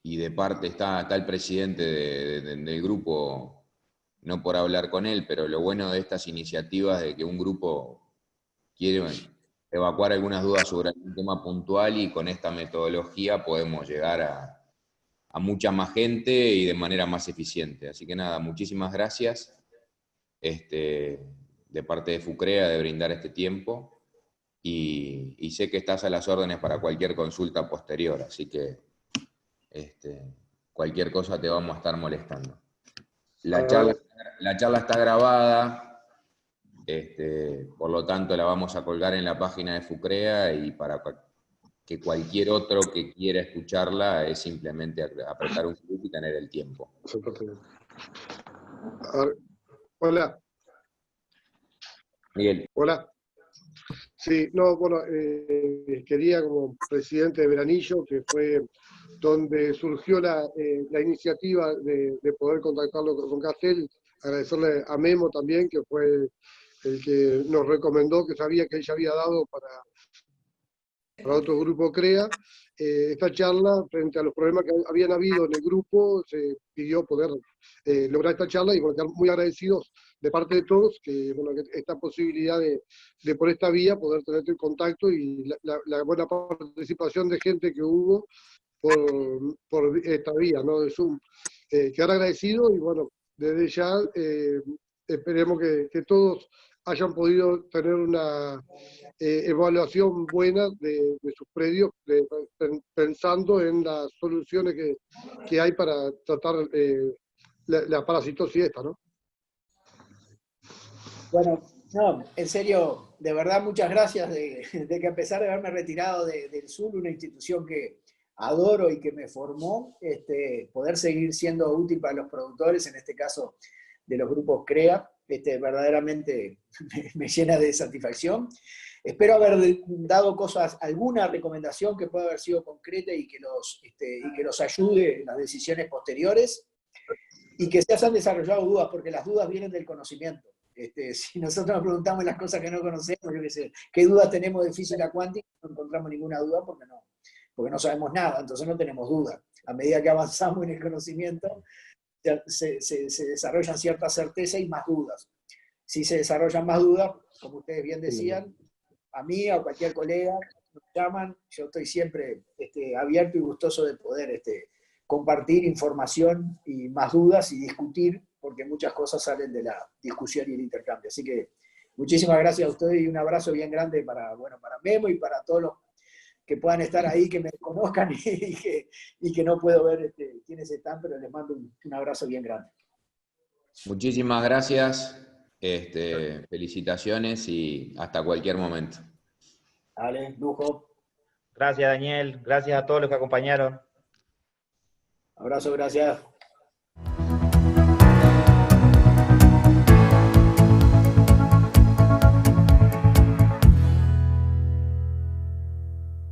de parte está el presidente del grupo, no por hablar con él, pero lo bueno de estas iniciativas de que un grupo quiere evacuar algunas dudas sobre algún tema puntual y con esta metodología podemos llegar a mucha más gente y de manera más eficiente. Así que nada, muchísimas gracias de parte de FUCREA de brindar este tiempo y sé que estás a las órdenes para cualquier consulta posterior, así que cualquier cosa te vamos a estar molestando. La charla está grabada, por lo tanto la vamos a colgar en la página de FUCREA y para que cualquier otro que quiera escucharla es simplemente apretar un clic y tener el tiempo. Hola. Miguel. Hola. Sí, no, bueno, quería como presidente de Veranillo, que fue donde surgió la iniciativa de poder contactarlo con Castel, agradecerle a Memo también, que fue el que nos recomendó, que sabía que ella había dado para otro grupo CREA. Esta charla, frente a los problemas que habían habido en el grupo, se pidió poder lograr esta charla y bueno, quedar muy agradecidos de parte de todos que, bueno, que esta posibilidad de por esta vía poder tener el contacto y la buena participación de gente que hubo por esta vía, ¿no? De Zoom. Quedar agradecido y bueno, desde ya esperemos que todos hayan podido tener una evaluación buena de sus predios, pensando en las soluciones que hay para tratar la parasitosis esta, ¿no? Bueno, no, en serio, de verdad muchas gracias de que a pesar de haberme retirado del Sur, una institución que adoro y que me formó, poder seguir siendo útil para los productores, en este caso de los grupos CREA, verdaderamente me llena de satisfacción. Espero haber dado alguna recomendación que pueda haber sido concreta y que los ayude en las decisiones posteriores y que se hayan desarrollado dudas, porque las dudas vienen del conocimiento. Si nosotros nos preguntamos las cosas que no conocemos, yo qué sé, qué dudas tenemos de física cuántica, no encontramos ninguna duda porque no sabemos nada, entonces no tenemos dudas. A medida que avanzamos en el conocimiento, se desarrollan ciertas certezas y más dudas. Si se desarrollan más dudas, como ustedes bien decían, a mí o a cualquier colega nos llaman, yo estoy siempre abierto y gustoso de poder compartir información y más dudas y discutir, porque muchas cosas salen de la discusión y el intercambio. Así que muchísimas gracias a ustedes y un abrazo bien grande para Memo y para todos los que puedan estar ahí, que me conozcan y que no puedo ver quiénes están, pero les mando un abrazo bien grande. Muchísimas gracias, felicitaciones y hasta cualquier momento. Dale, lujo. Gracias Daniel, gracias a todos los que acompañaron. Abrazo, gracias.